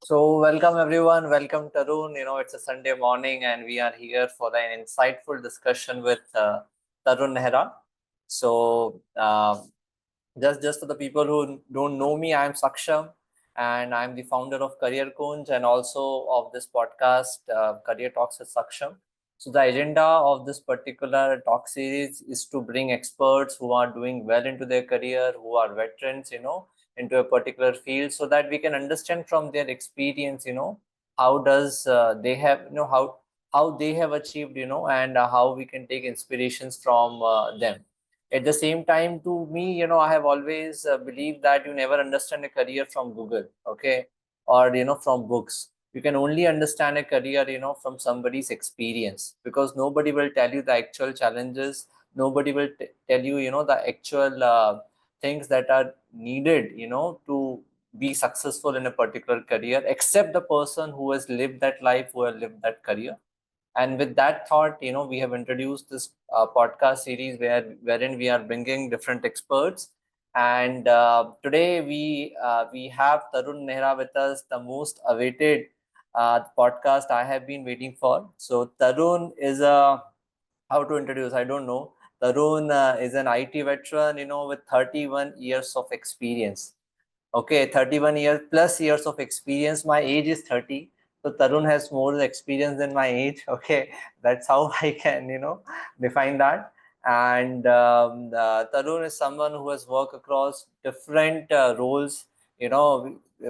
So, welcome everyone. Welcome Tarun. It's a Sunday morning, and we are here for an insightful discussion with Tarun Nehra. So, just for the people who don't know me, I'm Saksham, and I'm the founder of Careerkunj and also of this podcast, Career Talks with Saksham. So, the agenda of this particular talk series is to bring experts who are doing well into their career, who are veterans, into a particular field, so that we can understand from their experience, how does they have, how they have achieved, and how we can take inspirations from them. At the same time, to me, I have always believed that you never understand a career from Google, okay, or from books. You can only understand a career, from somebody's experience, because nobody will tell you the actual challenges. Nobody will tell you, the actual things that are needed, to be successful in a particular career, except the person who has lived that life, who has lived that career. And with that thought, we have introduced this podcast series wherein we are bringing different experts. And today we have Tarun Nehra with us, the most awaited podcast I have been waiting for. So Tarun is a, how to introduce? I don't know. Tarun is an IT veteran, with 31 years of experience. Okay, 31 years plus years of experience. My age is 30. So Tarun has more experience than my age. Okay, that's how I can, define that. And Tarun is someone who has worked across different roles,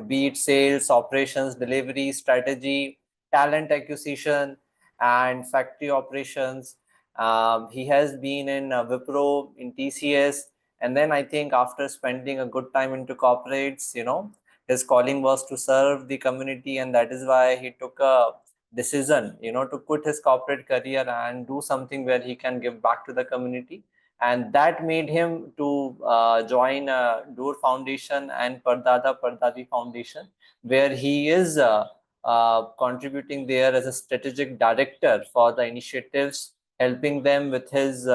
be it sales, operations, delivery, strategy, talent acquisition, and factory operations. He has been in Wipro, in TCS, and then I think after spending a good time into corporates, his calling was to serve the community, and that is why he took a decision, to quit his corporate career and do something where he can give back to the community. And that made him to join Door Foundation and Pardada Pardadi Foundation, where he is contributing there as a strategic director for the initiatives, helping them with his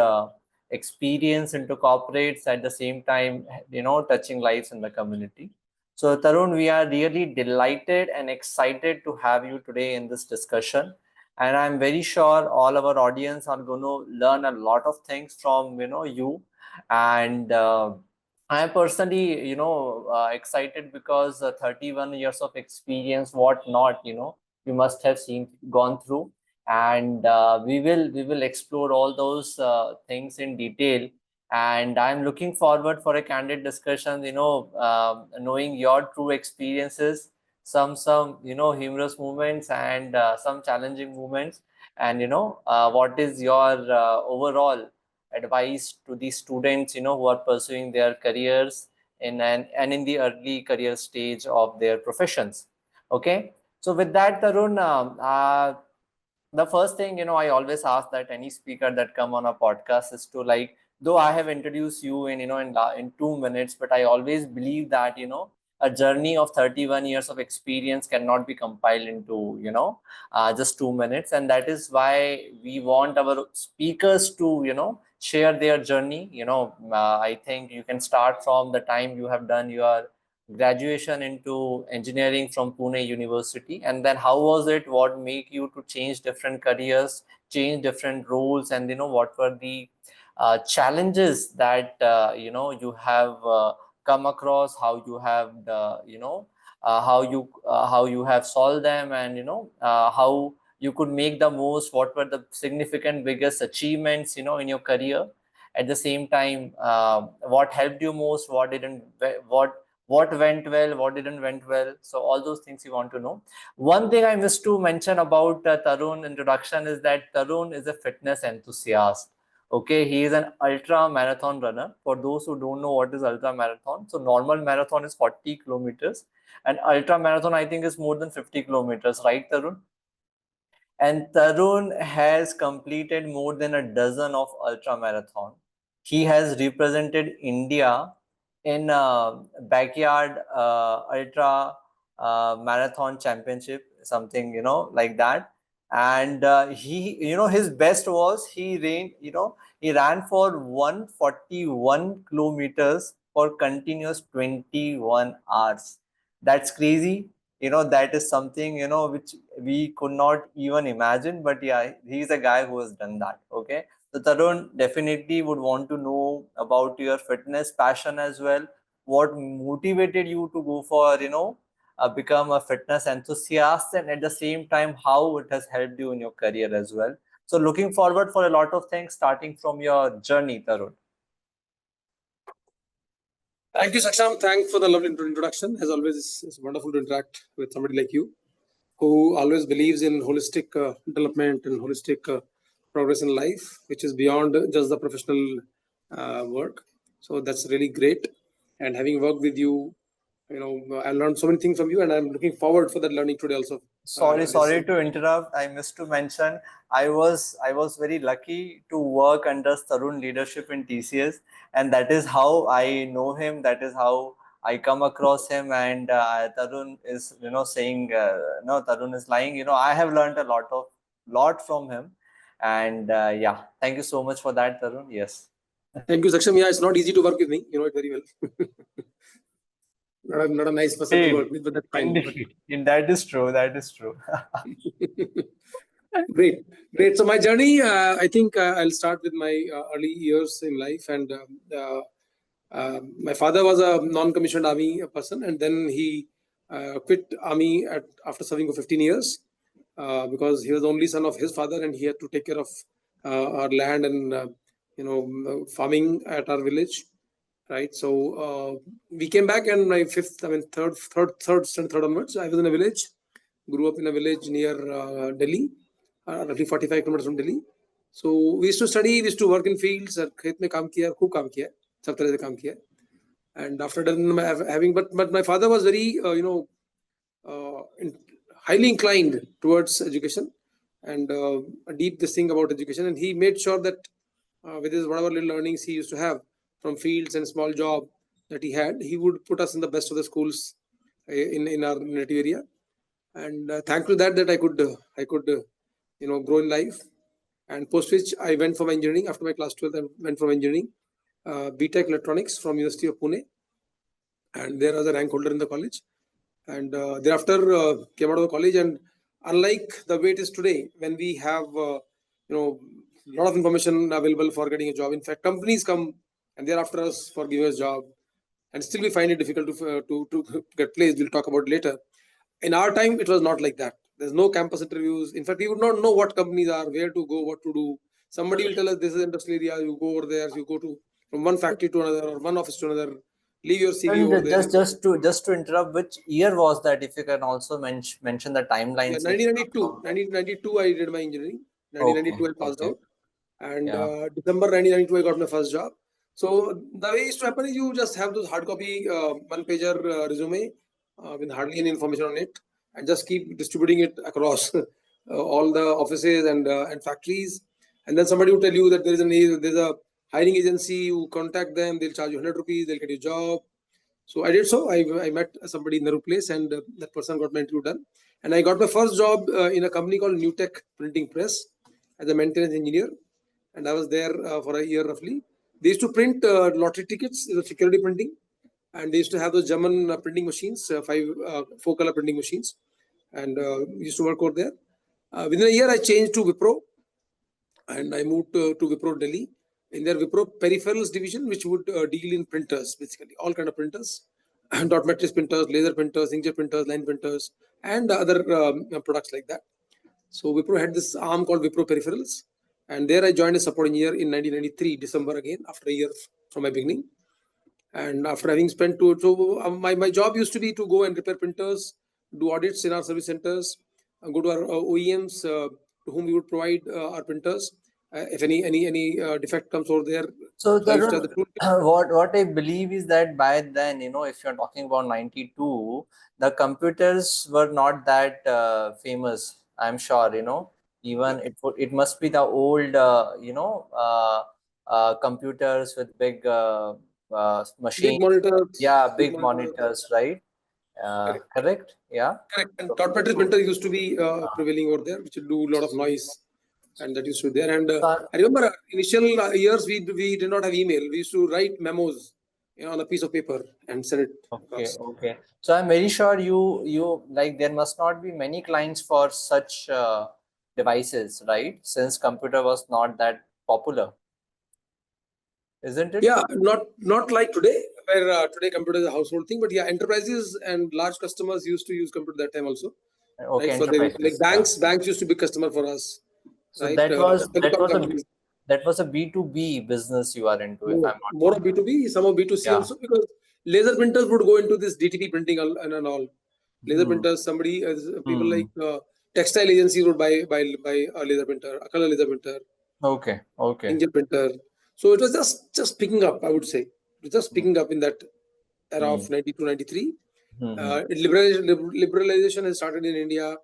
experience into corporates, at the same time, touching lives in the community. So Tarun, we are really delighted and excited to have you today in this discussion, and I'm very sure all our audience are going to learn a lot of things from you. And I am personally, excited because 31 years of experience, what not, you must have seen, gone through, and we will explore all those things in detail. And I'm looking forward for a candid discussion, knowing your true experiences, some humorous moments, and some challenging moments, and what is your overall advice to the students, who are pursuing their careers and in the early career stage of their professions. Okay, so with that, Tarun, the first thing, I always ask that any speaker that come on a podcast is to, like, though I have introduced you in, in 2 minutes, but I always believe that, a journey of 31 years of experience cannot be compiled into, just 2 minutes. And that is why we want our speakers to, share their journey. I think you can start from the time you have done your graduation into engineering from Pune University, and then how was it? What made you to change different careers, change different roles, and what were the challenges that you have come across? How you have how you have solved them, and how you could make the most. What were the significant biggest achievements in your career? At the same time, what helped you most? What didn't? What went well, what didn't went well. So all those things you want to know. One thing I missed to mention about Tarun introduction is that Tarun is a fitness enthusiast. Okay, he is an ultra marathon runner. For those who don't know what is ultra marathon, so normal marathon is 40 kilometers, and ultra marathon I think is more than 50 kilometers, right, Tarun? And Tarun has completed more than a dozen of ultra marathon. He has represented India in backyard ultra marathon championship, something like that. And he, his best was he ran for 141 kilometers for continuous 21 hours. That's crazy. that is something, which we could not even imagine. But yeah, he's a guy who has done that. Okay. So Tarun, definitely would want to know about your fitness passion as well. What motivated you to go for, become a fitness enthusiast, and at the same time, how it has helped you in your career as well. So looking forward for a lot of things starting from your journey, Tarun. Thank you, Saksham. Thanks for the lovely introduction. As always, it's wonderful to interact with somebody like you, who always believes in holistic development and holistic progress in life, which is beyond just the professional work. So that's really great. And having worked with you, I learned so many things from you, and I'm looking forward for that learning today also. Sorry to interrupt. I missed to mention I was very lucky to work under Tarun leadership in TCS, and that is how I know him. That is how I come across him. And Tarun is saying no, Tarun is lying. I have learned a lot from him, and yeah, thank you so much for that, Tarun. Yes. Thank you, Saksham. Yeah, it's not easy to work with me. You know it very well. Not a nice person to work with, but that's fine. That is true. That is true. Great. So my journey, I think I'll start with my early years in life. And my father was a non-commissioned army person, and then he quit army after serving for 15 years because he was the only son of his father, and he had to take care of our land and farming at our village. Right. So we came back, and my third onwards, I was in a village. Grew up in a village near Delhi, roughly 45 kilometers from Delhi. So we used to study, we used to work in fields, खेत में काम किया, खूब काम किया, सब तरह से काम किया. And after having, but my father was very, highly inclined towards education and a deep this thing about education. And he made sure that with his whatever little learnings he used to have from fields and small job that he had, he would put us in the best of the schools in our native area. And thanks to that I could grow in life. And post which I went for my engineering. After my class 12, I went for my engineering, BTech Electronics from University of Pune, and there I was a rank holder in the college. And thereafter came out of the college. And unlike the way it is today, when we have a lot of information available for getting a job, in fact, companies come and they're after us for giving us a job, and still we find it difficult to get placed. We'll talk about it later. In our time, it was not like that. There's no campus interviews. In fact, we would not know what companies are, where to go, what to do. Somebody will tell us this is industrial area. You go over there. You go to from one factory to another or one office to another. Leave your CV over there. Just to interrupt, which year was that? If you can also mention the timeline. Yeah, 1992, I did my engineering. 1992, I passed out, and December 1992, I got my first job. So the way it used to happen is you just have those hard copy one pager resume with hardly any information on it, and just keep distributing it across all the offices and factories. And then somebody will tell you that there's a hiring agency. You contact them, they'll charge you 100 rupees, they'll get you a job. So I did so. I met somebody in the place, and that person got my interview done. And I got my first job in a company called New Tech Printing Press as a maintenance engineer. And I was there for a year roughly. They used to print lottery tickets, security printing. And they used to have those German printing machines, 4-color printing machines. And we used to work over there. Within a year, I changed to Wipro. And I moved to Wipro Delhi. In their Wipro Peripherals division, which would deal in printers, basically all kind of printers, dot matrix printers, laser printers, inkjet printers, line printers, and other products like that. So Wipro had this arm called Wipro Peripherals, and there I joined as support engineer in 1993 December again, after a year from my beginning. And after having spent my job used to be to go and repair printers, do audits in our service centers, go to our OEMs to whom we would provide our printers. If any defect comes over there. So what I believe is that by then, if you're talking about 92, the computers were not that famous. I'm sure, even it must be the old, computers with big machines. Big monitors. Yeah, big monitors, right? Correct. Yeah. Correct. And dot matrix printer used to be prevailing over there, which would do a lot of noise. And that used to be there. And I remember initial years, we did not have email. We used to write memos on a piece of paper and send it across. Okay. So I'm very sure you like there must not be many clients for such devices, right? Since computer was not that popular, isn't it? Yeah, not like today, where today computer is a household thing, but yeah, enterprises and large customers used to use computer that time also, Okay, right? For their, like enterprises. Yeah. banks used to be customer for us, So right? Telecom companies. that was a B2B business you are into, if More, I'm not more wrong. of B2B, some of B2C Yeah. also, because laser printers would go into this DTP printing and all. Laser Hmm. printers, people Hmm. like textile agencies would buy a laser printer, a color laser printer, Okay. Okay. inkjet printer. So it was just picking up, I would say. It was just picking up in that era Hmm. of 92, 93. Hmm. Liberalization has started in India.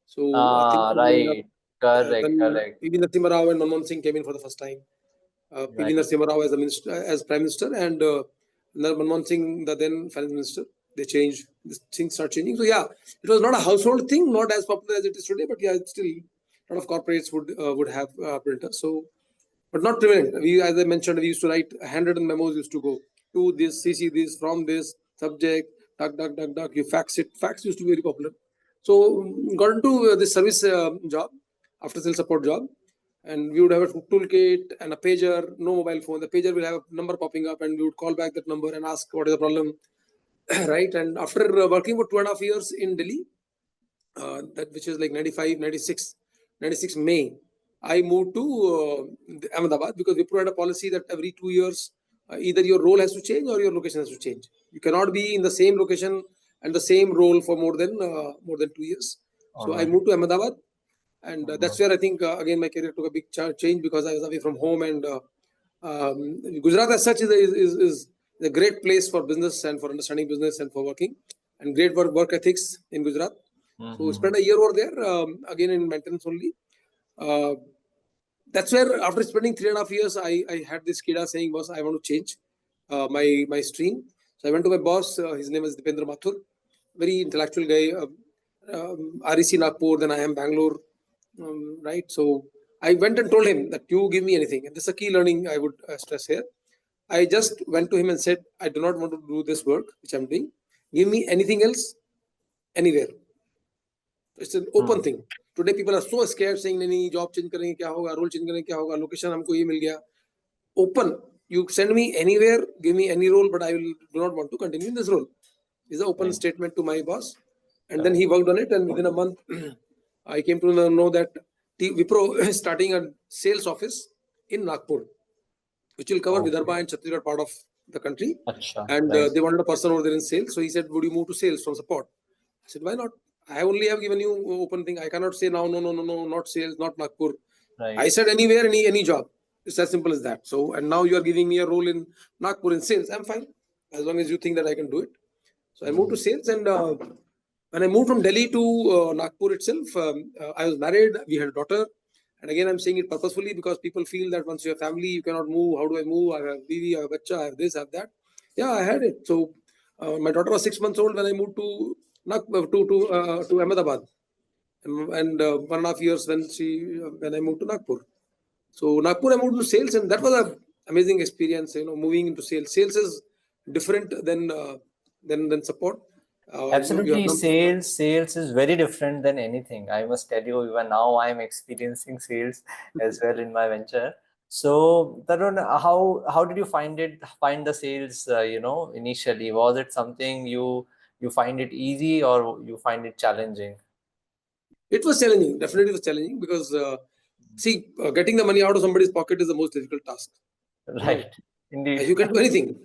So things Ah, were going up. right. Correct. When Correct. P.V. Narasimha Rao and Manmohan Singh came in for the first time. P.V. Right. Narasimha Rao as a minister, as prime minister, and Manmohan Singh, the then finance minister. They changed. Things start changing. So yeah, it was not a household thing, not as popular as it is today, but yeah, it's still a lot of corporates would have printers. So, but not prevalent. We, as I mentioned, we used to write handwritten memos. Used to go to this, CC this, from this subject, duck. You fax it. Fax used to be very popular. So got into this service job, after sales support job, and we would have a toolkit and a pager, no mobile phone. The pager will have a number popping up, and we would call back that number and ask what is the problem, right? And after working for 2.5 years in Delhi, that which is like 95, 96 May, I moved to Ahmedabad, because Wipro had a policy that every 2 years, either your role has to change or your location has to change. You cannot be in the same location and the same role for more than 2 years. All So I right. moved to Ahmedabad, and that's where I think again my career took a big change, because I was away from home. And Gujarat as such is a great place for business and for understanding business and for working, and great work ethics in Gujarat. So we Mm-hmm. spent a year over there, again in maintenance only. Uh, that's where, after spending 3.5 years, I had this kida saying, boss, I want to change my stream. So I went to my boss. His name is Dipendra Mathur, very intellectual guy. REC Nagpur, then I am Bangalore, right? So I went and told him that you give me anything. And this is a key learning I would stress here. I just went to him and said, I do not want to do this work which I'm doing. Give me anything else, anywhere. It's an open thing. Today people are so scared, saying नहीं job change करेंगे क्या होगा, role change करेंगे क्या होगा, location हमको ये मिल गया. Open. You send me anywhere, give me any role, but I do not want to continue in this role. Is an open Right. statement to my boss. And then Correct. he worked on it, and within a month, I came to know that Wipro is starting a sales office in Nagpur, which will cover Okay. Vidarbha and Chhattisgarh part of the country. Acha. And Right. they wanted a person over there in sales. So he said, would you move to sales from support? I said, why not? I only have given you open thing. I cannot say now, no, not sales, not Nagpur. Right. I said anywhere, any job. It's as simple as that. So, and now you are giving me a role in Nagpur in sales. I'm fine, as long as you think that I can do it. So I moved to sales, and when I moved from Delhi to Nagpur itself, I was married. We had a daughter. And again, I'm saying it purposefully, because people feel that once you have family, you cannot move. How do I move? I have baby, I have bacha, I have this, I have that. Yeah, I had it. So my daughter was 6 months old when I moved to to Ahmedabad, and 1.5 years when I moved to Nagpur. So Nagpur, I moved to sales, and that was an amazing experience. Moving into sales. Sales is different than support. You have Absolutely, sales is very different than anything. I must tell you, even now I'm experiencing sales as well in my venture. So, Tarun, how did you find the sales? Initially, was it something you find it easy or you find it challenging? It was challenging. Definitely, was challenging, because see, getting the money out of somebody's pocket is the most difficult task. Right, indeed. You can do anything.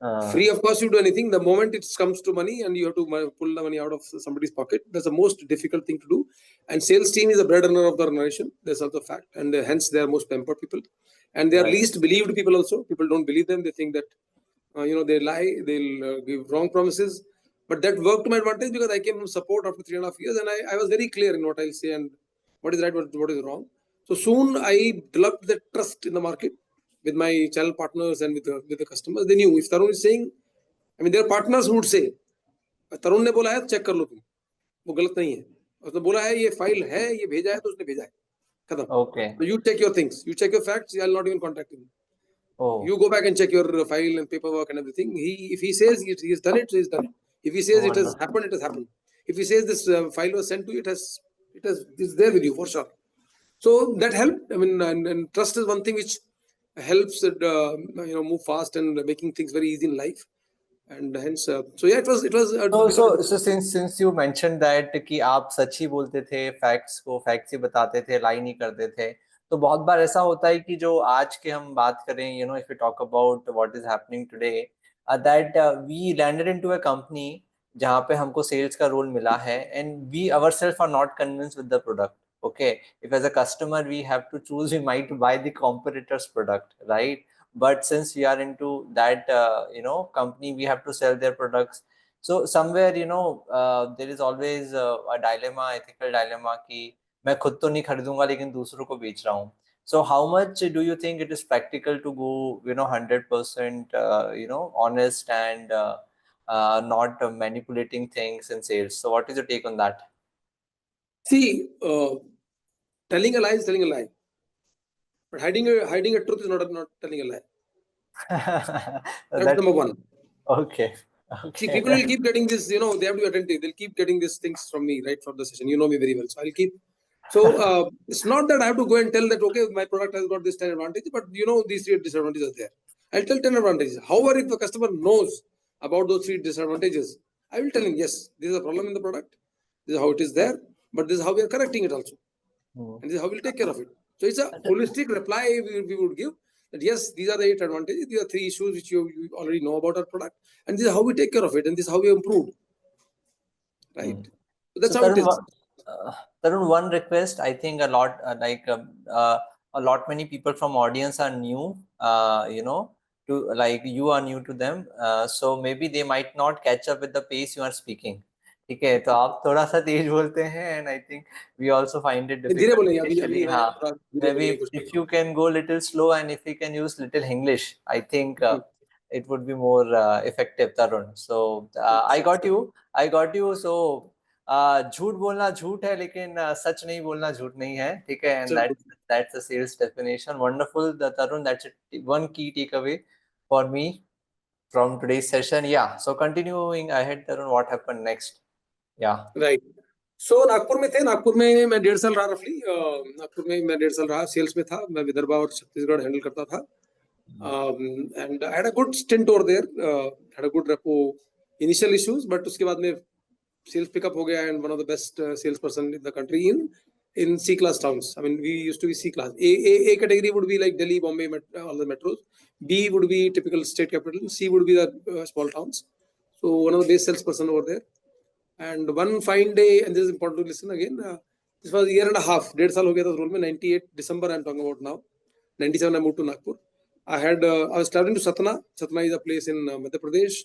Uh, Free, of course, you do anything. The moment it comes to money and you have to pull the money out of somebody's pocket, that's the most difficult thing to do. And sales team is a bread earner of the organization. That's also a fact. And hence, they are most pampered people. And they are right. least believed people also. People don't believe them. They think that, they lie, they'll give wrong promises. But that worked to my advantage, because I came from support after 3.5 years, and I was very clear in what I'll say and what is right, what is wrong. So soon I developed that trust in the market with my channel partners and with the customers. They knew if Tarun is saying, I mean, their partners would say, तरुण ने बोला है तो check कर लो तुम, वो गलत नहीं है. उसने बोला है ये फाइल है, ये भेजा है तो उसने भेजा है, खत्म. Okay. So you check your things, you check your facts. I'll not even contact him. Oh, You go back and check your file and paperwork and everything. If he says he's done it, he's done it. If he says it has wonderful. happened, it has happened. If he says this file was sent to you, it's there with you for sure. So that helped. I mean, and trust is one thing which helps move fast and making things very easy in life. And hence, so yeah, it was a So, bit of a since you mentioned that कि आप सच ही बोलते थे, facts ही बताते थे, लाई नहीं करते थे, तो बहुत बार ऐसा होता है कि जो आज के हम बात करें, if we talk about what is happening today, that we landed into a company जहाँ पे हमको सेल्स का रोल मिला है, and we ourselves are not convinced with the product. Okay, if as a customer we have to choose, we might buy the competitor's product, right? But since we are into that company, we have to sell their products. So somewhere there is always a dilemma, ethical dilemma कि मैं खुद तो नहीं खरीदूंगा लेकिन दूसरों को बेच रहा हूँ. So how much do you think it is practical to go 100% honest and not manipulating things in sales? So what is your take on that? see. Telling a lie is telling a lie, but hiding a truth is not telling a lie. That's number one. Okay. See, people will keep getting this, they have to be attentive. They'll keep getting these things from me right from the session. You know me very well. So I'll keep. So it's not that I have to go and tell that, okay, my product has got this 10 advantage, but these 3 disadvantages are there. I'll tell 10 advantages. However, if the customer knows about those 3 disadvantages, I will tell him, yes, this is a problem in the product. This is how it is there, but this is how we are correcting it also. And this is how we'll take care of it. So it's a holistic reply we would give that yes, these are the 8 advantages, these are 3 issues which you already know about our product, and this is how we take care of it, and this is how we improve. Right. So that's So how it is. Tarun, one request. I think a lot a lot many people from audience are new. To like you are new to them. So maybe they might not catch up with the pace you are speaking. ठीक है, तो आप थोड़ा सा तेज बोलते हैं, and I think we also find it धीरे difficult बोलेंगे अभी initially. मैं हाँ, थोड़ा धीरे maybe बोलने की कोशिश if करता you can go little slow and if you can use little English, I think हूँ it would be more effective, Tarun. So I got you. I got you. So झूठ बोलना झूठ है लेकिन सच नहीं बोलना झूठ नहीं है, ठीक है, and that's the sales definition. Wonderful, Tarun. That's one key takeaway for me from today's session. Yeah. So continuing ahead, Tarun, what happened next? Yeah. Right. So Nagpur में थे. नागपुर में मैं 1.5 साल रहा रफली. नागपुर में मैं 1.5 साल रहा. सेल्स में था. मैं विदर्भ और छत्तीसगढ़ हैंडल करता था. And I had a good stint over there. Had a good repo. Initial issues, but उसके बाद में sales pickup हो गया, and one of the best salesperson in the country in C class towns. I mean, we used to be C class. A category would be like Delhi, Bombay, all the metros. B would be typical state capital. C would be the small towns. So one of the best salesperson over there. And one fine day, and this is important to listen again. This was a year and a half. 1.5 साल हो गया था role में. 98 December I'm talking about now. 97 I moved to Nagpur. I was traveling to Satna. Satna is a place in Madhya Pradesh,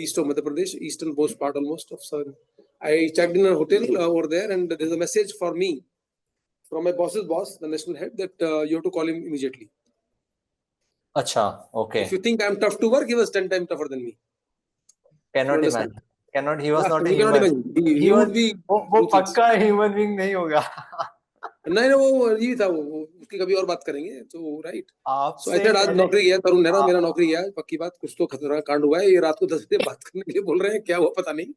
east of Madhya Pradesh, eastern most part almost of southern. I checked in a hotel over there, and there's a message for me from my boss's boss, the national head, that you have to call him immediately. Acha, okay. If you think I'm tough to work, he was 10 times tougher than me. Cannot imagine. Cannot. He was not a you cannot human. imagine. He would be वो पक्का human being नहीं होगा. नहीं वो अजीब था. वो उसकी कभी और बात करेंगे. तो राइट. सो आई सेड आज नौकरी गया तरुण नेहरा, मेरा नौकरी गया. पक्की बात, कुछ तो खतरनाक कांड हुआ है. ये रात को 10 बजे बात करने के लिए बोल रहे हैं, क्या हुआ पता नहीं.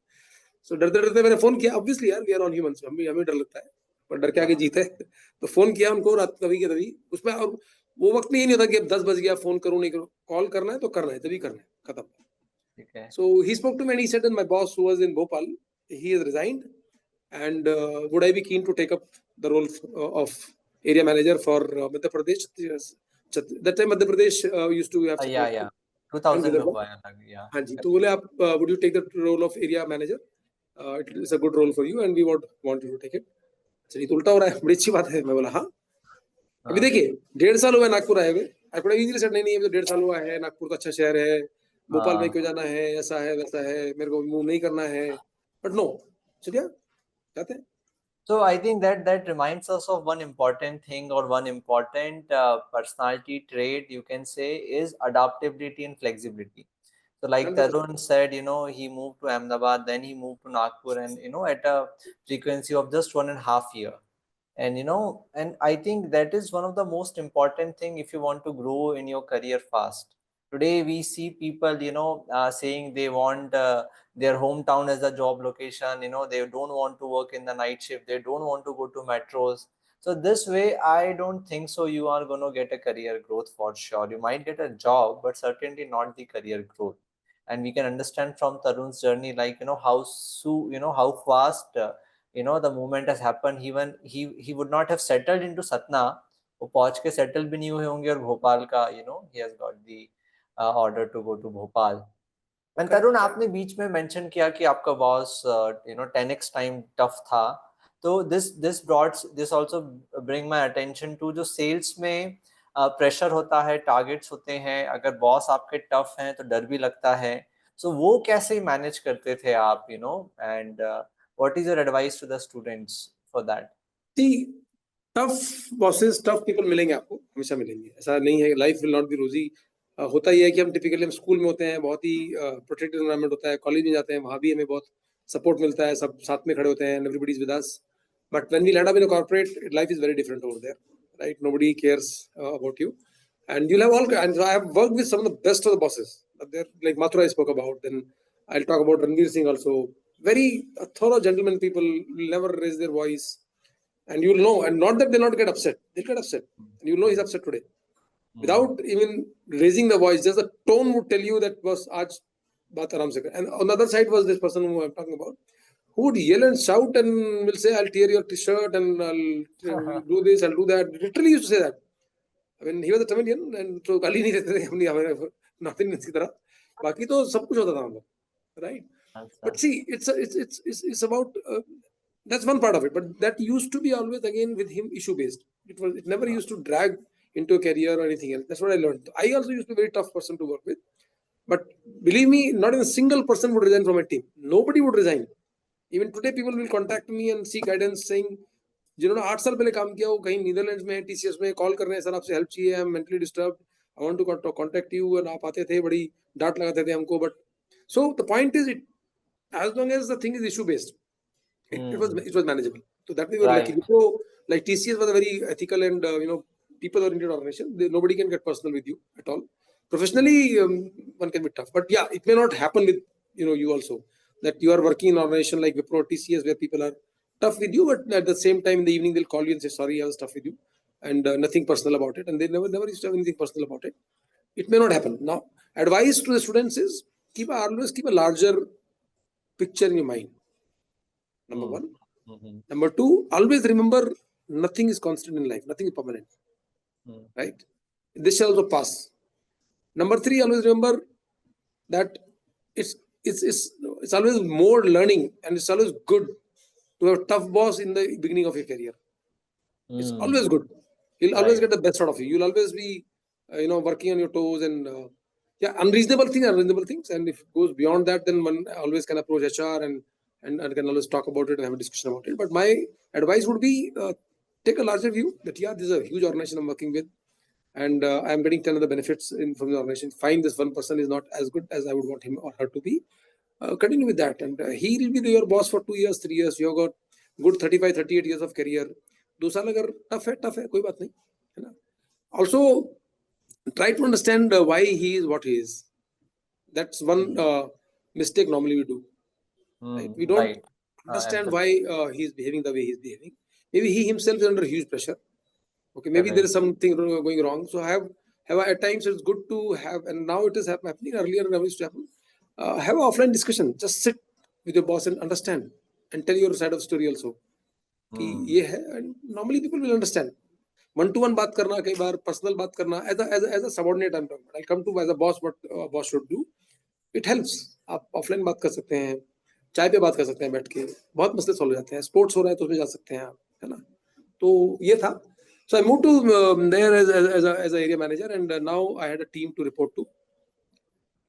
सो डरते डरते मैंने फोन किया. ऑब्वियसली यार, वी आर ऑन ह्यूमंस, हमें डर लगता है, पर डर के आगे जीत है. तो फोन किया उनको रात कभी के तभी उसमें. और वो वक्त में ये नहीं होता कि अब 10 बज गया, फोन करूं नहीं करूं. कॉल करना है तो करना है, तभी करना है, खत्म. So he spoke to me and he said that my boss, who was in Bhopal, he has resigned, and would I be keen to take up the role of area manager for Madhya Pradesh? That time Madhya Pradesh used to have yeah 2000 में हुआ है. Yeah. हाँ जी. तो बोले आप would you take the role of area manager? It is a good role for you and we would want you to take it. चलिए, तो उल्टा हो रहा है. बड़ी अच्छी बात है. मैं बोला हाँ. अभी देखिए 1.5 साल हुआ नागपुर आए हुए. आई कुड इजीली सेड नहीं, अभी तो 1.5 साल हुआ है. नागपुर तो अच्छा शहर है. भोपाल में क्यों जाना है, ऐसा है वैसा है, मेरे को मूव नहीं करना है. बट नो, चलिए जाते हैं. So I think that reminds us of one important thing, or one important personality trait you can say, is adaptability and flexibility. So like 100%. Tarun said, he moved to Ahmedabad, then he moved to Nagpur, and at a frequency of just 1.5 years. And and I think that is one of the most important thing if you want to grow in your career fast. Today we see people saying they want their hometown as a job location. They don't want to work in the night shift, they don't want to go to metros. So this way I don't think so you are going to get a career growth. For sure you might get a job, but certainly not the career growth. And we can understand from Tarun's journey, like how fast the movement has happened. Even he would not have settled into Satna. वो पहुंच के settle भी नहीं हुए होंगे, और भोपाल का he has got the order to go to Bhopal. And तरुण, आपने बीच में मेंशन किया कि आपका बॉस 10x टाइम टफ था. तो this also bring my attention to जो सेल्स में प्रेशर होता है, टारगेट्स होते हैं, अगर बॉस आपके टफ हैं तो डर भी लगता है. सो वो कैसे मैनेज करते थे आप, and what is your advice to the students for that? Tough bosses, tough people मिलेंगे आपको, हमेशा मिलेंगे, ऐसा नहीं है. लाइफ विल नॉट बी रोजी. होता ही है कि हम टिपिकली हम स्कूल में होते हैं, बहुत ही प्रोटेक्टेड एनवायरनमेंट होता है. कॉलेज में जाते हैं, वहाँ भी हमें बहुत सपोर्ट मिलता है, सब साथ में खड़े होते हैं, everybody is with us. But when we land up in a corporate, life is very different over there, right? Nobody cares about you. And you'll have all, and I have worked with some of the best of the bosses. They're like Mathura I spoke about. Then I'll talk about Ranveer Singh also. Very thorough gentleman people, will never raise their voice. And you'll know, and not that they'll not get upset. They'll get upset. And you'll know he's upset today. Without even raising the voice, just the tone would tell you that was aaj baat aaram se kar. And on the other side was this person who I'm talking about, who would yell and shout and will say, I'll tear your t-shirt and I'll do this, I'll do that. Literally used to say that. I mean, he was a Tamilian, and तो गाली नहीं देते थे अपनी हमारे north Indians की तरह. बाकी तो सब कुछ होता था हम लोग, right? But see, it's about that's one part of it. But that used to be always again with him issue based. It never used to drag into a career or anything else. That's what I learned. I also used to be a very tough person to work with. But believe me, not even a single person would resign from my team. Nobody would resign. Even today, people will contact me and seek guidance, saying, जिन्होंने 8 साल पहले काम किया, वो कहीं Netherlands में TCS में call कर रहे हैं, सर आपसे हेल्प चाहिए, I am mentally disturb, I want to contact you. And आप आते थे, बड़ी डांट लगाते थे हमको. But so the point is, it as long as the thing is issue based, it was manageable. So that we were lucky. So like TCS was a very ethical and people oriented organization. Nobody can get personal with you at all. Professionally, one can be tough, but yeah, it may not happen with you also, that you are working in an organization like Wipro, TCS, where people are tough with you, but at the same time in the evening they'll call you and say, sorry, I was tough with you, and nothing personal about it, and they never used to have anything personal about it. It may not happen. Now, advice to the students is always keep a larger picture in your mind. Number one. Number two, always remember nothing is constant in life, nothing is permanent. Right? This shall also pass. Number three, always remember that it's always more learning, and it's always good to have a tough boss in the beginning of your career. It's always good. He'll always get the best out of you. You'll always be working on your toes, and unreasonable things. And if it goes beyond that, then one always can approach HR and can always talk about it and have a discussion about it. But my advice would be, take a larger view that this is a huge organization I'm working with, and I'm getting 10 of the benefits from the organization. Fine, this one person is not as good as I would want him or her to be. Continue with that, and he will be your boss for 2 years, 3 years. You have got good 35, 38 years of career. 2 साल अगर tough है, कोई बात नहीं, है ना? Also, try to understand why he is what he is. That's one mistake normally we do. Right? We don't understand why he is behaving the way he is behaving. Maybe he himself is under huge pressure. Okay, maybe there is something going wrong. So have at times it's good to have, and now it is happening. Earlier it used to happen. Have an offline discussion. Just sit with your boss and understand, and tell your side of the story also. कि ये है, and normally people will understand. One-to-one बात करना, कई बार personal बात करना, as a subordinate I'm talking about. I'll come to as a boss what a boss should do. It helps. आप offline बात कर सकते हैं, चाय पे बात कर सकते हैं बैठ के, बहुत मसले सॉल्व हो जाते हैं. स्पोर्ट्स हो रहा है तो उसमें जा सकते हैं आप, है ना? तो ये था. So I moved to there as an area manager, and now I had a team to report to,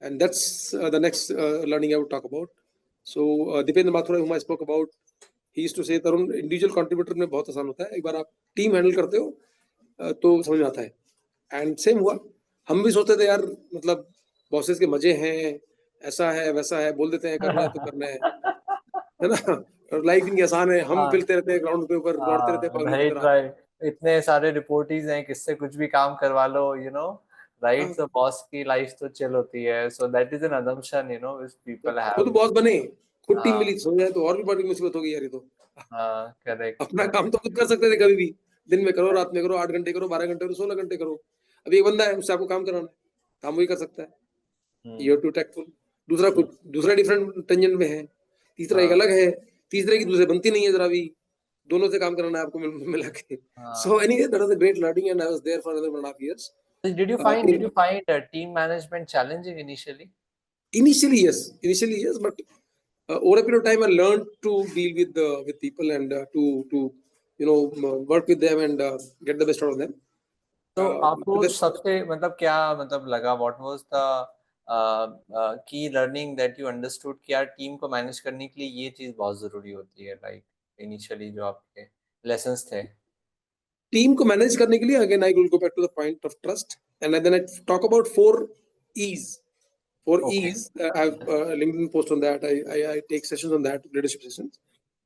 and that's the next learning I would talk about. So Dipendra Mathura, whom I spoke about, he used to say, Tarun, individual contributor में बहुत आसान होता है, एक बार आप team handle करते हो तो समझ में आता है. एंड सेम हुआ. हम भी सोचते थे यार, मतलब बॉसेस के मजे हैं, ऐसा है वैसा है, बोल देते हैं करना है तो करना है ना? और लाइफ इनकी आसान है, हम फिरते रहते हैं ग्राउंड पे ऊपर, दौड़ते रहते हैं पागलों की तरह। राइट, इतने सारे रिपोर्टीज हैं, किससे कुछ भी काम करवा लो, राइट। तो बॉस की लाइफ तो चिल होती है, सो that is an assumption which people खुद हैव। बॉस बने, खुद टीम हाँ, मिली सो जाए तो और भी बड़ी मुसीबत होगी यार ये तो। हाँ, करेक्ट, अपना करेक्ट। काम तो खुद कर सकते थे कभी भी, दिन में करो, रात में करो, 8 घंटे करो, 12 घंटे करो, 16 घंटे करो। अभी एक बंदा है, उससे आपको काम कराना है, काम वही कर सकता है। You have to tactful. दूसरा कुछ दूसरा डिफरेंट टेंजेंट में है, तीसरा एक अलग है, तीसरे की दूसरे बनती नहीं है जरा भी, दोनों से काम कराना है आपको मिला के। So anyway that was a great learning and I was there for another 1.5 years. Did you find team management challenging initially? Initially yes, but over a period of time I learned to deal with people and to work with them and get the best out of them. तो आपको But सबसे क्या लगा, what was the key learning that you understood कि यार team को manage करने के लिए ये चीज बहुत जरूरी होती है, लाइक इनिशियली जो आपके लेसन्स थे? team को manage करने के लिए again I will go back to the point of trust and then I talk about 4 E's. 4 E's. I've LinkedIn post on that. I take sessions on that, leadership sessions.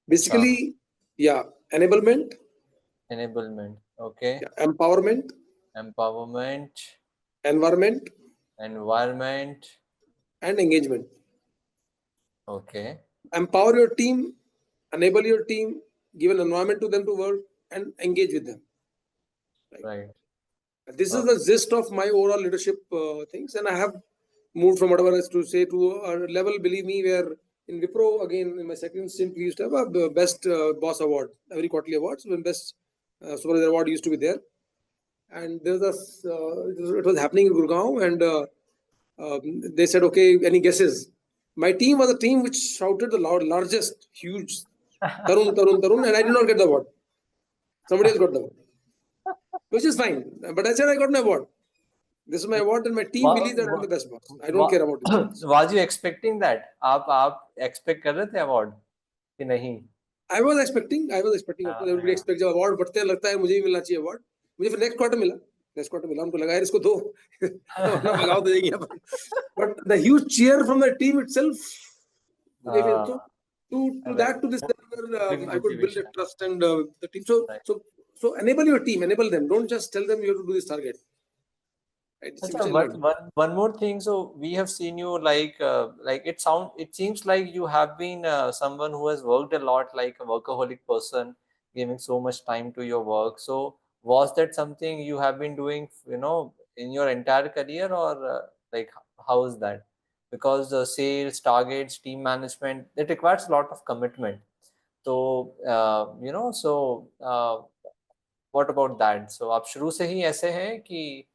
Basically, yeah, enablement, Okay. empowerment, Empowerment, environment, environment. and engagement. Okay. Empower your team, enable your team, give an environment to them to work, and engage with them. Right. This is the gist of my overall leadership things, and I have moved from whatever is to say to a level, believe me, where in Wipro, again, in my second stint, we used to have a best boss award, every quarterly awards, when best supervisor award used to be there. And there was it was happening in Gurgaon, and they said, okay, any guesses? My team was a team which shouted the largest, huge, Tarun, Tarun, Tarun, and I did not get the award. Somebody else got the award, which is fine. But I said I got my award. This is my award, and my team believes that I'm the best boss. I don't care about it. Was you expecting that? आप expect कर रहे थे award कि नहीं? I was expecting. Of course, everybody expects जब award बढ़ते हैं लगता है मुझे भी मिलना चाहिए award. मुझे फिर next quarter मिला. उनको लगा यार इसको दो, वरना भगाओ दे देंगे अपन. But the huge cheer from the team itself gave me to this level, I could build a trust and the team. So enable your team, enable them. Don't just tell them you have to do this target. Right? One more thing. So we have seen you it seems like you have been someone who has worked a lot, like a workaholic person, giving so much time to your work. So was that something you have been doing, in your entire career, or how is that? Because sales, targets, team management, it requires a lot of commitment. So what about that? So आप शुरू से ही ऐसे हैं कि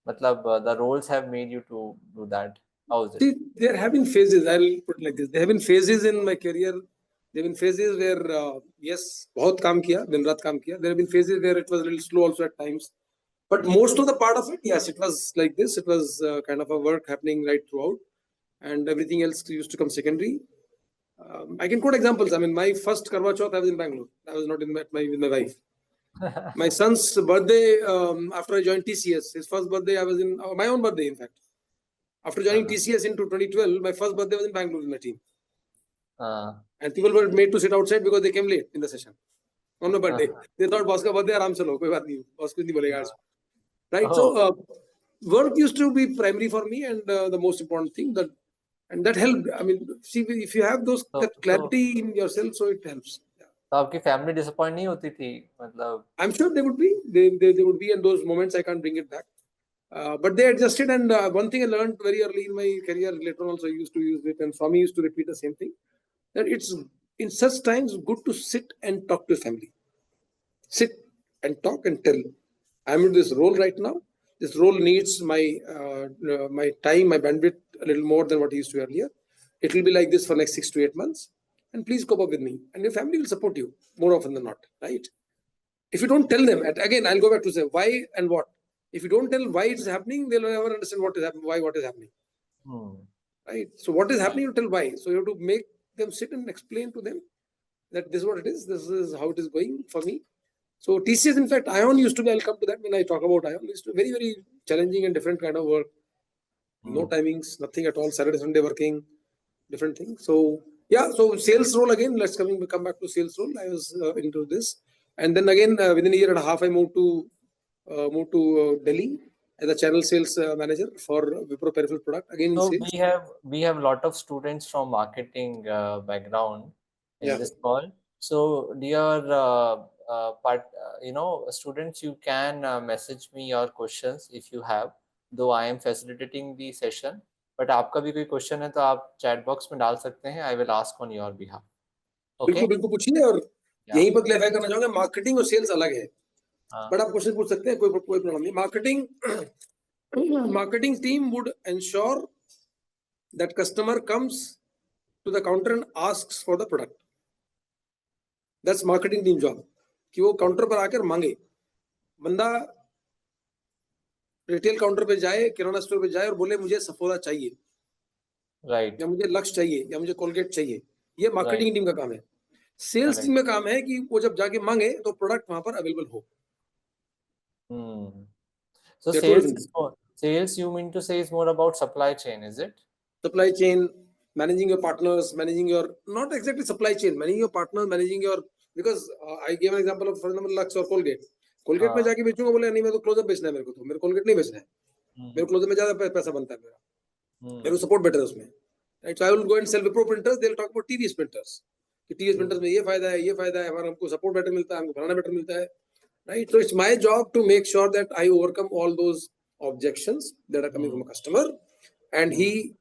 the roles have made you to do that? How is it? See, there have been phases. I'll put it like this: there have been phases in my career. There have been phases where yes, बहुत काम किया, दिन रात काम किया. There have been phases where it was a little slow also at times. But most of the part of it, yes, it was like this. It was kind of a work happening right throughout, and everything else used to come secondary. I can quote examples. I mean, my first Karwa Chauth, I was in Bangalore. I was not with my wife. My son's birthday, after I joined TCS, his first birthday, I was in my own birthday, in fact. After joining TCS into 2012, my first birthday was in Bangalore with my team. And people were made to sit outside because they came late in the session on my birthday. They thought, boss ka birthday, aaram se lo, koi baat nahi, boss kuch nahi bolega aaj. Right? So, work used to be primary for me, and the most important thing that helped. I mean, see, if you have that clarity in yourself, so it helps. तो आपकी family disappoint नहीं होती थी, I'm sure they would be. They would be in those moments. I can't bring it back. But they adjusted, and one thing I learned very early in my career, later on also I used to use it, and Swami used to repeat the same thing, that it's in such times good to sit and talk to family. Sit and talk and tell, I'm in this role right now. This role needs my time, my bandwidth a little more than what I used to earlier. It will be like this for next 6 to 8 months. And please cope up with me. And your family will support you more often than not, right? If you don't tell them, again, I'll go back to say why and what. If you don't tell why it's happening, they'll never understand what is happening, what is happening. Right? So what is happening, you tell why. So you have to make them sit and explain to them that this is what it is, this is how it is going for me. So TCS, in fact, ION used to be, I'll come to that when I talk about ION, it's very, very challenging and different kind of work. No timings, nothing at all, Saturday, Sunday working, different things. So Yeah, so sales role again. Let's come back to sales role. I was into this, and then again within a year and a half, I moved to Delhi as a channel sales manager for Wipro peripheral product. Again in So sales. we have a lot of students from marketing background in Yeah. this call. So dear students, you can message me your questions if you have. Though I am facilitating the session, but आपका भी कोई question है तो आप chat box में डाल सकते हैं. I will ask on your behalf. बिल्कुल Okay? बिल्कुल पूछिए, और Yeah. यहीं पर क्लैरिफाई करना चाहूंगा, मार्केटिंग और सेल्स अलग है. हाँ. बट आप क्वेश्चन पूछ सकते हैं, कोई प्रॉब्लम नहीं. Marketing team would ensure that customer comes to the counter and asks for the product. That's marketing team job, कि वो काउंटर पर आकर मांगे. बंदा रिटेल काउंटर पे जाए, किराना स्टोर पे जाए और बोले मुझे सफोला चाहिए, राइट, या मुझे लक्ष्य चाहिए, या मुझे कोलगेट चाहिए. ये राइट, मार्केटिंग टीम का काम है. सेल्स टीम में काम है कि वो जब जाके मांगे तो प्रोडक्ट वहां पर अवेलेबल हो. So There are two different things. sales you mean to say is more about supply chain, is it? Supply chain, managing your partners, managing your, not exactly supply chain, managing your partners, managing your, because I gave an example of, for example, Lux or Colgate. Colgate में जाके बेचूंगा, बोले नहीं मेरे को close up बेचना है, मेरे को तो मेरे Colgate नहीं बेचना है, मेरे क्लोजअप में ज्यादा पैसा बनता है मेरा, मेरे को सपोर्ट बेटर है उसमें. Right, so I will go and sell Wipro printers. They'll talk about TVS printers. कि TVS printers में ये फायदा है, हमारा हमको सपोर्ट बेटर मिलता है, हमको फलाना बेटर मिलता है. Right, so it's my job to make sure that I overcome all those objections that are coming from a customer, and he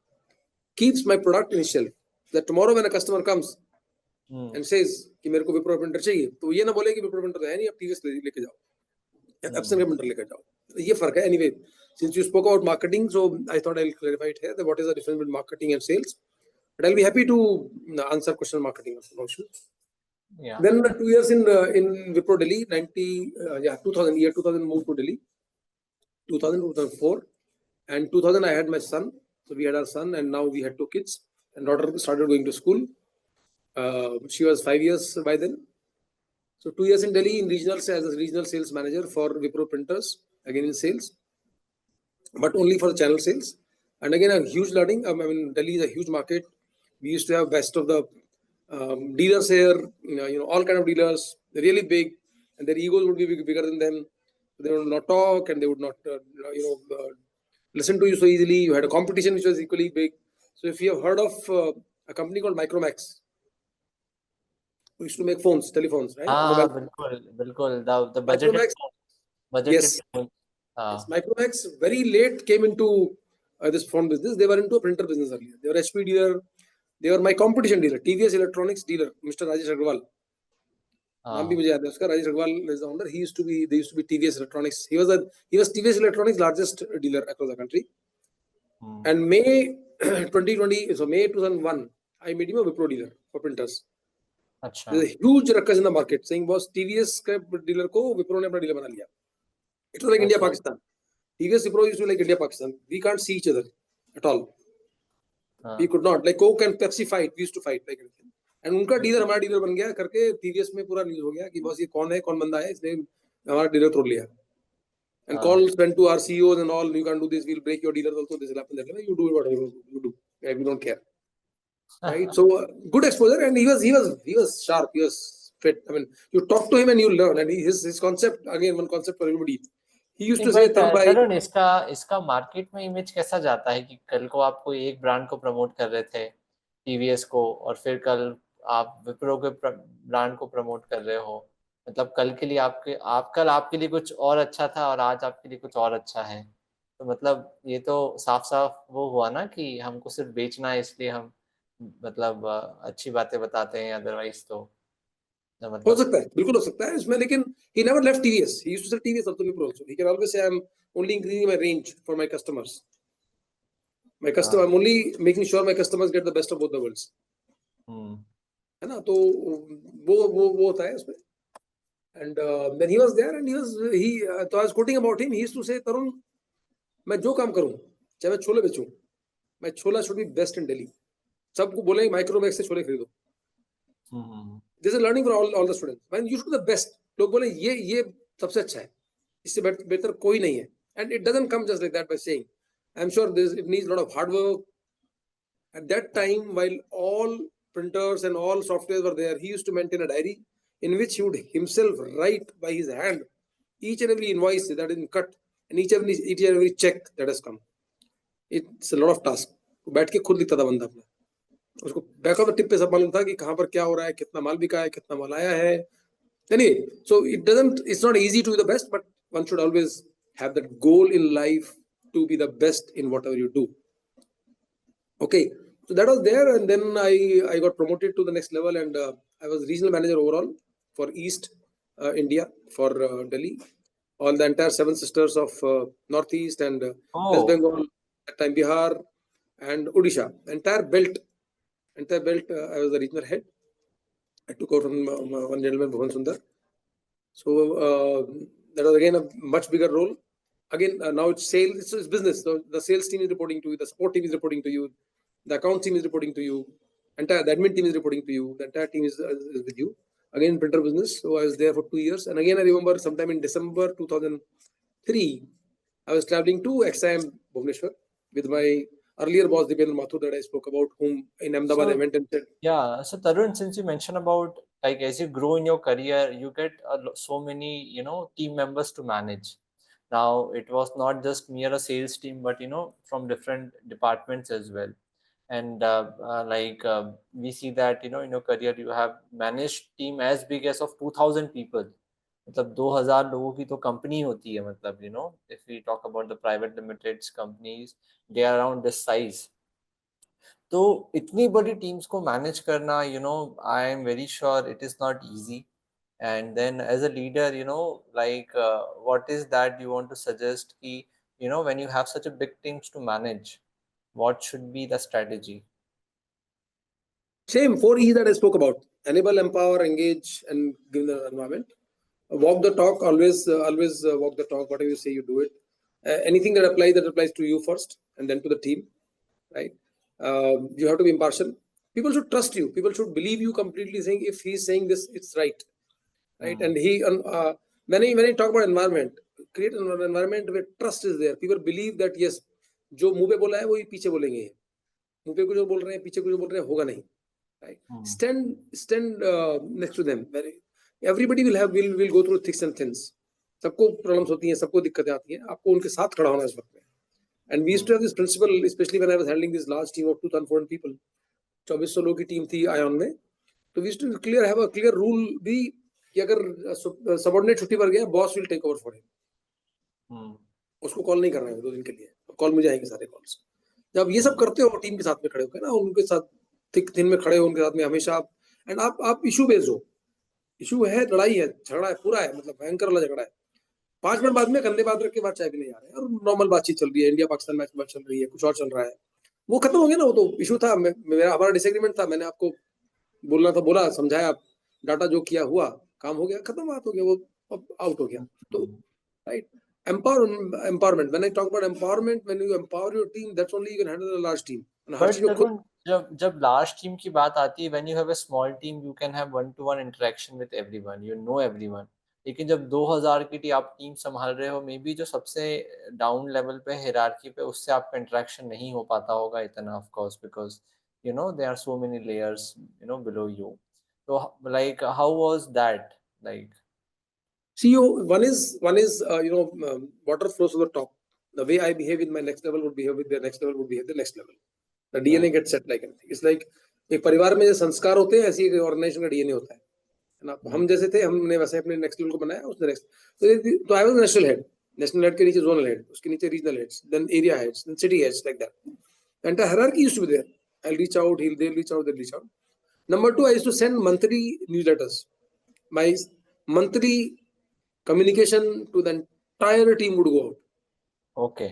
keeps my product in his shelf. That tomorrow when a customer comes and says कि मेरे को Wipro printer चाहिए, तो ये ना बोले कि Wipro printer तो है नहीं, आप TVS लेके जाओ, Epson का printer लेकर जाओ. ये फर्क है. Anyway, since you spoke about marketing, so I thought I'll clarify it here, that what is the difference between marketing and sales. But I'll be happy to answer question on marketing also. Yeah. Then 2 years in Wipro Delhi, 2000 moved to Delhi, 2004, and 2000 I had my son. So we had our son, and now we had 2 kids, and daughter started going to school. She was 5 years by then. So 2 years in Delhi in as a regional sales manager for Wipro printers, again in sales, but only for channel sales. And again, a huge learning. I mean, Delhi is a huge market. We used to have best of the dealers here, all kind of dealers, really big, and their egos would be bigger than them. They would not talk, and they would not, listen to you so easily. You had a competition which was equally big. So if you have heard of a company called Micromax, who used to make phones, telephones, right? बिल्कुल. The budgeted Micromax, yes. Yes, Micromax very late came into this phone business. They were into a printer business earlier. They were HP dealer. They were my competition dealer, TVS Electronics dealer, Mr. Rajesh Agrawal. नाम भी मुझे याद है उसका. Rajesh Agrawal is the owner. They used to be TVS Electronics. He was TVS Electronics largest dealer across the country. And May 2020, so May 2001, I made him a Wipro dealer for printers. There's a huge ruckus in the market saying boss TVS का dealer को Wipro ने अपना dealer बना लिया. It was like India Pakistan. TVS Wipro used to be like India Pakistan. We can't see each other at all. We could not, like Coke and Pepsi fight. We used to fight like anything. And उनका dealer हमारा dealer बन गया करके TVS में पूरा news हो गया कि बॉस ये कौन बंदा है, इसने हमारा डीलर तोड़ लिया. And calls went to our CEOs and all. You can't do this. We'll break your dealers also. This will happen. That you do whatever you do. We don't care. Right. So good exposure, and he was sharp. He was fit. I mean, you talk to him and you learn. And his concept, again, one concept for everybody. He used to say, तरुण, इसका market में image कैसा जाता है कि कल को आप कोई एक ब्रांड को प्रमोट कर रहे थे, टीवीएस को, और फिर कल आप विप्रो के ब्रांड को प्रमोट कर रहे हो. मतलब कल के लिए आपके लिए कुछ और अच्छा था और आज आपके लिए कुछ और अच्छा है. तो मतलब ये तो साफ साफ वो हुआ ना कि हमको सिर्फ बेचना है, इसलिए हम मतलब अच्छी बातें बताते हैं, अदरवाइज तो हो सकता है, बिल्कुल हो सकता है इसमें. लेकिन he never left TVS. He used to sell TVS also Wipro also. He can always say I'm only increasing my range for my customers. I'm only making sure my customers get the best of both the worlds. है ना, तो वो होता है उसमें. And then he was there, and so I was quoting about him. He used to say, Tarun, मैं जो काम करूं, चाहे मैं छोले बेचूं, मैं छोला should be best in Delhi. सबको बोले माइक्रोमैक्स से छोले खरीदो. This is learning for all the students. When you should be the best, लोग बोले ये सबसे अच्छा है, इससे बेहतर कोई नहीं है. And it doesn't come just like that by saying. I'm sure it needs a lot of hard work. At that time, while all printers and all softwares were there. He used to maintain a diary in which he would himself write by his hand each and every invoice that is cut and each and every check that has come. It's a lot of task. बैठ के खुद लिखता था बंदा अपना, उसको back of the tip पे सब मालूम था कि कहाँ पर क्या हो रहा है, कितना माल बिका है, कितना माल आया है. Anyway, so it's not easy to be the best, but one should always have that goal in life to be the best in whatever you do. Okay, so that was there, and then I got promoted to the next level, and I was regional manager overall for East India, for Delhi, all the entire 7 sisters of Northeast and West Bengal, at time Bihar and Odisha, entire belt. I was the regional head. I took over from one gentleman, Bhuvan Sundar. So that was again a much bigger role. Again, now it's sales, it's business. So the sales team is reporting to you, the support team is reporting to you, the account team is reporting to you, the admin team is reporting to you, the entire team is with you. Again, printer business. So I was there for 2 years. And again, I remember sometime in December 2003, I was traveling to XIM Bhubaneswar with my earlier boss, Dipendra Mathur, that I spoke about, whom in Ahmedabad I went and said. Yeah. So Tarun, since you mentioned about like as you grow in your career, you get so many, team members to manage. Now, it was not just mere a sales team, but, from different departments as well. And we see that, in your career, you have managed team as big as of 2000 people. मतलब 2000 लोगों की तो company होती है, मतलब if we talk about the private limited companies, they are around this size. तो इतनी बड़ी टीम्स को मैनेज करना, आई am very sure it is not easy. And then as a leader, what is that you want to suggest ki, when you have such a big teams to manage, what should be the strategy? Same 4 E that I spoke about: enable, empower, engage, and give the environment. Walk the talk, always walk the talk. Whatever you say, you do it. Anything that applies to you first, and then to the team, right? You have to be impartial. People should trust you. People should believe you completely, saying if he's saying this, it's right. Right? And when I talk about environment, create an environment where trust is there. People believe that yes, जो मुंह पे बोला है वही पीछे बोलेंगे, मुंह पे कुछ बोल रहे हैं, पीछे कुछ बोल रहे हैं, होगा नहीं. Right? Stand next to them. Everybody will go through thick and thins. सबको प्रॉब्लम्स होती हैं, सबको दिक्कतें आती हैं. आपको उनके साथ खड़ा होना है इस वक्त में. And we used to have this principle, especially when I was handling this large team of 2,400 people. 2400 लोगों की टीम थी आयोन में. तो we used to have a clear rule भी कि अगर सबऑर्डिनेट छुट्टी पर गया, boss will take over for him. उसको कॉल नहीं करना है 2 दिन के लिए, कॉल मुझे आएंगे सारे कॉल्स. जब ये सब करते हो टीम के साथ में खड़े होकर ना, उनके साथ थिक थिन में खड़े हो, उनके साथ में हमेशा एंड आप इशू बेस्ड हो. इशू है, लड़ाई है, झगड़ा है, पूरा है, मतलब भयंकर वाला झगड़ा है. 5 मिनट बाद में कंधे बात रख के बात चाय भी नहीं आ रहे हैं और नॉर्मल बातचीत चल रही है. इंडिया पाकिस्तान मैच चल रही है, कुछ और चल रहा है, वो खत्म हो गया ना. वो तो इशू था, मेरा हमारा डिसएग्रीमेंट था. मैंने आपको बोलना था, बोला, समझाया, डाटा जो किया हुआ, काम हो गया, खत्म, बात हो गया, वो आउट हो गया. तो right, empowerment. When I talk about empowerment, when you empower your team, that's only you can handle a large team. But जब large team की बात आती है, when you have a small team, you can have one-to-one interaction with everyone, you know everyone. लेकिन जब 2000 की आप team संभाल रहे हो, मे बी जो सबसे डाउन लेवल पे हिरार्की पे, उससे आपका इंटरेक्शन नहीं हो पाता होगा इतना, of course, because there are so many layers below you. So like how was that like? See, one is water flows to the top. The way I behave with my next level would behave with the next level, would behave the next level. The DNA gets set like anything. It's like एक परिवार में जो संस्कार होते हैं, ऐसी एक organisation का डीएनए होता है ना. हम जैसे थे, हमने वैसे अपने नेक्स्ट लेवल को बनाया, उसने नेक्स्ट. तो आई वाज नेशनल हेड के नीचे जोनल हेड, उसके नीचे regional heads, then area heads, then city heads, like that. Entire hierarchy used to be there. I'll reach out, they'll reach out, they'll reach out. Number 2, I used to send monthly newsletters. My monthly communication to the entire team would go out. Okay.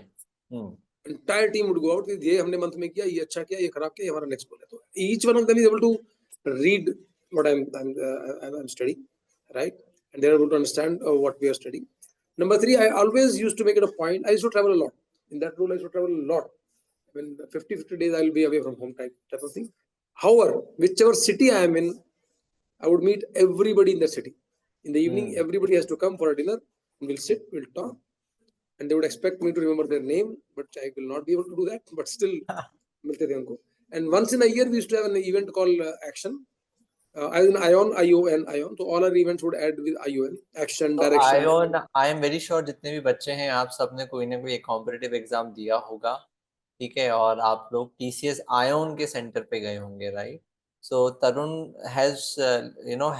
Entire team would go out. ये हमने month में किया, ये अच्छा किया, ये खराब किया, ये हमारा नेक्स्ट गोल है. तो each one of them is able to read what I'm studying, right? And they're able to understand what we are studying. Number 3, I always used to make it a point. I used to travel a lot. In that role, I used to travel a lot. When 50 days I'll be away from home type of thing. However, whichever city I am in, I would meet everybody in the city. In the evening, everybody has to come for a dinner, and we'll sit, we'll talk, and they would expect me to remember their name, but I will not be able to do that. But still, मिलते थे उनको. And once in a year, we used to have an event called Action. As in ION, ION, ION. So all our events would add with ION, Action, तो Direction. Ion, I am very sure जितने भी बच्चे हैं आप सबने कोई ना कोई कॉम्पिटिटिव एग्जाम दिया होगा, ठीक है, और आप लोग टीसीएस आयोन के सेंटर पे गए होंगे, right? So Tarun has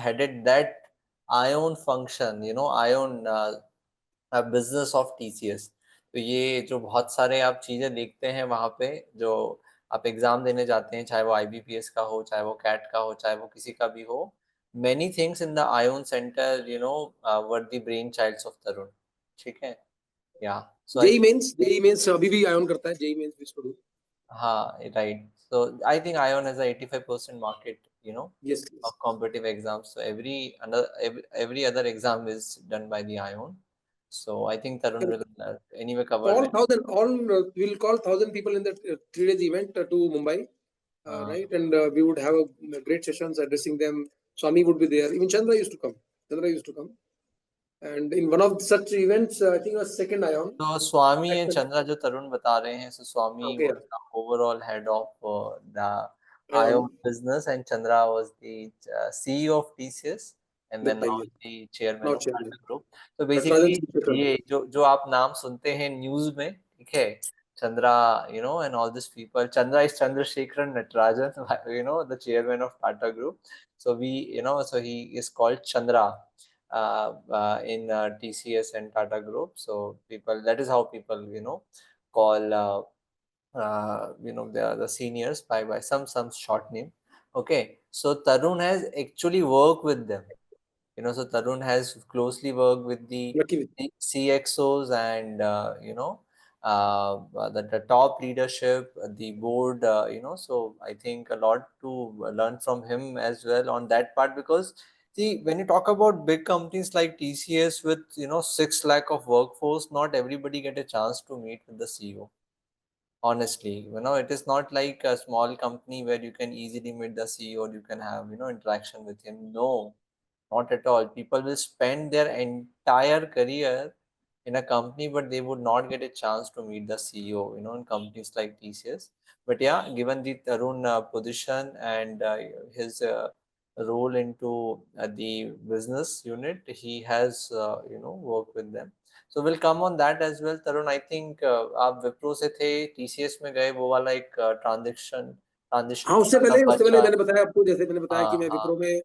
headed that ion function, ion business of TCS. तो ये जो बहुत सारे आप चीजें देखते हैं वहां पे, जो आप एग्जाम देने जाते हैं, चाहे वो आईबीपीएस का हो, चाहे वो कैट का हो, चाहे वो किसी का भी हो, many things in the ion center were the brain childs of Tarun, ठीक है, yeah, so I JEE mains अभी भी आयोन करता है, जेई मेंस भी इसको do. हाँ, right, so I think ion has a 85% market, Yes. of competitive exams, so every other exam is done by the ion, so I think Tarun will anyway cover All that. 1,000, we'll call 1,000 people in that 3 days event to Mumbai, right? And we would have great sessions addressing them. Swami would be there. Even Chandra used to come. And in one of such events, I think it was second ION. So Swami and Chandra जो तरुण बता रहे हैं, so Swami Okay, was the overall head of the ION. ION business, and Chandra was the CEO of TCS, and then That time, now yes. the chairman Now of chairman. Tata Group. So Natarajan basically Srikhar. ये जो आप नाम सुनते हैं news में, ठीक है, Chandra, and all these people. Chandra is Chandrasekharan Natarajan, the chairman of Tata Group. So so he is called Chandra in TCS and Tata Group. So that is how people, call, the seniors by some short name. Okay. So Tarun has actually worked with them. So Tarun has closely worked with the Lucky. CXOs and, the top leadership, the board, so I think a lot to learn from him as well on that part, because see, when you talk about big companies like TCS with, 6 lakh of workforce, not everybody get a chance to meet with the CEO. Honestly, it is not like a small company where you can easily meet the CEO, you can have, interaction with him. No, not at all. People will spend their entire career in a company, but they would not get a chance to meet the CEO, in companies like TCS. But yeah, given the Tarun position and his role into the business unit, he has, worked with them. So we'll come on that as well. Tarun, I think आप विप्रो से थे, TCS में गए, वो वाला एक transition हाँ, उससे था तब पहले अच्छा। मैंने बताया आपको, जैसे मैंने बताया कि हाँ मैं हाँ विप्रो में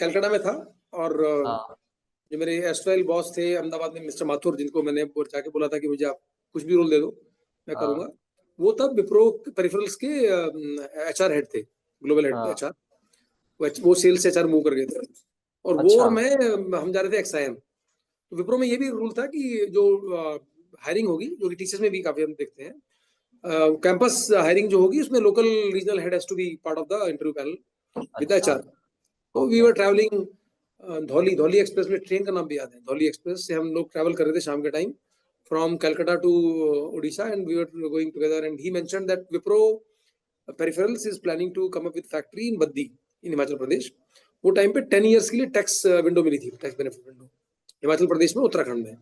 कलकत्ता में था, और हाँ जो मेरे एस्ट्राइल बॉस थे अहमदाबाद में, मिस्टर माथुर, जिनको मैंने जाके बोला था कि मुझे आप कुछ भी रोल दे दो, मैं करूंगा, वो तब विप्रो पेरिफेरल्स के एचआर हेड थे, ग्लोबल हेड एचआर, वो सेल्स एचआर मूव कर गए थे, और वो अच्छा और मैं, हम जा रहे थे एक्सआईएम। तो विप्रो में ये भी रूल था कि जो हायरिंग होगी, जो कि टीसीएस में भी काफी हम देखते हैं, कैंपस हायरिंग जो होगी, उसमें local regional head has to be part of the interview panel with अच्छा एचआर। तो we were travelling Dhauli express में, ट्रेन का नाम भी याद है, धौली एक्सप्रेस से हम लोग ट्रैवल कर रहे थे शाम के time, from Calcutta to Odisha, and we were going together, and he mentioned that Wipro peripherals is planning to come up with factory in Baddi in Himachal Pradesh. वो टाइम पे 10 इयर्स के लिए टैक्स विंडो मिली थी, tax benefit window, Himachal Pradesh में, उत्तराखंड में,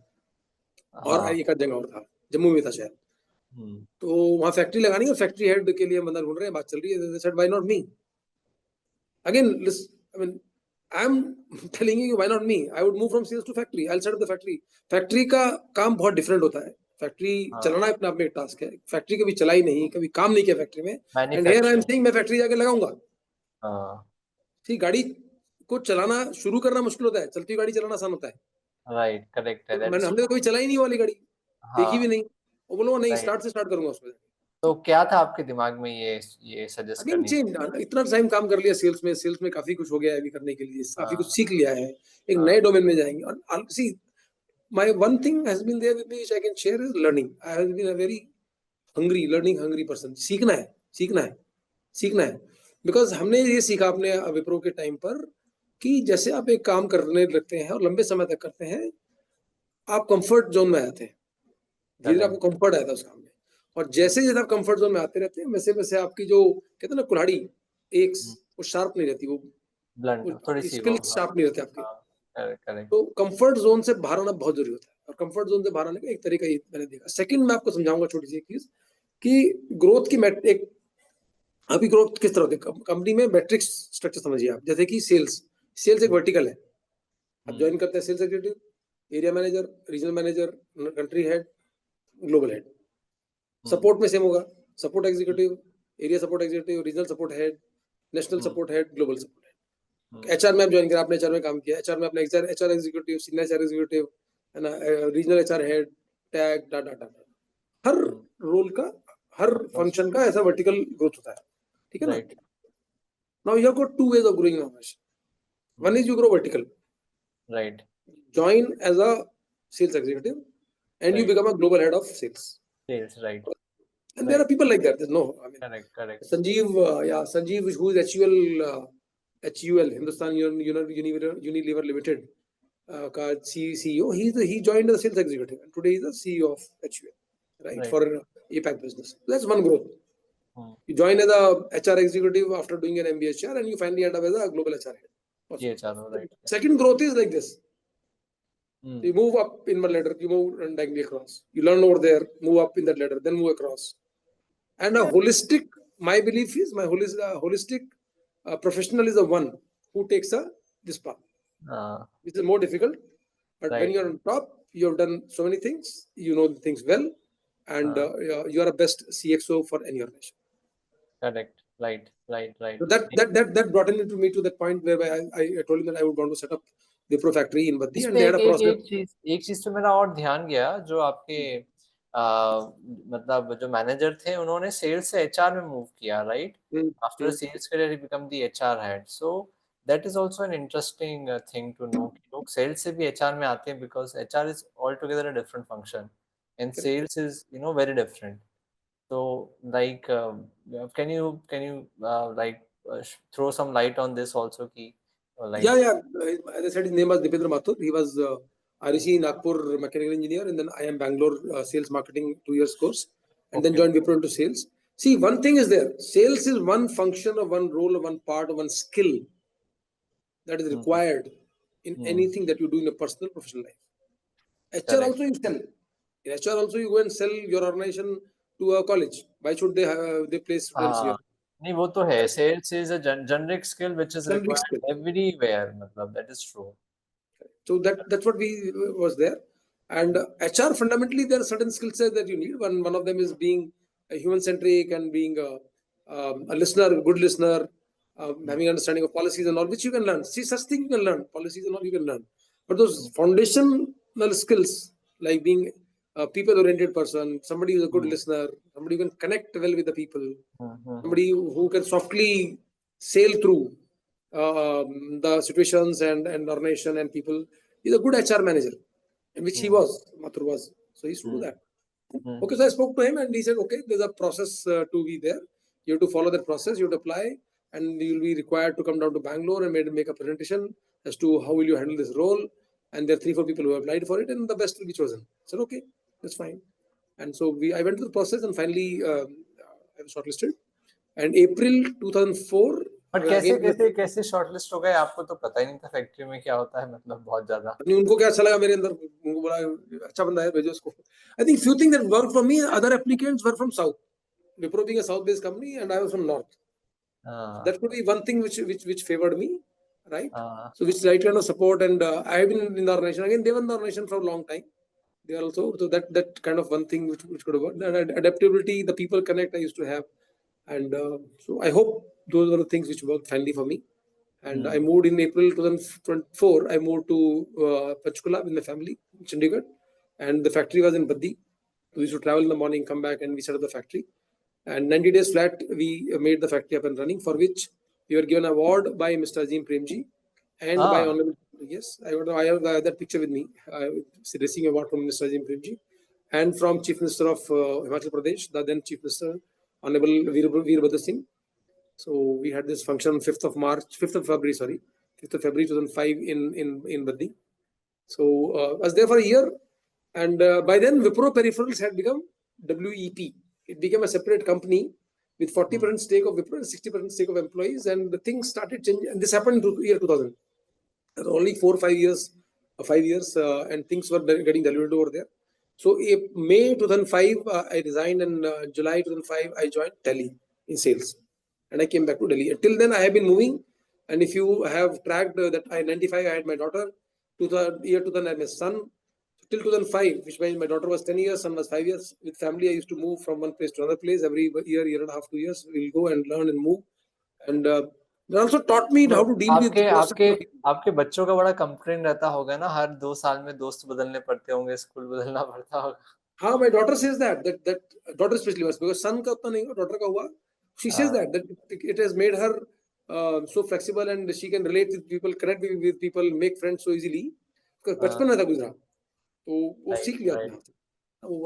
और एक आध जगह और था, जम्मू में था शायद। तो वहां फैक्ट्री लगानी है, और फैक्ट्री हेड के लिए बंदा ढूंढ रहे हैं, बात चल रही है, they said why not me again, I mean, I'm telling you why not me, I would move from sales to factory, I'll set up the factory का काम बहुत डिफरेंट होता है, फैक्ट्री चलाना अपने आप में एक टास्क है, फैक्ट्री कभी चलाई नहीं, कभी काम नहीं किया फैक्ट्री में, and here I am saying मैं फैक्ट्री जाके लगाऊंगा। ठीक, गाड़ी को चलाना शुरू करना मुश्किल होता है, चलती हुई गाड़ी चलाना आसान होता है, राइट, करेक्ट है, हमने तो कभी चलाई नहीं वाली गाड़ी, देखी भी नहीं, वो बोलो नहीं, स्टार्ट से स्टार्ट करूंगा उसमें। तो क्या था आपके दिमाग में ये सजेस्ट अगेन करने? चेंज, इतना टाइम काम कर लिया सेल्स में काफी कुछ हो गया है अभी करने के लिए, काफी कुछ सीख लिया है, एक नए डोमेन में जाएंगे। और see, my one thing has been there with me which I can share is learning. I have been a very learning hungry person. सीखना है बिकॉज हमने ये सीखा अपने विप्रो के टाइम पर कि जैसे आप एक काम करने लगते हैं और लंबे समय तक करते हैं, आप कंफर्ट जोन में आते हैं, धीरे धीरे आपको कंफर्ट आता है उस काम में, और जैसे जैसे आप कंफर्ट जोन में आते रहते हैं, वैसे वैसे आपकी जो कहते हैं ना कुल्हाड़ी, एक वो शार्प नहीं रहती, वो थोड़ी सी स्किल शार्प नहीं रहते आपके। करेक्ट। तो कंफर्ट जोन से बाहर आना बहुत जरूरी होता है, और कंफर्ट जोन से बाहर आने का एक तरीका ये मैंने देखा। सेकंड, मैं आपको समझाऊंगा छोटी सी चीज कि ग्रोथ की एक अभी ग्रोथ किस तरह होती है कंपनी में? मैट्रिक्स स्ट्रक्चर समझिए आप, जैसे कि सेल्स एक वर्टिकल है. आप ज्वाइन करते हैं sales executive, area manager, regional manager, country head, global head. Support में सेम होगा, support executive, area support executive, regional support head, national support head, global support head. HR में आप ज्वाइन करें, आपने एचआर में काम किया, एचआर में अपने HR executive, senior HR executive, है ना, regional HR head, tag, data data, हर रोल का, हर फंक्शन का ऐसा वर्टिकल ग्रोथ होता है. ठीक है ना? Now you have got two ways of growing an organization. One is you grow vertical. Right. Join as a sales executive, and you become a global head of sales. Sales, right. And there are people like that. There's no, I mean, correct. Sanjeev, Sanjeev, who is HUL, Hindustan Unilever Limited, CEO. He joined as a sales executive, and today he's the CEO of HUL, right. For APAC business. That's one growth. You join as a HR executive after doing an MBA, and you finally end up as a global HR head. Right. Second growth is like this. You move up in one ladder, you move diagonally across. You learn over there, move up in that ladder, then move across. And a holistic, my belief is, holistic professional is the one who takes this path. Which is more difficult, but when you're on top, you have done so many things, you know the things well, and you are a best CXO for any organization. Correct. Right. So that brought me to that point where I told him that I would want to set up Wipro factory in Baddi, and they had a process. एक चीज तो मेरा और ध्यान गया, जो आपके मतलब जो मैनेजर थे उन्होंने सेल्स से एचआर में मूव किया, right? After sales career he become the HR head. So that is also an interesting thing to know कि लोग सेल्स से भी एचआर में आते हैं, because HR is all together a different function and sales is very different. So like can you like throw some light on this also ki like yeah as I said, his name was Dipendra Mathur. He was REC Nagpur mechanical engineer, and then I am Bangalore sales marketing 2 years course, and then joined Wipro into sales. See, one thing is there, sales is one function or one role or one part or one skill that is required in anything that you do in a personal professional life. HR also you sell. In HR also you go and sell your organization to a college. Why should they place students here? नहीं, वो तो है. Sales is a generic skill which is required everywhere. मतलब that is true. So that's what was there. And HR, fundamentally, there are certain skill sets that you need. One of them is being human centric and being a listener, a good listener, having understanding of policies and all, which you can learn. See, such things you can learn. Policies and all you can learn. But those foundational skills, like being a people-oriented person, somebody who's a good listener, somebody who can connect well with the people, somebody who can softly sail through the situations and organization and people, is a good HR manager, in which Mathur was. So he used to do that. Okay, so I spoke to him and he said, okay, there's a process to be there. You have to follow that process, you have to apply, and you'll be required to come down to Bangalore and make a presentation as to how will you handle this role. And there are 3-4 people who applied for it, and the best will be chosen. I said, okay, that's fine. And so I went through the process, and finally I was shortlisted. And April 2004. But कैसे shortlist हो गए? आपको तो पता ही नहीं था factory में क्या होता है, मतलब बहुत ज्यादा. उनको क्या अच्छा लगा मेरे अंदर, उनको बोला अच्छा बंदा है, भेजो उसको. I think few things that worked for me, other applicants were from south. Wipro being a south based company and I was from north. That could be one thing which favored me, right? So which right kind of support, and I have been in the organization again. They were in the organization for a long time. They are also, so that kind of one thing which could have worked. That adaptability, the people connect I used to have, and so I hope those are the things which worked finally for me. And I moved in April 2004. I moved to Panchkula with my family in Chandigarh, and the factory was in Baddi. So we used to travel in the morning, come back, and we set up the factory. And 90 days flat, we made the factory up and running, for which we were given an award by Mr. Azim Premji and by Honorable. Yes, I have that picture with me. Receiving award from Mr. Azim Premji and from Chief Minister of Himachal Pradesh, the then Chief Minister, Honorable Veerbhadra Singh. So we had this function on 5th of February 2005 in Baddi. So I was there for a year, and by then Wipro Peripherals had become WEP. It became a separate company with 40% stake of Wipro and 60% stake of employees, and the things started changing. And this happened in year 2000. Only 4 or 5 years, and things were getting diluted over there. So in May 2005, I resigned, and July 2005, I joined Tele in sales. and I came back to Delhi. Till then, I have been moving. And if you have tracked that, I 95, I had my daughter. To the year 2000, I had my son. Till 2005, which means my daughter was 10 years, son was 5 years. With family, I used to move from one place to another place every year and a half, 2 years. We'll go and learn and move. And it also taught me how to deal with आपके आपके बच्चों का बड़ा complain रहता होगा ना, हर 2 साल में दोस्त बदलने पड़ते होंगे, स्कूल बदलना पड़ता होगा. हाँ, my daughter says that daughter especially was, because son का उतना नहीं हुआ, daughter का हुआ. She says that it has made her so flexible and she can relate with people, connect with people, make friends so easily. Because बचपन में था गुजरा, तो वो सीख लिया अपने हाथ.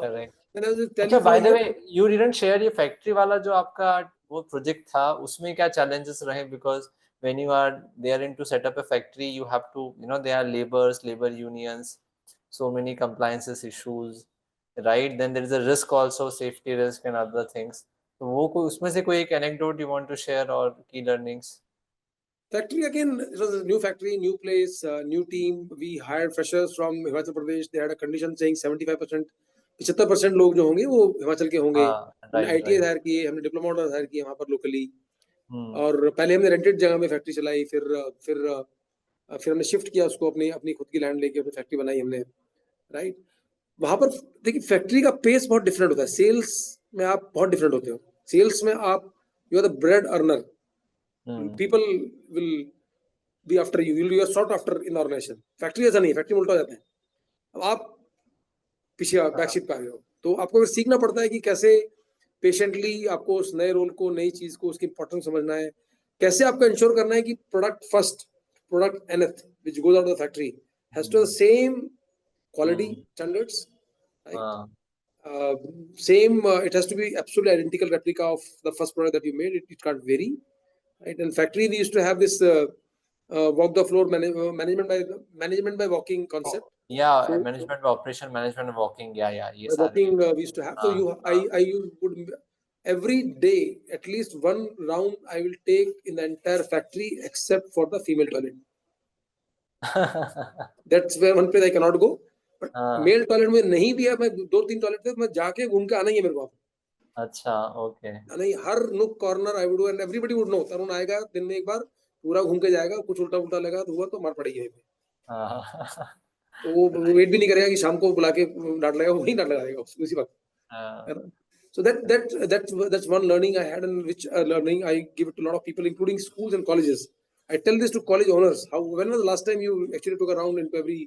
Correct. And I was अच्छा, telling by for the you, way, you didn't share ये फैक्ट्री वाला जो आपका वो प्रोजेक्ट था, उसमें क्या challenges रहे? Because when you are there into set up a factory, you have to, you know, there are labor unions, so many compliances issues, right? Then there is a risk also, safety risk and other things. तो वो कोई उसमें से कोई एक anecdote you want to share or key learnings? factory again, it was a new factory, new place, new team. We hired freshers from Himachal Pradesh. They had a condition saying 75%, 75% लोग जो होंगे वो हिमाचल के होंगे. हमने ITI हायर किए, हमने diploma order higher किए वहाँ पर लोकली. और पहले हमने रेंटेड जगह में फैक्ट्री चलाई, फिर हमने शिफ्ट किया उसको, अपनी खुद की लैंड लेके अपनी फैक्ट्री बनाई हमने, राइट. वहां पर देखिए फैक्ट्री का पेस बहुत डिफरेंट होता है. सेल्स में आप बहुत डिफरेंट होते हो. सेल्स में आप you are the bread earner. People will be after you. You are sought after in the organization. Factory ऐसा नहीं है, फैक्ट्री में उल्टा जाता है. अब आप पीछे बैकशीट पे आ गए हो, तो आपको फिर सीखना पड़ता है कि कैसे पेशेंटली आपको उस नए रोल को, नई चीज को, उसकी इंपॉर्टेंस समझना है. कैसे आपको इंश्योर करना है कि product first, product nth which goes out of the factory has to the same quality standards, right? Same, it has to be absolutely identical replica of the first product that you made. It can't vary, right? In factory we used to have this walk the floor management by walking concept. So, management by operation, management by walking. Yes. Walking we used to have. So I would every day at least one round I will take in the entire factory except for the female toilet. That's where one place I cannot go. But male toilet में नहीं भी है, मैं 2-3 toilet थे, मैं जाके घूम के आना ही है मेरे को. अच्छा, ओके. नहीं, हर nook corner I would do and everybody would know. Tarun आएगा दिन में एक बार, पूरा घूम के जाएगा, कुछ उल्टा उल्टा लगा तो हुआ तो मार पड़ेगी. तो वो वेट भी नहीं करेगा कि शाम को बुला के डांट लगाएगा, वही डांट लगाएगा उसी वक्त. So that's one learning I had, and which learning I give it to a lot of people, including schools and colleges. I tell this to college owners. When was the last time you actually took a round into every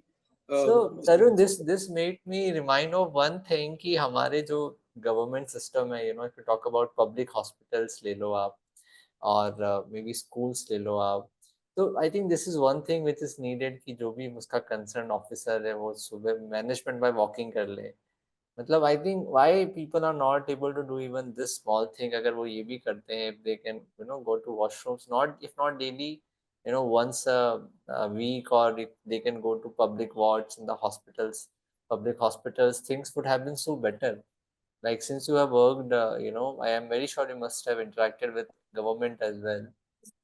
So Tarun, this made me remind of one thing कि हमारे जो government system है, you know, if you talk about public hospitals ले लो आप, और maybe schools ले लो आप, तो I think this is one thing which is needed कि जो भी उसका concerned officer है वो सुबह management by walking कर ले. मतलब I think why people are not able to do even this small thing, अगर वो ये भी करते हैं, if they can, you know, go to washrooms, if not daily, you know, once a week, or if they can go to public wards in the hospitals, public hospitals, things would have been so better. Like, since you have worked, you know, I am very sure you must have interacted with government as well.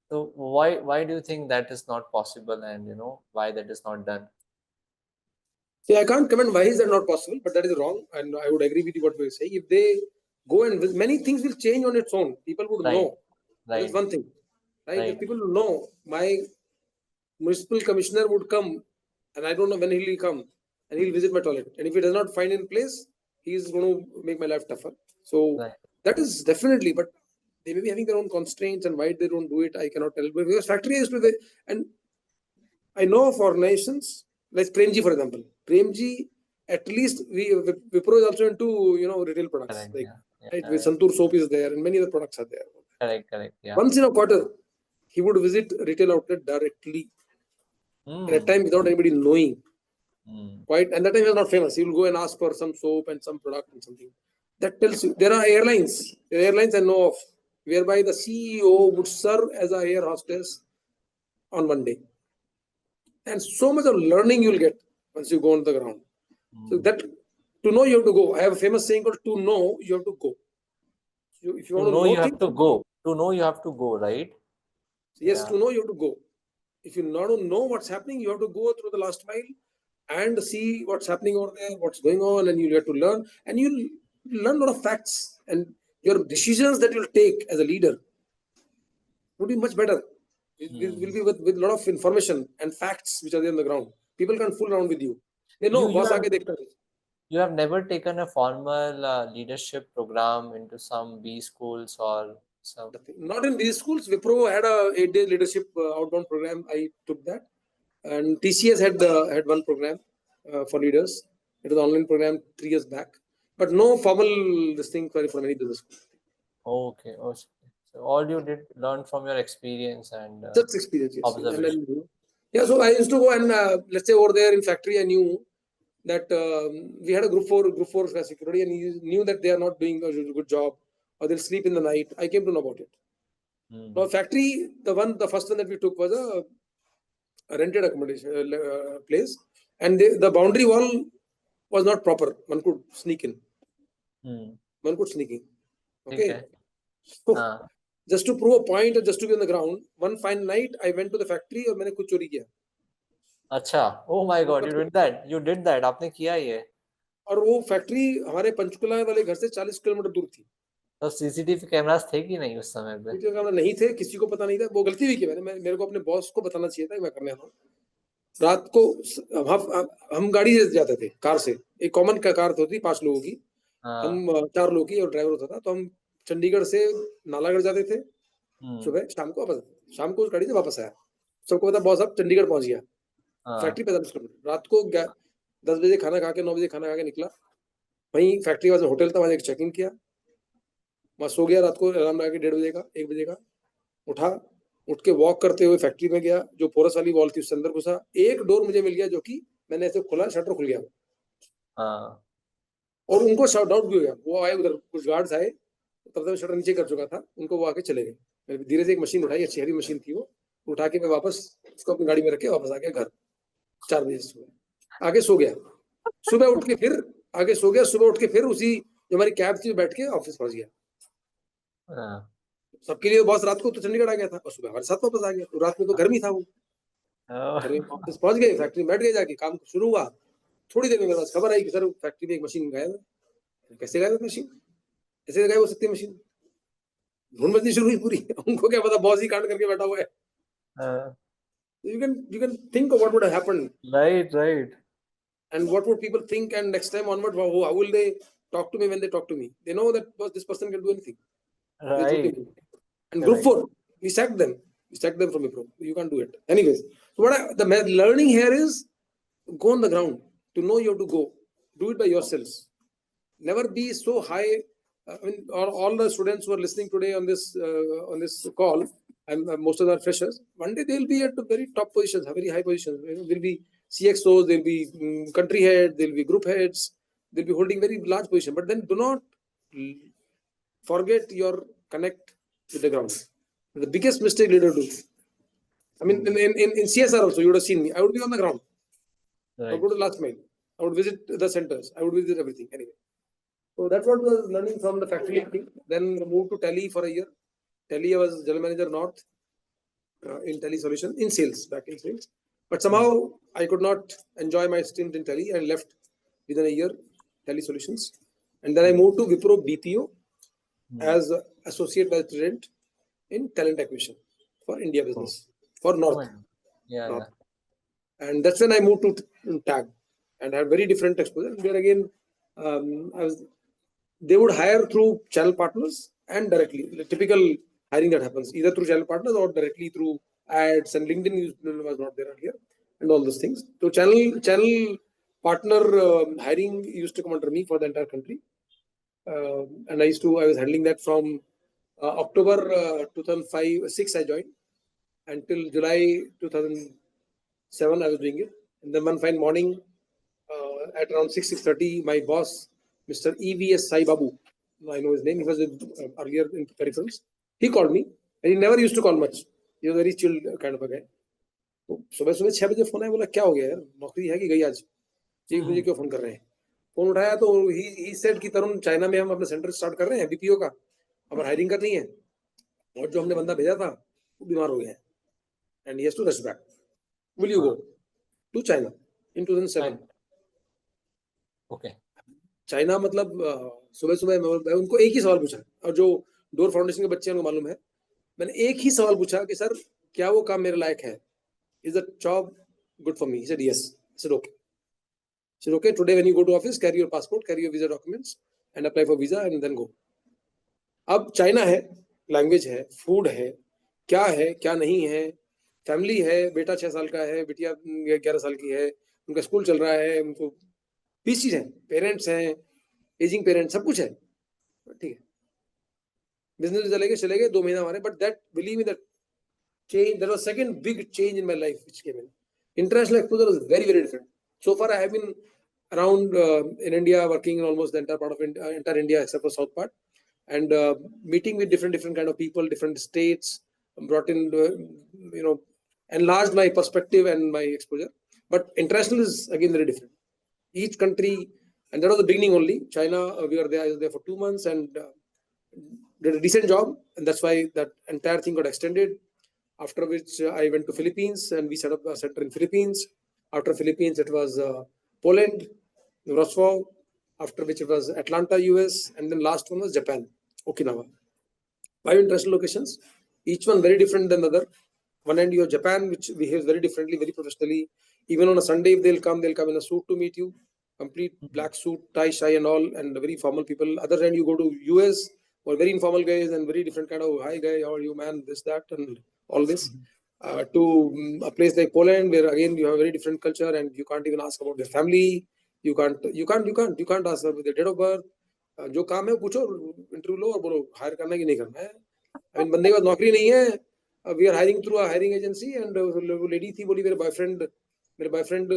So why do you think that is not possible, and you know why that is not done? See, I can't comment why is that not possible, but that is wrong, and I would agree with you what you are saying. If they go and many things will change on its own. People would know. That is one thing, right? If people know, my municipal commissioner would come, and I don't know when he will come, and he'll visit my toilet. And if he does not find in place, he is going to make my life tougher. So that is definitely, but they may be having their own constraints, and why they don't do it, I cannot tell. But because factory is to the, and I know of organizations like Premji, for example. Premji, at least Wipro is also into, you know, retail products. Right, where Santur soap is there, and many other products are there. Correct. Yeah. Once in a quarter, he would visit retail outlet directly. At a time without anybody knowing. Quite, and that time he was not famous. He will go and ask for some soap and some product and something. That tells you there are airlines I know of, whereby the CEO would serve as a air hostess on one day. And so much of learning you'll get once you go on the ground. So that to know you have to go. I have a famous saying called to know you have to go. So if you want to know, you have to go. To know you have to go, right? Yes, to know you have to go. If you want to know what's happening, you have to go through the last mile and see what's happening over there, what's going on, and you have to learn. And you'll learn a lot of facts, and your decisions that you'll take as a leader would be much better. It will be with lot of information and facts which are there on the ground. People can't fool around with you. They know boss aake dekhta hai. You have never taken a formal leadership program into some B schools or some? Not in these schools. Wipro had a 8-day leadership outbound program. I took that, and TCS had one program for leaders. It was an online program 3 years back, but no formal this thing from any business school. Okay. Oh, so all you did learn from your experience and just experience, yes. observation. And then, yeah, so I used to go and let's say over there in factory, I knew that we had a group 4 security, and he knew that they are not doing a good job or they'll sleep in the night. I came to know about it. Now factory, the first one that we took was a rented accommodation place, and the boundary wall was not proper. One could sneak in. One could sneak in. Okay. So, just to prove a point or just to be on the ground, one fine night I went to the factory और मैंने कुछ चोरी किया. अच्छा, oh my God, you did that, आपने किया ये? और वो फैक्ट्री हमारे पंचकुला वाले घर से 40 किलोमीटर दूर थी. तो सीसीटीवी कैमरास थे कि नहीं उस समय पे? सीसीटीवी कैमरा नहीं थे, किसी को पता नहीं था. वो गलती भी की मैंने, मेरे को अपने बॉस को बताना चाहिए था मैं करने वाला हूँ. रात को हम गाड़ी से जाते थे, कार से. एक कॉमन कार होती 5 लोगों की. हम 4 लोगों की और ड्राइवर होता था. तो हम चंडीगढ़ से नालागढ़ जाते थे सुबह, शाम को वापस. शाम को उस गाड़ी से वापस आया. सबको पता बॉस अब चंडीगढ़ पहुंच गया. Factory 45 kilometre. रात को 10 बजे खाना खा के 9 बजे खाना खा के निकला. वहीं फैक्ट्री वाले होटल था, वहां एक चेक इन किया. वहां सो गया. रात को अलार्म लगा के 1:30 बजे का 1 बजे का उठा. उठ के वॉक करते हुए फैक्ट्री में गया. जो पोरस वाली वॉल थी उसके अंदर घुसा. एक डोर मुझे मिल गया जो कि मैंने ऐसे खोला, शटर खुल गया. और उनको डाउट भी हो गया. वो आए उधर, कुछ गार्ड्स आए, तब तक शटर नीचे कर चुका था. उनको वो आके चले गए. धीरे से एक मशीन उठाई, अच्छी हेवी मशीन थी वो. उठा के मैं वापस उसको अपनी गाड़ी में रख के वापस आ गया घर 4 बजे सुबह. आगे सो गया. सुबह उठ के फिर आगे सो गया. सुबह उठ के फिर उसी जो हमारी कैब थी बैठ के ऑफिस पहुंच गया. सबके लिए बॉस रात को तो चंडीगढ़ आ गया था और सुबह हमारे साथ वापस आ गया. तो रात में तो गर्मी था वो. ऑफिस पहुंच गए, फैक्ट्री बैठ गए, जाके काम शुरू हुआ. थोड़ी देर में मेरे पास खबर आई कि सर फैक्ट्री में एक मशीन गायब है. कैसे गायब है मशीन? ऐसे गायब हो सकती है मशीन? ढूंढ मचनी शुरू हुई पूरी. उनको क्या पता, बॉस ही कांड करके बैठा हुआ है. You can think of what would have happened. Right. And what would people think, and next time onward, how will they talk to me when they talk to me? They know that this person can do anything. Right. And group 4, we sacked them. We sacked them from Wipro. You can't do it. Anyways, so the learning here is go on the ground. To know you have to go. Do it by yourselves. Never be so high. I mean, all the students who are listening today on this call, and most of them are freshers. One day they'll be at the very top positions, very high positions. They'll be CXOs, they'll be country heads, they'll be group heads, they'll be holding very large position. But then do not forget your connect with the ground. The biggest mistake leader do. I mean, in CSR also, you would have seen me. I would be on the ground. Right. I would go to the last mile. I would visit the centers. I would visit everything. Anyway. So that's what I was learning from the factory. Then moved to Tele for a year. Tele, I was general manager North in Tele Solution, in sales, back in sales. But somehow I could not enjoy my stint in Tele and left within a year Tele Solutions. And then I moved to Wipro BPO as associate vice president in talent acquisition for India business, for North. North. And that's when I moved to TAG and had very different exposure. And there again, they would hire through channel partners and directly. The typical hiring that happens either through channel partners or directly through ads, and LinkedIn was not there earlier, and all those things. So channel partner hiring used to come under me for the entire country, and I was handling that from October 2006 I joined until July 2007 I was doing it. And then one fine morning at around 6:30, my boss, Mr. EVS Sai Babu, I know his name, he was earlier in peripherals, he called me, and he never used to call much. He was a very chill kind of a guy. तो सुबह 6 बजे phone आया, बोला क्या हो गया यार, नौकरी है कि गई आज, 1 बजे क्यों फोन कर रहे हैं? फोन उठाया तो he said कि तरुण, चाइना में हम अपना सेंटर स्टार्ट कर रहे हैं बीपीओ का, हमारा हायरिंग करनी है, और जो हमने बंदा भेजा था वो बीमार हो गया है, and he has to rush back. Will you go to China in 2007? Okay. China मतलब सुबह मैं उनको एक ही सवाल पूछा, और जो डोर फाउंडेशन के बच्चे हैं उनको मालूम है, मैंने एक ही सवाल पूछा कि सर क्या वो काम मेरे लायक है, is the job good for me? He said yes. I said okay. He said okay, today when you go to office, carry your passport, carry your visa documents and apply for visa and then go. अब China है, language है, food है क्या नहीं है, family है, बेटा 6 साल का है, बिटिया 11 साल की है, उनका स्कूल चल रहा है, उनको 20 चीज है, पेरेंट्स हैं, एजिंग पेरेंट्स, सब कुछ है, ठीक है, बिजनेस चले गए 2 महीना हमारे, but that believe me that change, that was second big change in my life which came in. International exposure is very, very different. So far I have been around in India, working in almost the entire part of entire India except for south part, and meeting with different kind of people, different states, brought in enlarged my perspective and my exposure. But international is again very different. Each country, and that was the beginning only. China, we were there, I was there for 2 months and did a decent job, and that's why that entire thing got extended. After which I went to Philippines and we set up a center in Philippines. After Philippines, it was Poland, Warsaw. After which it was Atlanta, US, and then last one was Japan, Okinawa. 5 international locations, each one very different than the other. One end you have Japan, which behaves very differently, very professionally. Even on a Sunday, if they'll come in a suit to meet you, complete black suit, tie, tie, and all, and very formal people. Other end, you go to US, or very informal guys and very different kind of, hi guy, how are you, man, this, that, and all this. To a place like Poland, where again you have a very different culture and you can't even ask about their family. You can't ask about their date of birth. जो काम है पूछो, interview लो और बोलो higher करना कि नहीं करना है. आई मीन बंदे के पास नौकरी नहीं है, we are hiring through a hiring agency, and वो लेडी थी, बोली मेरे बॉयफ्रेंड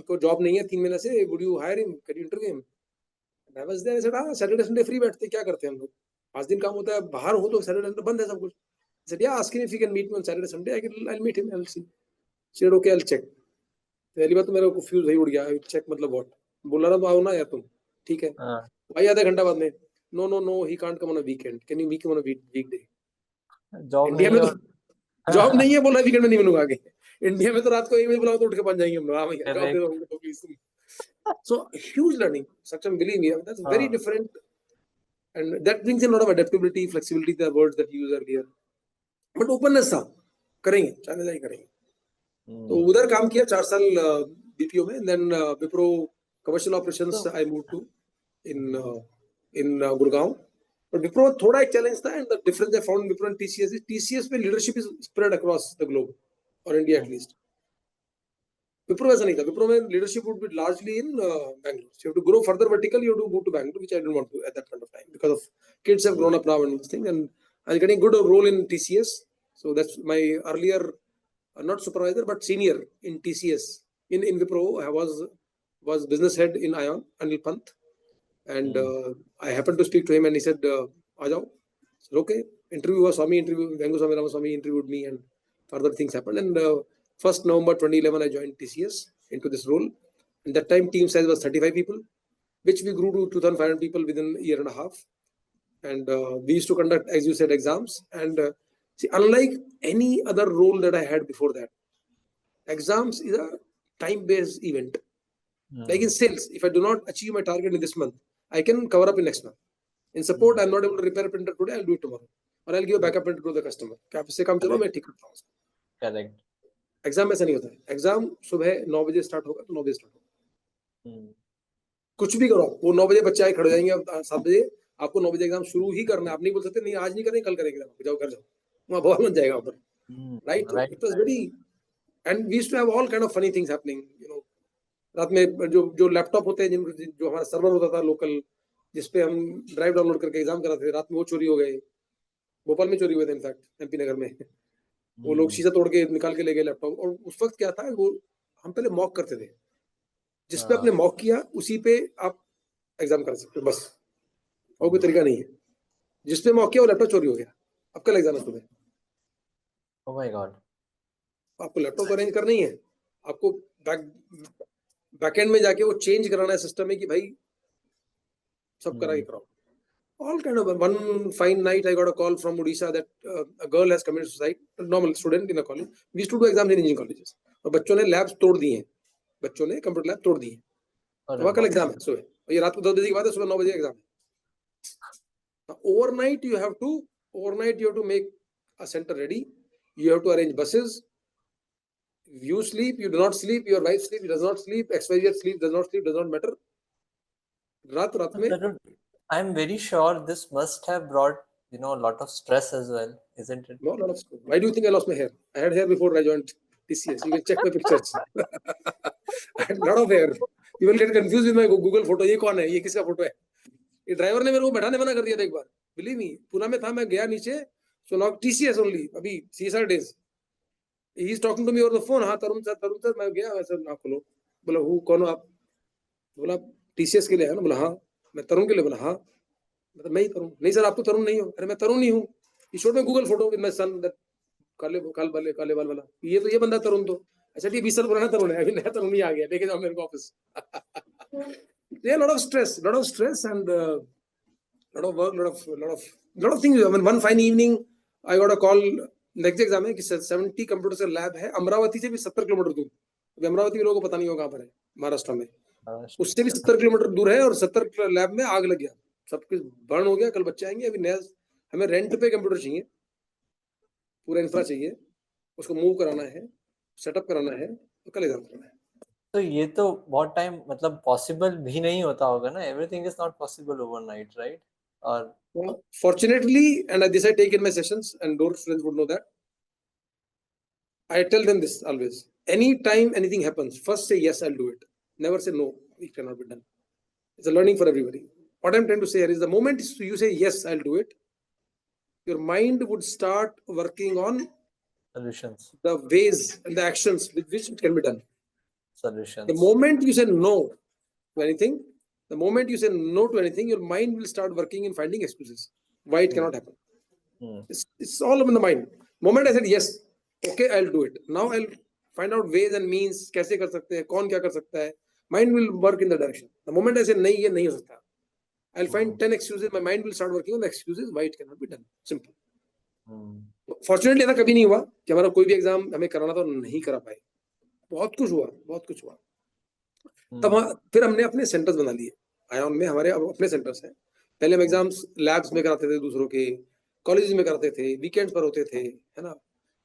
को जॉब नहीं है 3 महीने से, would you hire him, can you interview him. I was there, I said हां, सैटरडे संडे फ्री बैठते क्या करते हैं हम लोग, 5 दिन काम होता है, बाहर हो तो सैटरडे संडे बंद है सब कुछ. I said, yeah, ask him if he can meet me on Saturday, Sunday. I'll meet him. I'll see. She said, okay, I'll check. पहली बात तो मेरा फ्यूज वही उड़ गया. चेक मतलब व्हाट, बोला ना आओ ना यार तुम, ठीक है, भाई आधा घंटा बाद में, no he can't come on a weekend, can you meet him on a weekday. India में तो जॉब नहीं है, बोल रहा वीकेंड में नहीं मिलूंगा आगे. इंडिया में तो रात को 1 बजे बुलाओ तो उठ के पहुंच जाएंगे हम लोग, हाँ भैया जॉब दे दो तो please. So huge learning, Saksham, believe me, that's very different, and that brings in a lot of adaptability, flexibility, the words that you used earlier. But openness था, करेंगे चाहे नहीं करेंगे. तो उधर काम किया 4 साल बीपीओ में, then Wipro commercial operations I move to in Gurgaon. But Wipro थोड़ा एक चैलेंज था, and the difference I found Wipro and TCS में leadership is spread across the globe और इंडिया एटलीस्ट. विप्रो ऐसा नहीं था. विप्रो में leadership would be largely in Bangalore. So you have to grow further vertical, you have to move to Bangalore, which I didn't want to at that point of time because of kids have grown up now and this thing, and I was getting good role in TCS. So that's my earlier, not supervisor, but senior in TCS. In Wipro, I was business head in ION, Anil Pant. And I happened to speak to him and he said, Ajao. I said, okay. Interview was Swami, Vengu Swami interviewed me and further things happened. And 1st November 2011, I joined TCS into this role. And that time team size was 35 people, which we grew to 2,500 people within a year and a half. And we used to conduct, as you said, exams. And see, unlike any other role that I had before that, exams is a time-based event. Like in sales, if I do not achieve my target in this month, I can cover up in next month. In support, I'm not able to repair a printer today, I'll do it tomorrow. Or I'll give a backup printer to the customer. क्या इससे काम चलो मैं ठीक करता हूँ. Correct. Exam ऐसा नहीं होता है. एग्जाम सुबह 9 बजे स्टार्ट होगा तो 9 बजे स्टार्ट होगा. कुछ भी करो, वो 9 बजे बच्चे आए खड़े हो जाएंगे, 7 बजे आपको 9 बजे एग्जाम शुरू ही करना है. आप नहीं बोल सकते नहीं आज नहीं करेंगे, कल करेंगे, जाओ घर जाओ, वहां बवाल बन जाएगा ऊपर. Right. It was very, and we used to have all kind of funny things happening. रात में जो लैपटॉप होते हैं, जो हमारा सर्वर होता था लोकल, जिसपे हम ड्राइव डाउनलोड करके एग्जाम कराते थे, रात में वो चोरी हो गए. भोपाल में चोरी हुए थे इनफैक्ट, एमपी नगर में. वो लोग शीशा तोड़ के निकाल के ले गए लैपटॉप. और उस वक्त क्या था, वो हम पहले मॉक करते थे, जिसपे आपने मॉक किया उसी पे आप एग्जाम कर सकते हो, बस. और कोई तरीका नहीं है. जिसपे मॉक किया वो लैपटॉप चोरी हो गया, अब कल एग्जाम है सुबह. Oh my God. आपको लैपटॉप अरेंज करना ही है, आपको बैकएंड में जाके वो चेंज कराना है सिस्टम में कि भाई सब करा के कराओ. All kind of. One fine night, I got a call from Odisha that a girl has committed suicide. A normal student in a college. We used to do exams in engineering colleges. और बच्चों ने labs तोड़ दी हैं, बच्चों ने computer lab तोड़ दी है. तो कल एग्जाम है सुबह, और ये रात को 10 बजे की बात है, सुबह 9 बजे एग्जाम है. Overnight you have to make a center ready. You have to arrange buses. You sleep, you do not sleep, your wife sleeps, does not sleep, XYZ sleep, does not matter. रात में. I'm very sure this must have brought, a lot of stress as well, isn't it? No, lot of stress. Why do you think I lost my hair? I had hair before I joined TCS. You can check my pictures. I had a lot of hair. You will get confused with my Google photo. ये कौन है? ये किसका photo है? ये driver ने मेरे को बैठाने मना कर दिया था एक बार. Believe me, पुणे में था, मैं गया नीचे. So now TCS only. अभी CSR days. He is talking to me over the phone. हाँ तरुण सर मैं गया वैसे ना खोलो. बोला हु कौन हो आप? बोला TCS के लिए है ना? बोला हाँ. मैं तरुण के लिए. बोला हाँ. मतलब मैं ही तरुण. नहीं सर आप तो तरुण नहीं हो. अरे मैं तरुण ही हूँ. He showed me Google photo with my son. That काले बाल वाला. ये बंदा तरुण तो. अच्छा ठीक 20 साल पुराना तरुण है. अभी नया तरुण ही आ गया. लेके जाओ मेरे को office. Yeah, a lot of stress and lot of work, lot of things. I mean, one fine evening, I got a call. Next exam है कि 70 कंप्यूटर का लैब है अमरावती से भी 70 किलोमीटर दूर. अभी अमरावती के लोगों को पता नहीं होगा कहाँ पर है, महाराष्ट्र में. उससे भी 70 किलोमीटर दूर है और 70 लैब में आग लग गया. सब कुछ बर्न हो गया. कल बच्चे आएंगे. अभी नया हमें रेंट पे कंप्यूटर चाहिए, पूरा इंफ्रा चाहिए, उसको मूव कराना है, सेटअप कराना है, तो कल एग्जाम करना है. तो ये तो बहुत टाइम मतलब पॉसिबल भी नहीं होता होगा ना. Everything is not possible overnight, right? और fortunately, and this I take in my sessions, and those friends would know that. I tell them this always. Anytime anything happens, first say yes, I'll do it. Never say no, it cannot be done. It's a learning for everybody. What I'm trying to say here is the moment you say yes, I'll do it, your mind would start working on solutions, the ways and the actions with which it can be done. Solutions. The moment you say no to anything, your mind will start working in finding excuses why it cannot happen. It's all up in the mind. Moment I said yes, okay, I'll do it. Now I'll find out ways and means. कैसे कर सकते हैं, कौन क्या कर सकता है. Mind will work in the direction. The moment I say नहीं ये नहीं हो सकता, I'll find 10 excuses. My mind will start working on the excuses why it cannot be done. Simple. Fortunately ऐसा कभी नहीं हुआ कि हमारा कोई भी एग्जाम हमें कराना था और नहीं करा पाए. बहुत कुछ हुआ. तब फिर हमने अपने सेंटर्स बना लिए. आयोन में हमारे अब अपने सेंटर्स हैं. पहले हम एग्जाम्स लैब्स में कराते थे, दूसरों के कॉलेज में कराते थे, वीकेंड्स पर होते थे, है ना.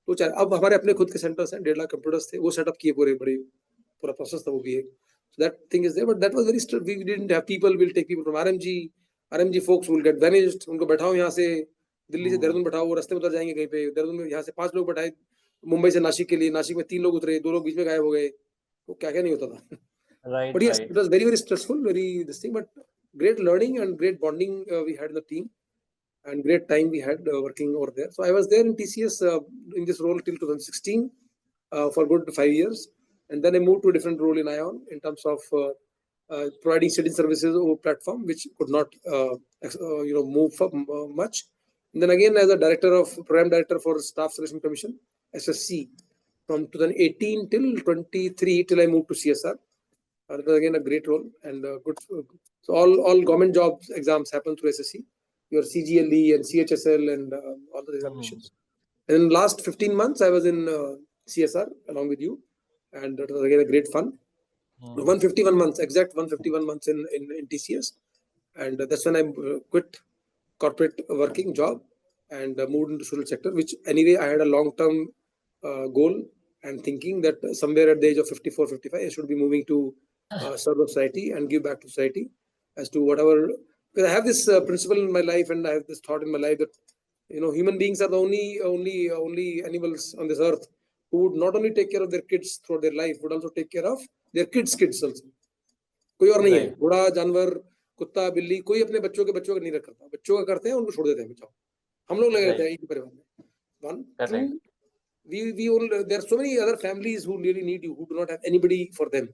तो अब हमारे अपने खुद के सेंटर्स हैं. 1.5 लाख कंप्यूटर्स थे, वो सेटअप किए पूरा प्रोसेस था वो भी एक. So that thing is there, but that was very strict. We didn't have people. We'll take people from RMG folks will get vanished. उनको बैठाओ यहाँ से, दिल्ली से देहरादून बैठाओ, वो रास्ते में उतर जाएंगे कहीं पे. देहरादून में यहाँ से 5 लोग बैठाए, मुंबई से नासिक के लिए, नासिक में 3 लोग उतरे, 2 लोग बीच में गायब हो गए. वो क्या नहीं होता था. Right, but yes, it was very stressful, very this thing, but great learning and great bonding we had in the team, and great time we had working over there. So I was there in TCS in this role till 2016 for good 5 years, and then I moved to a different role in ION in terms of providing citizen services over platform, which could not move much. And then again as a program director for Staff Selection Commission, SSC, from 2018 till 23 till I moved to CSR. That was again a great role and good. So all government jobs exams happen through SSC. Your CGLE and CHSL and all the examinations. And in last 15 months, I was in CSR along with you, and that was again a great fun. 151 months, exact 151 months in TCS, and that's when I quit corporate working job and moved into social sector, which anyway I had a long-term goal and thinking that somewhere at the age of 54, 55, I should be moving to serve the society and give back to society as to whatever. Because I have this principle in my life, and I have this thought in my life that human beings are the only animals on this earth who would not only take care of their kids throughout their life, would also take care of their kids also. कोई और नहीं है. घोड़ा, जानवर, कुत्ता, बिल्ली, कोई अपने बच्चों का नहीं रखता. बच्चों का करते हैं, उनको छोड़ देते हैं. बचाओ. हम लोग लगे रहते हैं एक परिवार में. One, two. There are so many other families who really need you, who do not have anybody for them.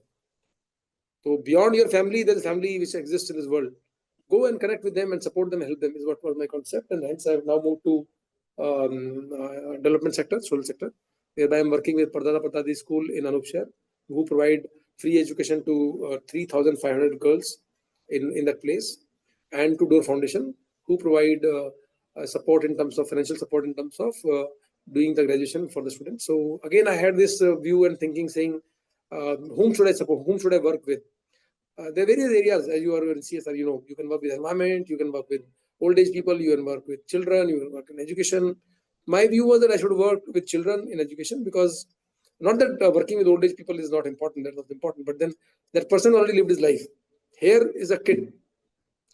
So beyond your family, there is a family which exists in this world. Go and connect with them and support them, help them is what was my concept. And hence I have now moved to development sector, social sector, whereby I am working with Pardada Patadi School in Anupshar, who provide free education to 3,500 girls in that place, and to Door Foundation, who provide support in terms of financial support in terms of doing the graduation for the students. So again, I had this view and thinking saying, whom should I support? Whom should I work with? There are various areas. As you are in CSR, you can work with environment, you can work with old age people, you can work with children, you can work in education. My view was that I should work with children in education, because not that working with old age people is not important, that's not important, but then that person already lived his life. Here is a kid,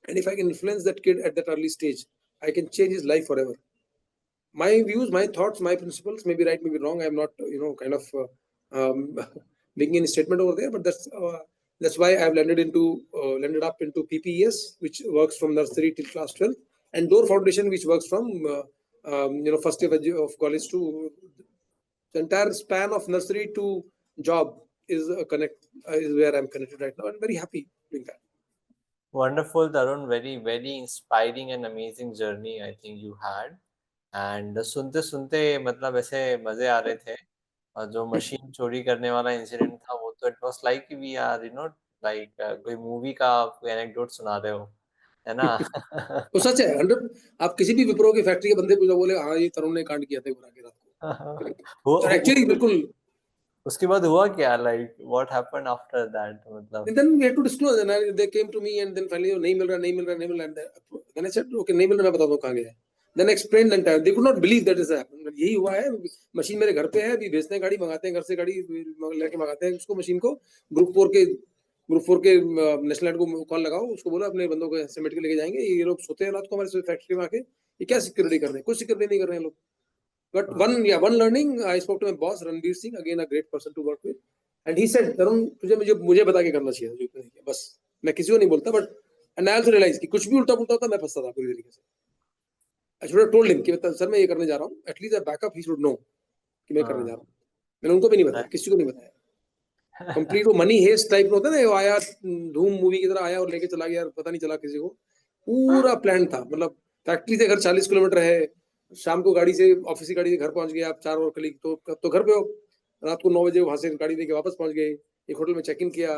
and if I can influence that kid at that early stage, I can change his life forever. My views, my thoughts, my principles may be right, may be wrong. I'm not, kind of making any statement over there, but that's why I've landed up into PPES, which works from nursery till class 12, and Door Foundation, which works from first year of college to the entire span of nursery to job is is where I'm connected right now, and very happy doing that. Wonderful, Tarun. Very, very inspiring and amazing journey I think you had. And सुनते सुनते मतलब ऐसे मजे आ रहे थे, और जो machine चोरी करने वाला इंसिडेंट था वो तो it was like we are like कोई मूवी का कोई एनेक्डोट सुना रहे हो, है ना? तो सच है 100। आप किसी भी विप्रो की फैक्ट्री के बंदे पूछो, बोले हाँ ये तरुण ने कांड किया था बुरा के रात को, और एक्चुअली बिल्कुल। उसके बाद हुआ क्या, like what happened after that, मतलब? And then we had to disclose, and they came to me, and then finally नहीं मिल रहा, नहीं मिल रहा, नहीं मिल रहा। Then I said, okay, नहीं मिल रहा, मैं बताता हूँ कहाँ गया है। Then I explained the entire. They could not believe that is happened. यही हुआ है, मशीन मेरे घर पे है, अभी भेजते हैं गाड़ी, मंगाते हैं घर से गाड़ी लेके मंगाते हैं उसको मशीन को। ग्रुप 4 के नेशनल को कॉल लगाओ, उसको बोलो अपने बंदों को समेट के लेके जाएंगे, ये लोग सोते हैं रात को हमारे फैक्ट्री में आके, ये क्या सिक्योरिटी कर रहे हैं, कुछ सिक्योरिटी नहीं कर रहे हैं लोग। But one learning, I spoke to my boss Ranveer Singh, again a great person to work with, and he said, Tarun, मुझे बता के करना चाहिए था, जो नहीं किया, बस मैं किसी को नहीं बोलता, but and I also realized कि कुछ भी उल्टा पुल्टा होता मैं फंसता था पूरी तरीके से। I should have told him कि सर मैं ये करने जा रहा हूँ, at least a backup he should know कि मैं करने जा रहा हूँ। मैंने उनको भी नहीं बताया, किसी को नहीं बताया। कंप्लीट वो मनी हेस्ट टाइप होता है ना, वो आया धूम मूवी की तरह आया और लेके चला गया, पता नहीं चला किसी को। पूरा प्लान था, मतलब फैक्ट्री से घर 40 किलोमीटर है, शाम को गाड़ी से ऑफिस की गाड़ी से घर पहुंच गए आप 4 और कलीग, तो घर पे हो। रात को 9 बजे वहां से गाड़ी लेके वापस पहुंच गए, एक होटल में चेक इन किया,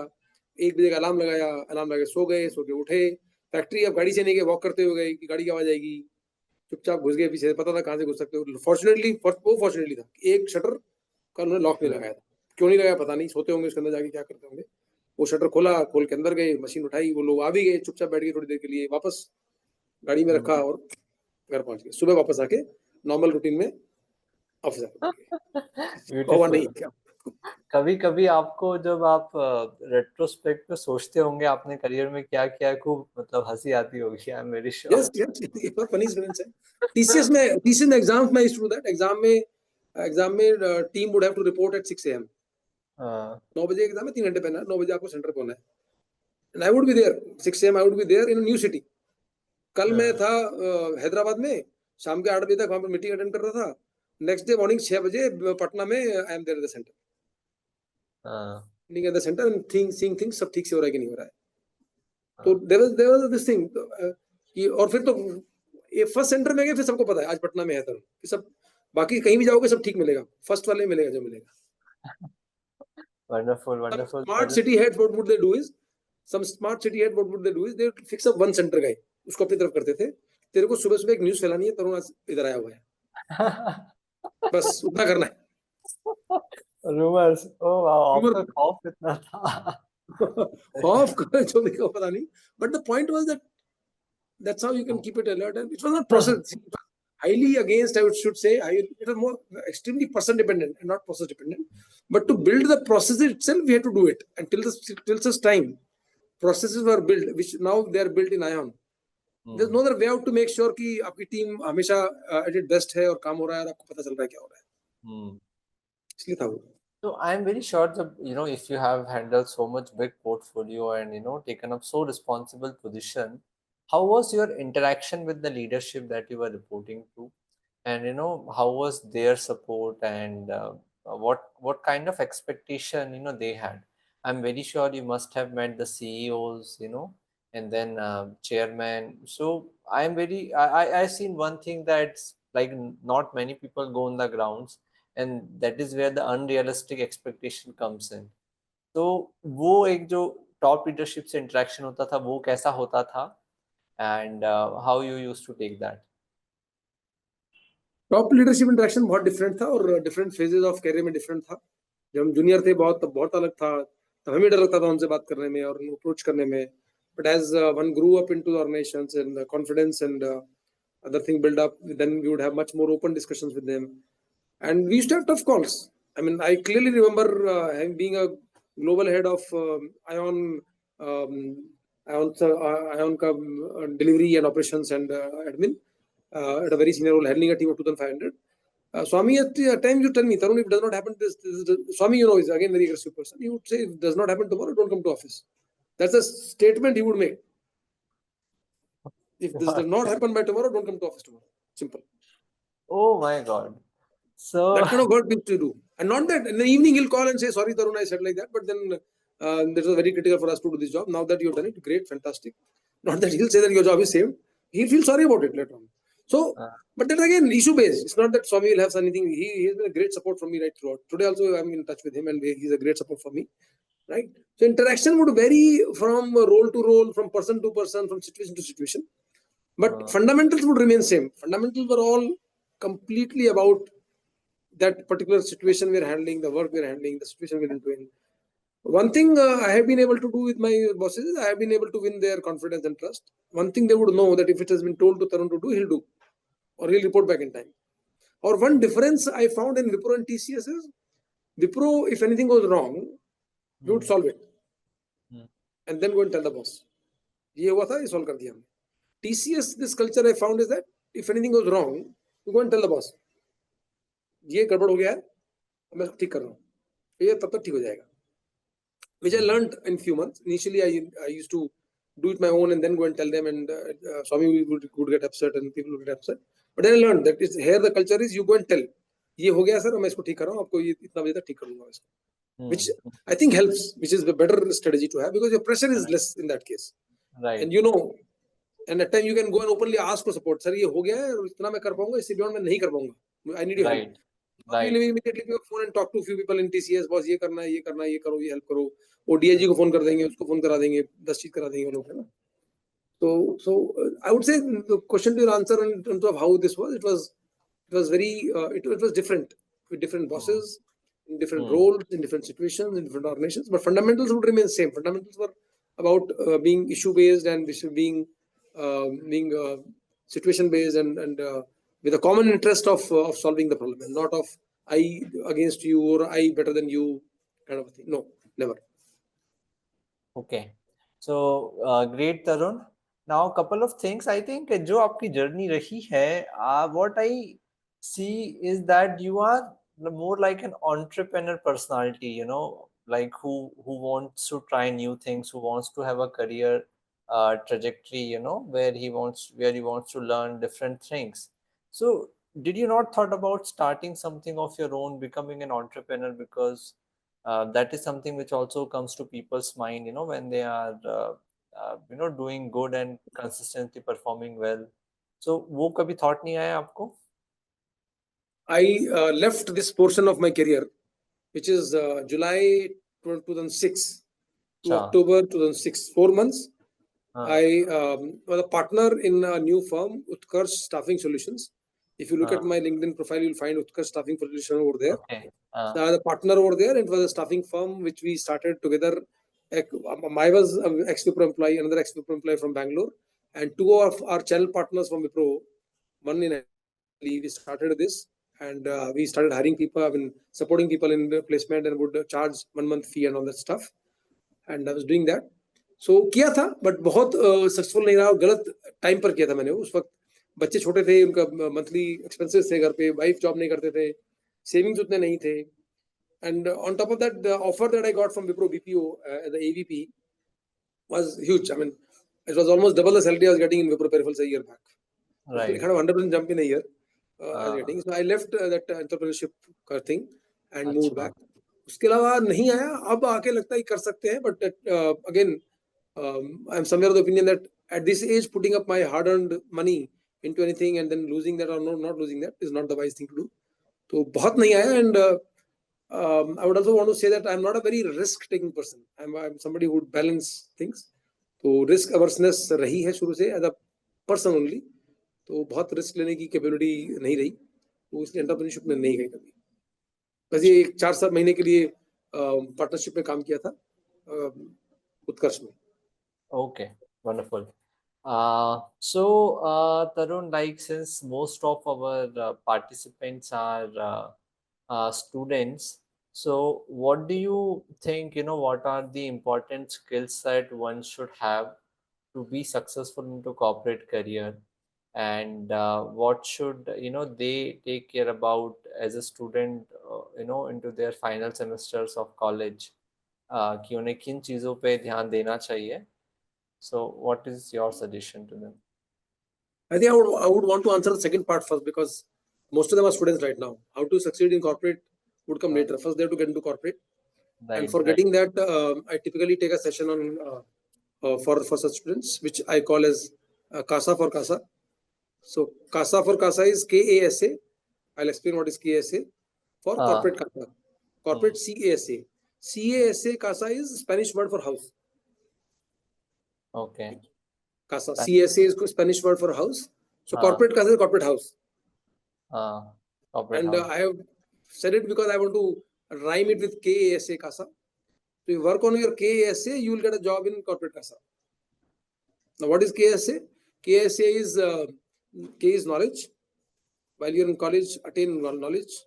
1 बजे का अलार्म लगाया, अलार्म लगा सो गए, सो के उठे, फैक्ट्री अब गाड़ी से नहीं गए, वॉक करते हुए गए कि गाड़ी की आवाज आएगी, चुपचाप घुस गए पीछे, पता था कहाँ से घुस सकते हो। फॉर्चुनेटली था एक शटर का उन्होंने लॉक नहीं लगाया था, क्यों नहीं लगाया पता नहीं, सोते होंगे उसके अंदर जाके क्या करते होंगे। वो शटर खोला, खोल के अंदर गए, मशीन उठाई, वो लोग आ भी गए, चुपचाप बैठ गए थोड़ी देर के लिए, वापस गाड़ी में रखा और घर पहुंच गए। सुबह वापस आके नॉर्मल रूटीन में ऑफिस ब्यूटीफुल। नहीं क्या। कभी कभी आपको जब आप रेट्रोस्पेक्ट में सोचते होंगे आपने करियर में क्या किया, खूब मतलब हंसी आती होगी, I am very sure. Yes yes, ये बहुत फनी एक्सपीरियंस है। टीसीएस में एग्जाम्स में I used to do that. Exam में team would have to report at 6 AM। 9 बजे एग्जाम है, 3 घंटे पहना है, 9 बजे आपको सेंटर पे होना है, and I would be there 6 AM, I would be there in new city. कल मैं था हैदराबाद में, शाम के 8 बजे तक वहां पर मीटिंग अटेंड कर रहा था। नेक्स्ट डे मॉर्निंग 6 बजे पटना में I am there at the centre, meeting at the centre and seeing things, सब ठीक से हो रहा है कि नहीं हो रहा है। तो देयर वाज दिस थिंग कि, और फिर तो ये फर्स्ट सेंटर में गए, फिर सबको पता है आज पटना में है तरुण, कि सब बाकी कहीं भी जाओगे सब ठीक मिलेगा, फर्स्ट वाले मिलेगा जो मिलेगा। Wonderful wonderful. Smart city head what would they do is, some smart city head what would they do is they fix up one center guy, उसको अपनी तरफ करते थे। तेरे को सुबह सुबह एक न्यूज फैलानी है, तरुण आज इधर आया हुआ है, बस उतना करना है। रूमर्स, ओह वाओ, आपका खौफ इतना था। खौफ जो भी हो पता नहीं, but the point was that that's how you can keep it alert, and it was not process highly against, I should say, it was more extremely person dependent and not process dependent. But to build the process itself, we had to do it, and till such time processes were built, which now they are built in Ion. There's no other way out to make sure कि आपकी team हमेशा at its best है और काम हो रहा है और आपको पता चल रहा है क्या हो रहा है, इसलिए था वो। So I'm very sure that if you have handled so much big portfolio and taken up so responsible position, how was your interaction with the leadership that you were reporting to, and how was their support, and what kind of expectation they had? I'm very sure you must have met the CEOs, and then chairman. So I've seen one thing, that's like not many people go on the grounds, and that is where the unrealistic expectation comes in. तो वो एक जो top leadership से interaction होता था वो कैसा होता था, and how you used to take that? Top leadership interaction बहुत डिफरेंट था, और डिफरेंट फेजेस ऑफ करियर में डिफरेंट था। जब हम जूनियर थे बहुत बहुत अलग था, तब हमें डर लगता था उनसे बात करने में और अप्रोच करने में। But as one grew up into the organisations and confidence and other thing build up, then we would have much more open discussions with them. And we used to have tough calls. I mean, I clearly remember him being a global head of Ion delivery and operations and admin at a very senior role, handling a team of 2,500. Swami at times you tell me, Tarun, if it does not happen, Swami, is again very aggressive person. He would say, if it does not happen tomorrow, don't come to office. That's a statement he would make. If this does not happen by tomorrow, don't come to office tomorrow. Simple. Oh my God. So that kind of work we used to do. And not that in the evening he'll call and say, sorry, Tarun, I said like that. But then that was very critical for us to do this job. Now that you've done it, great, fantastic. Not that he'll say that your job is saved. He'll feel sorry about it later on. So, but then again, issue based. It's not that Swami will have anything. He has been a great support from me right throughout. Today also I'm in touch with him and he's a great support for me. Right? So interaction would vary from role to role, from person to person, from situation to situation. But fundamentals would remain same. Fundamentals were all completely about that particular situation we're handling, the work we're handling, the situation we're doing. One thing I have been able to do with my bosses is I have been able to win their confidence and trust. One thing they would know that if it has been told to Tarun to do, he'll do. Or he'll report back in time. Or one difference I found in Wipro and TCS is, Wipro, if anything goes wrong, we would solve it. And then go and tell the boss. ये हुआ था, ये solve कर दिया हमने. TCS, this culture I found is that if anything goes wrong, you go and tell the boss. ये गड़बड़ हो गया है, मैं ठीक कर रहा हूँ. ये तब तक ठीक हो जाएगा. Which I learned in few months. Initially, I used to do it my own and then go and tell them, and Swami would get upset and people would get upset. But then I learned that here the culture is you go and tell. ये हो गया sir, मैं इसको ठीक कर रहा हूँ, आपको ये इतना बजे तक ठीक कर दूंगा इसको. Which I think helps, which is the better strategy to have because your pressure is less in that case. Right. And and at times you can go and openly ask for support. Sir, ये हो गया है और इतना मैं कर पाऊंगा, इससे beyond मैं नहीं कर पाऊंगा. I need your help. Right. You immediately pick up phone and talk to a few people in TCS. Boss ये करना है, ये करो, ये help करो. वो DIG को फोन कर देंगे, उसको फोन करा देंगे, 10 चीज करा देंगे वो लोग, है ना. So I would say the question to your answer in terms of how this was, it was very it was different with different bosses, in different roles, in different situations, in different organizations. But fundamentals would remain same. Fundamentals were about being issue based and being situation based and with a common interest of solving the problem, and not of I against you or I better than you kind of a thing. No, never. Okay. So great, Tarun. Now a couple of things. I think जो आपकी journey रही है, what I see is that you are more like an entrepreneur personality, like who wants to try new things, who wants to have a career trajectory, where he wants to learn different things. So did you not thought about starting something of your own, becoming an entrepreneur? Because that is something which also comes to people's mind, when they are doing good and consistently performing well. So वो कभी thought नहीं आया आपको? I left this portion of my career, which is July 2006 to October 2006, 4 months. I was a partner in a new firm, Utkarsh Staffing Solutions. If you look at my LinkedIn profile, you'll find Utkarsh Staffing Solutions over there. Okay. So I was a partner over there. It was a staffing firm which we started together. I was an ex-Wipro employee, another ex-Wipro employee from Bangalore, and two of our channel partners from Wipro, one in Delhi, we started this. And we started hiring people, I mean, supporting people in the placement and would charge 1 month fee and all that stuff. And I was doing that. So किया था, but बहुत successful नहीं रहा. गलत time पर किया था मैंने. उस वक्त बच्चे छोटे थे, उनका मंथली एक्सपेंसेस थे घर पे, वाइफ जॉब नहीं करते थे, सेविंग्स उतने नहीं थे. And on top of that, the offer that I got from Wipro BPO as the AVP was huge. I mean, it was almost double the salary I was getting in Wipro Peripherals a year back. Right. Kind of 100% jump in a year. So I left that entrepreneurship thing and moved back. उसके अलावा नहीं आया. अब आके लगता है कर सकते हैं, but again, I'm somewhere of the opinion that at this age, putting up my hard-earned money into anything and then losing that or not losing that is not the wise thing to do. तो बहुत नहीं आया. And I would also want to say that I'm not a very risk-taking person. I'm somebody who would balance things. तो risk averseness रही है शुरू से as a person only. तो बहुत रिस्क लेने की कैपेबिलिटी नहीं रही, तो इसलिए एंटरप्रेन्योरशिप में नहीं गई कभी. बस ये 4-7 महीने के लिए पार्टनरशिप में काम किया था उत्कर्ष में. Okay, wonderful. Tarun, like since most of our participants are students, so what do you think, what are the important skills that one should have to be successful into corporate career? And what should, they take care about as a student, into their final semesters of college? कि उन्हें किन चीज़ों पे ध्यान देना चाहिए? So what is your suggestion to them? I think I would want to answer the second part first, because most of them are students right now. How to succeed in corporate would come later. First, they have to get into corporate. And for getting that, I typically take a session on for such students, which I call as CASA for CASA. So CASA for CASA is KASA. I'll explain what is KASA for corporate CASA. Corporate CASA. CASA CASA is Spanish word for house. Okay. CASA. CSA is Spanish word for house. So corporate CASA is corporate house. Corporate And house. I have said it because I want to rhyme it with KASA CASA. So you work on your KASA, you will get a job in corporate CASA. Now, what is KSA? KSA is K is knowledge. While you're in college, attain knowledge.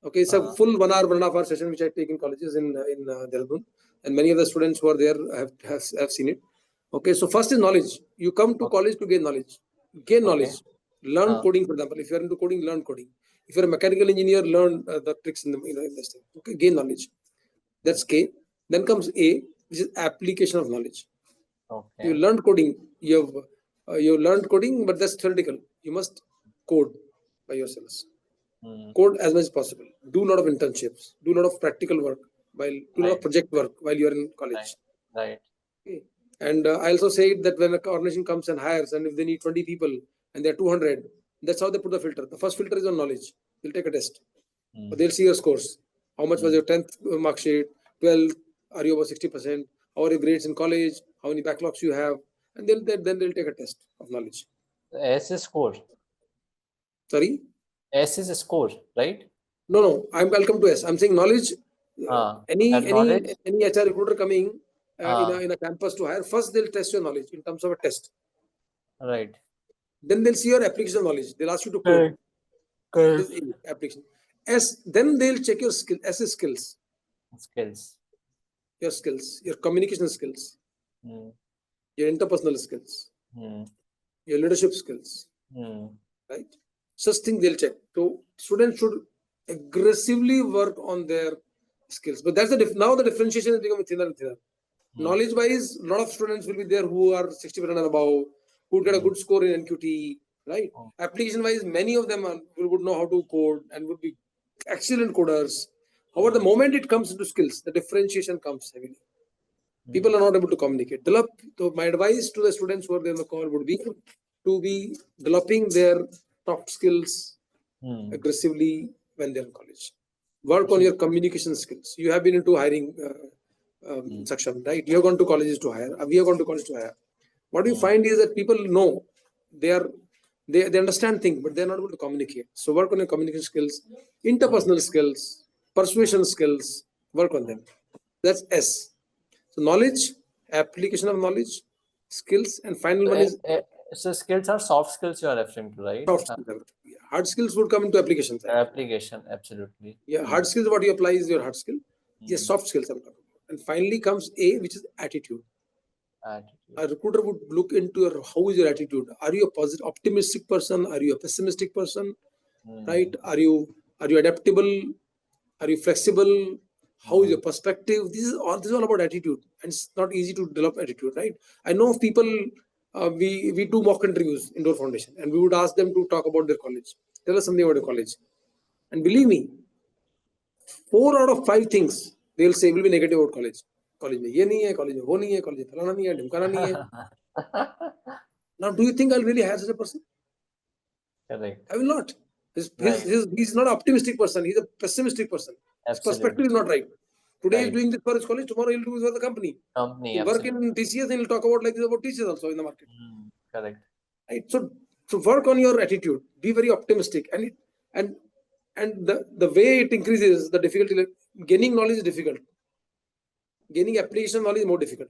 Okay, it's a full 1 hour, 1.5 hour session which I take in colleges in Dehradun, and many of the students who are there have seen it. Okay, so first is knowledge. You come to college to gain knowledge. Gain knowledge. Learn coding, for example. If you are into coding, learn coding. If you're a mechanical engineer, learn the tricks in this thing. Okay, gain knowledge. That's K. Then comes A, which is application of knowledge. You learned coding. You learned coding, but that's theoretical. You must code by yourselves. Code as much as possible. Do a lot of internships. Do a lot of practical work. Do a lot of project work while you are in college. Right. Okay. And I also say that when an organization comes and hires, and if they need 20 people and they're 200, that's how they put the filter. The first filter is on knowledge. They'll take a test. But they'll see your scores. How much was your 10th mark sheet? 12th? Are you over 60%? How are your grades in college? How many backlogs you have? And then they'll take a test of knowledge. S is score. Sorry? S is a score, right? No. I'll come to S. I'm saying knowledge. Any HR recruiter coming in a campus to hire, first they'll test your knowledge in terms of a test. Right. Then they'll see your application knowledge. They'll ask you to code. This is application. S. Then they'll check your skill. S is skills. Your skills, your communication skills, your interpersonal skills, your leadership skills, right? Such things they'll check. So students should aggressively work on their skills. But that's now the differentiation is becoming thinner and thinner. Knowledge wise, a lot of students will be there who are 60% and above, who would get a good score in NQT, right? Application wise, many of them would know how to code and would be excellent coders. However, the moment it comes into skills, the differentiation comes heavily. People are not able to communicate. So my advice to the students who are there in the call would be to be developing their top skills aggressively when they're in college. Work on your communication skills. You have been into hiring section, right? You have gone to colleges to hire. We have gone to college to hire. What you find is that people know they understand things, but they're not able to communicate. So work on your communication skills, interpersonal skills, persuasion skills. Work on them. That's S. So knowledge, application of knowledge, skills, and final one is. So skills are soft skills you are referring to, right? Soft skills. Hard skills would come into application side. Application, absolutely. Yeah, hard skills, what you apply is your hard skill. Yes, soft skills I'm talking about. And finally comes A, which is attitude. A recruiter would look into how is your attitude. Are you a positive, optimistic person? Are you a pessimistic person? Right? Are you adaptable? Are you flexible? How is your perspective? This is all about attitude, and it's not easy to develop attitude, right? I know of people. We do mock interviews in Door Foundation, and we would ask them to talk about their college. Tell us something about your college, and believe me, 4 out of 5 things they'll say will be negative about college. College में ये नहीं है, college में वो नहीं है, college में फलाना नहीं है, ढिमकाना नहीं है. Now, do you think I'll really hire such a person? Correct. I will not. He's not an optimistic person. He's a pessimistic person. His perspective is not right. Today he's doing this for his college. Tomorrow he'll do it for the company. He'll work in TCS and he'll talk about like this about TCS also in the market. Correct. Right. So work on your attitude. Be very optimistic, and the way it increases the difficulty. Like, gaining knowledge is difficult. Gaining application knowledge is more difficult.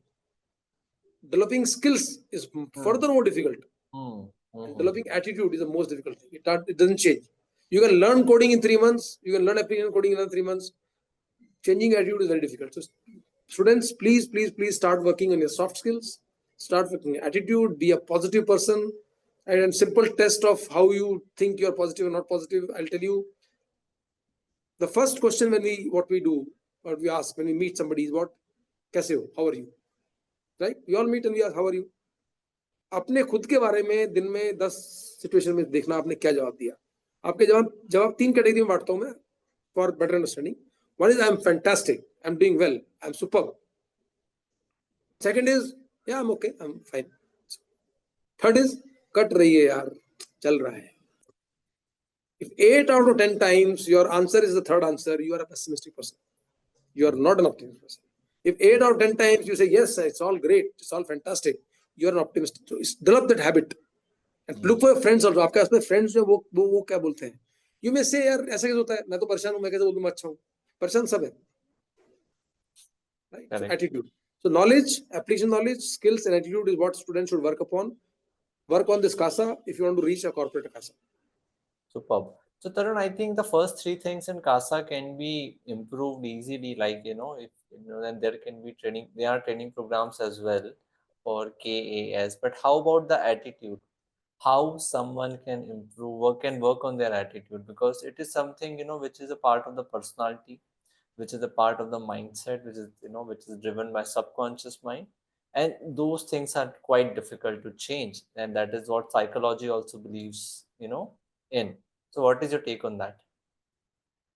developing skills is further more difficult. And developing attitude is the most difficult thing. It doesn't change. You can learn coding in 3 months. You can learn application coding in 3 months. Changing attitude is very difficult. So students, please start working on your soft skills. Start working on attitude. Be a positive person. And simple test of how you think you're positive or not positive. I'll tell you. The first question what we ask when we meet somebody is what? Kaise ho? How are you? Right? We all meet and we ask, how are you? अपने खुद के बारे में दिन में 10 situation में देखना आपने क्या जवाब दिया. आपके जवाब 3 कैटेगरी में बांटता हूं मैं for better understanding. One is I'm fantastic, I'm doing well, I'm superb. Second is yeah, I'm okay, I'm fine. Third is cut रही है यार, चल रहा है. If 8 out of 10 times your answer is the third answer, you are a pessimistic person. You are not an optimistic person. If 8 out of 10 times you say yes, it's all great, it's all fantastic, you are an optimist. So develop that habit and look for your friends also. आपके आसपास friends जो वो क्या बोलते हैं. You may say यार ऐसा कैसे होता है, मैं तो परेशान हूँ, मैं कैसे बोलूँ मैं अच्छा हूँ. परेशान सब है. Right? So attitude. So knowledge, application knowledge, skills and attitude is what students should work upon. Work on this CASA if you want to reach a corporate CASA. Superb. So Tarun, I think the first 3 things in CASA can be improved easily. Like, if then there can be training. There are training programs as well for KAS. But how about the attitude? How someone can improve or can work on their attitude, because it is something which is a part of the personality, which is a part of the mindset, which is driven by subconscious mind, and those things are quite difficult to change, and that is what psychology also believes in. So what is your take on that?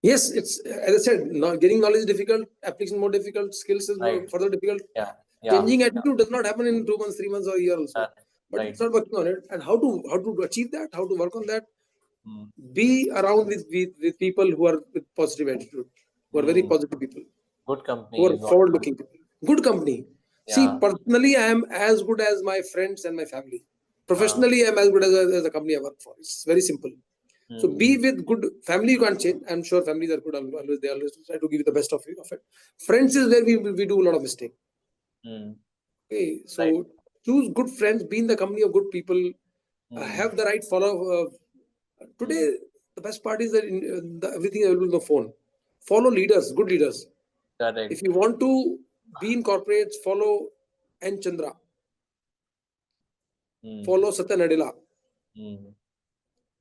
Yes, it's as I said, getting knowledge is difficult, application more difficult, skills is more further difficult. Changing attitude does not happen in 2 months, 3 months or a year also. But it's not working on it. And how to achieve that, how to work on that? Be around with people who are with positive attitude, who are very positive people. Good company. Who are forward-looking people. Good company. See, personally, I am as good as my friends and my family. Professionally, I am as good as the company I work for. It's very simple. So be with good family. You can't change. I'm sure families are good. Always they always try to give you the best of it. Friends is where we do a lot of mistake. Okay, so choose good friends. Be in the company of good people. Have the right follow. Today, the best part is that everything is available on the phone. Follow leaders, good leaders. Correct. If you want to be in corporates, follow N. Chandra. Follow Satya Nadella.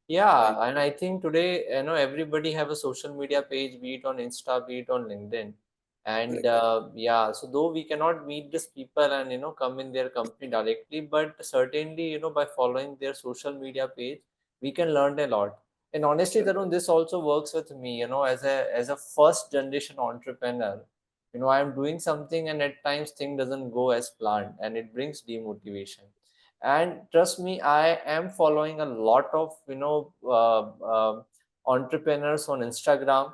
Yeah, and I think today, everybody have a social media page, be it on Insta, be it on LinkedIn. And so though we cannot meet these people and, come in their company directly, but certainly, by following their social media page, we can learn a lot. And honestly, Tarun, this also works with me, as a first generation entrepreneur. I am doing something and at times thing doesn't go as planned and it brings demotivation. And trust me, I am following a lot of entrepreneurs on Instagram,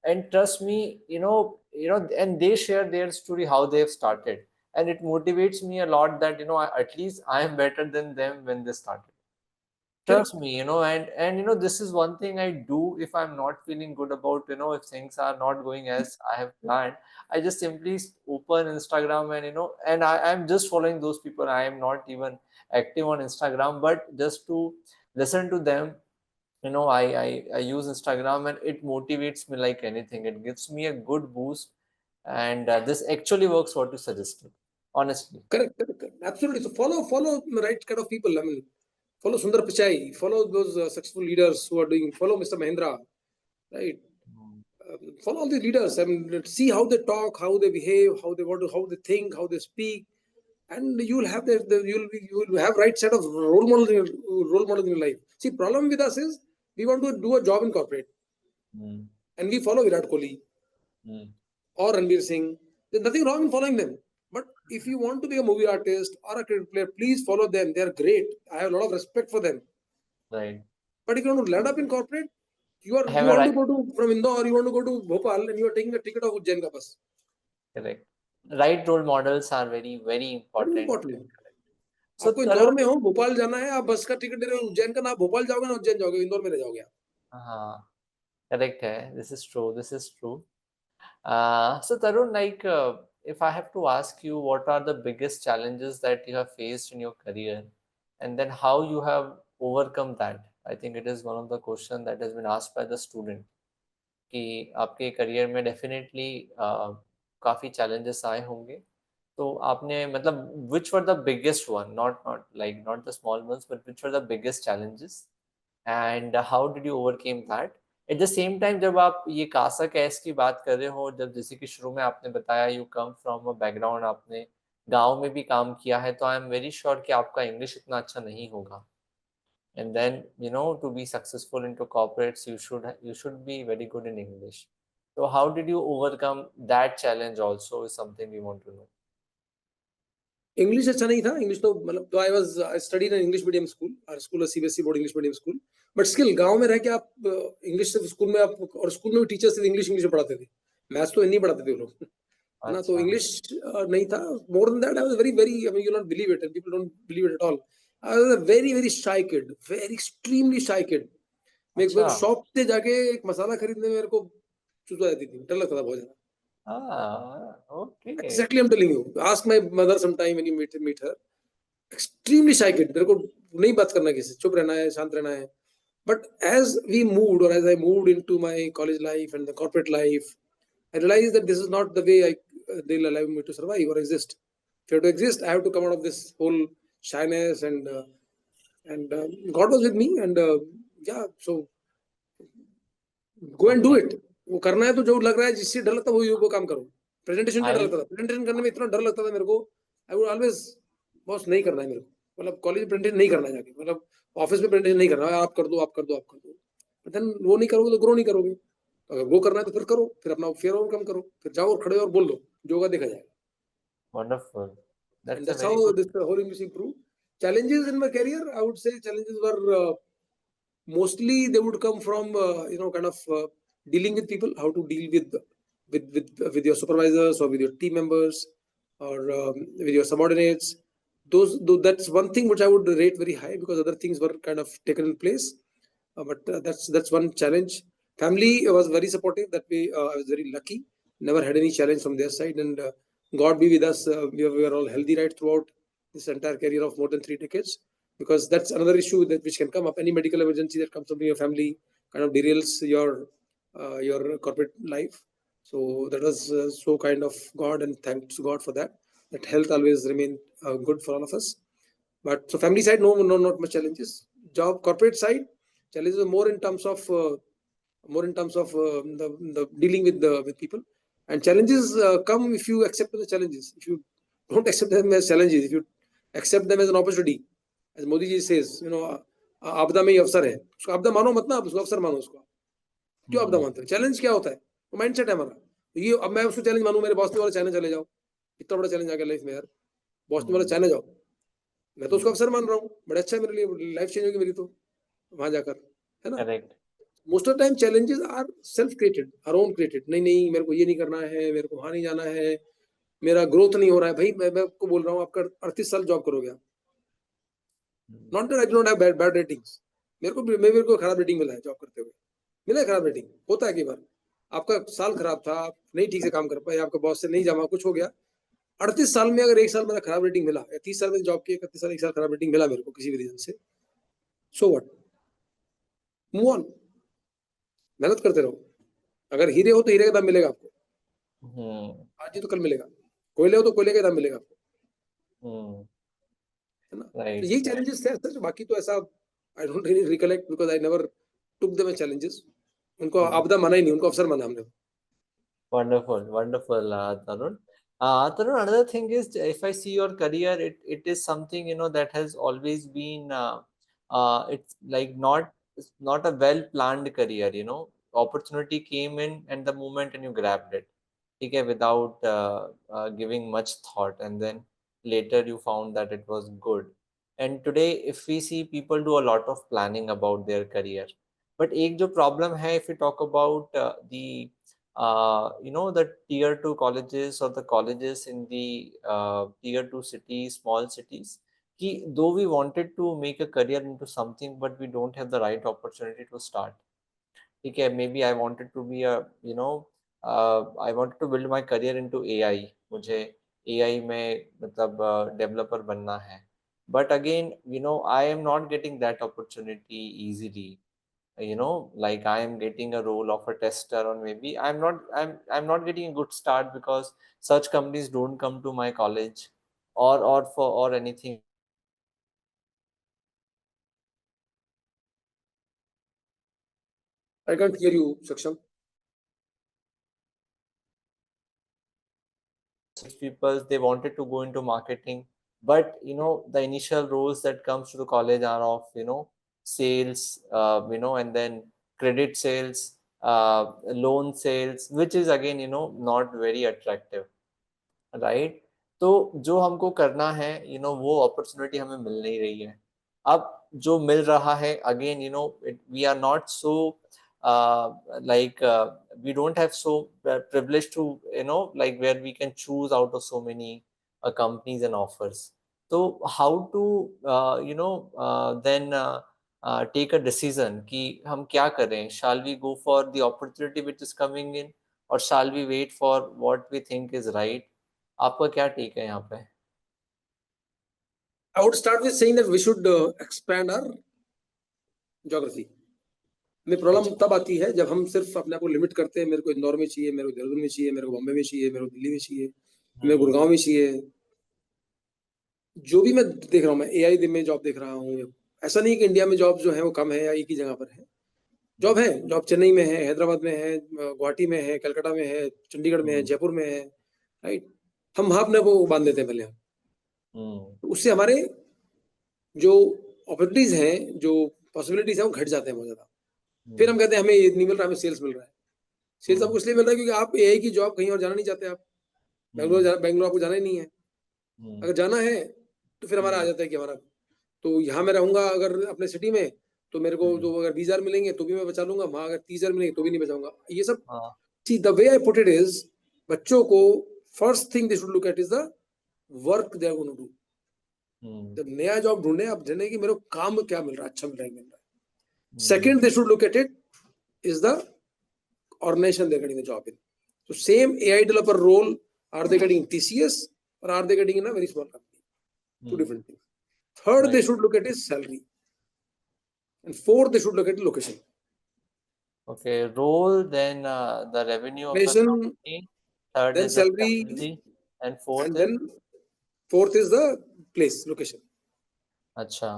and trust me, and they share their story how they've started, and it motivates me a lot that at least I am better than them when they started. Trust me, and this is one thing I do if I'm not feeling good about if things are not going as I have planned. I just simply open Instagram and I'm just following those people. I am not even active on Instagram, but just to listen to them, I use Instagram and it motivates me like anything. It gives me a good boost, and this actually works what you suggested, honestly. Correct. Absolutely. So follow the right kind of people. I mean, follow Sundar Pichai, follow those successful leaders who are doing, follow Mr. Mahindra, right? Follow all the leaders. I mean, see how they talk, how they behave, how they think, how they speak, and you will have you will have right set of role models in your life. See, problem with us is we want to do a job in corporate, and we follow Virat Kohli or Ranveer Singh. There's nothing wrong in following them. But if you want to be a movie artist or a cricket player, please follow them. They are great. I have a lot of respect for them. Right. But if you want to land up in corporate, you want to go to from Indore, you want to go to Bhopal, and you are taking a ticket of Ujjain ka bus. Correct. Right role models are very, very important. Very important. आपको इंदौर में हो, भोपाल जाना है, आप बस का ticket दे रहे हो उज्जैन का, ना भोपाल जाओगे ना उज्जैन जाओगे, इंदौर में रह जाओगे आप. Correct है. This is true. So Tarun, like if I have to ask you, what are the biggest challenges that you have faced in your career, and then how you have overcome that? I think it is one of the questions that has been asked by the student कि आपके career में definitely काफ़ी challenges आए होंगे, तो आपने मतलब which were the biggest one, not the small ones, but which were the biggest challenges and how did you overcome that? At the same time, जब आप ये कासा कैस की बात कर रहे हो, जब जैसे कि शुरू में आपने बताया you come from a background, आपने गाँव में भी काम किया है, तो आई एम वेरी श्योर कि आपका इंग्लिश इतना अच्छा नहीं होगा, and then to be successful into corporates you should be very good in English. So how did you overcome that challenge also is something we want to know. English अच्छा नहीं था. English तो मतलब तो I studied in English medium school. Our school CBSE board English medium school. But still गांव में रह के आप इंग्लिश सिर्फ स्कूल में आप, और स्कूल में भी टीचर्स सिर्फ इंग्लिश इंग्लिश पढ़ाते थे. मैथ्स तो नहीं पढ़ाते थे वो लोग, है ना. तो इंग्लिश नहीं था. More than that I was very very, I mean you not believe it and people don't believe it at all. I was a very very shy kid, very extremely शाई किड. मैं एक बार shop से जाके एक मसाला खरीदने में मेरे को चुचो जाती थी, डर लगता था बहुत ज्यादा. Okay. Exactly, I'm telling you. Ask my mother sometime when you meet her. Extremely shy kid. मेरे को नहीं बात करना किसी से, चुप रहना है, शांत रहना है. But as we moved, or as I moved into my college life and the corporate life, I realized that this is not the way they'll allow me to survive or exist. If I have to exist, I have to come out of this whole shyness, and God was with me, and yeah, so go and do it. वो करना है तो जो लग रहा है, जिससे डर लगता है वो काम करो. प्रेजेंटेशन का डर लगता था. प्रेजेंटेशन करने में इतना डर लगता था मेरे को. आई वुड ऑलवेज, बॉस नहीं करना है मेरे को, मतलब कॉलेज में प्रेजेंटेशन नहीं करना है जाके, मतलब ऑफिस में प्रेजेंटेशन नहीं करना है. आप कर दो, आप कर दो, आप कर दो. देन वो नहीं करोगे तो ग्रो नहीं करोगे. अगर वो करना है तो फिर करो, फिर अपना फेयर और कम करो, फिर जाओ और खड़े और बोल दो, जो होगा देखा जाएगा. Wonderful. And that's how this whole English improved. Challenges in my career, I would say challenges were mostly they would come from kind of dealing with people, how to deal with your supervisors or with your team members, or with your subordinates. That's one thing which I would rate very high, because other things were kind of taken in place. But that's one challenge. Family was very supportive. That way, I was very lucky. Never had any challenge from their side, and God be with us. We were all healthy right throughout this entire career of more than 3 decades. Because that's another issue which can come up. Any medical emergency that comes up in your family kind of derails your corporate life. So that was so kind of God, and thanks to God for that. That health always remained good for all of us. But so family side, no, not much challenges. Job corporate side, challenges are more in terms of the dealing with people. And challenges come if you accept the challenges. If you don't accept them as challenges, if you accept them as an opportunity, as Modi ji says, आपदा में ही अवसर है. उसको आपदा मानो मत ना, आप उसको अवसर मानो. उसको क्यों आपदा मानते हो? चैलेंज क्या होता है? वो माइंडसेट है हमारा. ये अब मैं उसको चैलेंज मानूं, मेरे बॉस ने बोला चाइना चले जाओ, इतना बड़ा चैलेंज आ गया लाइफ में यार. बॉस ने बोला चाइना जाओ, मैं तो उसको अवसर मान रहा हूँ, बड़ा अच्छा है मेरे लिए, लाइफ चेंज होगी मेरी तो वहां जाकर, है ना. Most of the time challenges are self created, our own created. नहीं मेरे को ये नहीं करना है, मेरे को वहां नहीं जाना है, मेरा ग्रोथ नहीं हो रहा है. भाई मैं आपको बोल रहा हूँ, आपका 38 साल जॉब करोगे आप. Not that I do not have bad ratings. मेरे को खराब रेटिंग मिला है जॉब करते हुए, मिला है खराब रेटिंग. होता है कई बार. आपका साल खराब था, आप नहीं ठीक से काम कर पाए, आपका बॉस से नहीं जमा, कुछ हो गया. 38 साल में अगर एक साल मेरा खराब रेटिंग मिला, या 30 साल में जॉब की 31 साल एक साल खराब रेटिंग मिला मेरे को किसी भी रीजन से, सो व्हाट, मूव ऑन. मेहनत करते रहो. अगर हीरे हो तो हीरे का दाम मिलेगा आपको. आज ही तो कल मिलेगा. कोयले हो तो कोयले का दाम मिलेगा आपको, है ना. तो यही चैलेंजेस थे सर. बाकी तो ऐसा I don't really recollect, because I never took them as challenges. उनको आपदा माना ही नहीं, उनको अवसर माना हमने. Wonderful, Tarun. Tarun, another thing is, if I see your career, it is something that has always been it's like not a well planned career. Opportunity came in and the moment and you grabbed it, okay, without giving much thought, and then later you found that it was good. And today, if we see, people do a lot of planning about their career, but एक जो problem है, if we talk about the tier 2 colleges or the colleges in the tier 2 cities, small cities, though we wanted to make a career into something, but we don't have the right opportunity to start. Okay, maybe I wanted to be a I wanted to build my career into AI. मुझे AI में मतलब developer बनना है. But again, I am not getting that opportunity easily. Like I am getting a role of a tester, or maybe I'm not getting a good start because such companies don't come to my college or anything. I can't hear you, Saksham. People, they wanted to go into marketing, but the initial roles that comes to the college are of sales, and then credit sales, loan sales, which is again not very attractive, right. तो जो हमको करना है वो opportunity हमें मिल नहीं रही है. अब जो मिल रहा है again we are not so like we don't have so privilege to like where we can choose out of so many companies and offers. So how to then take a decision कि हम क्या करें. Shall we go for the opportunity which is coming in, or shall we wait for what we think is right? आपका क्या take है यहाँ पे? I would start with saying that we should expand our geography. में problem तब आती है जब हम सिर्फ अपने आप को लिमिट करते हैं. मेरे को इंदौर में चाहिए, मेरे को देहरादून में चाहिए, मेरे को बॉम्बे में चाहिए, मेरे को दिल्ली में चाहिए, मेरे को गुड़गांव में चाहिए. जो भी मैं देख रहा हूँ, मैं एआई में जॉब देख रहा हूँ. ऐसा नहीं कि इंडिया में जॉब जो है वो कम है या एक ही जगह पर है. जॉब है, जॉब चेन्नई में है, हैदराबाद में है, गुवाहाटी में है, कलकत्ता में है, चंडीगढ़ में है, जयपुर में है, राइट. हम वहां अपने को बांध देते हैं पहले. हम उससे हमारे जो अपॉर्चुनिटीज हैं, जो पॉसिबिलिटीज हैं, वो घट जाते हैं बहुत ज्यादा. फिर हम कहते हैं हमें ये नहीं मिल रहा, हमें सेल्स मिल रहा है. सेल्स आपको इसलिए मिल रहा है क्योंकि आप एआई की जॉब कहीं और जाना नहीं चाहते. आप बेंगलोर आपको जाना ही नहीं है. अगर जाना है तो फिर हमारा आ जाता है कि हमारा तो यहाँ मैं रहूंगा अगर अपने सिटी में, तो मेरे को जो अगर 20,000 मिलेंगे तो भी मैं बचा लूंगा. वहां अगर 30,000 मिलेंगे तो भी नहीं बचाऊंगा. ये सब see the way I put it is, बच्चों को first thing they should look at is the work they are going to do. जब नया जॉब ढूंढे, आप ढूंढे कि मेरे को काम क्या मिल रहा है, अच्छा मिल रहा है, मिल रहा है. Second they should look at it is the organization they're getting the job in. So same AI developer role, are they getting in TCS or are they getting in a very small company? Two different things. Third, right, they should look at is salary. And fourth, they should look at location. Okay, role, then the revenue of the company. Third then is salary, the salary, and fourth and is? then fourth is the place, location. अच्छा.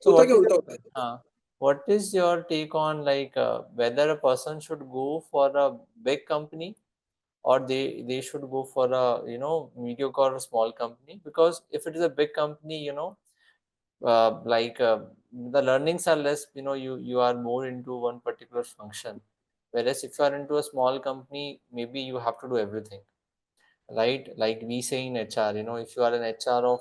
So what what is your take on like whether a person should go for a big company, or they should go for a mediocre or small company? Because if it is a big company, like the learnings are less, you are more into one particular function, whereas if you are into a small company, maybe you have to do everything, right? Like we say in HR, if you are an HR of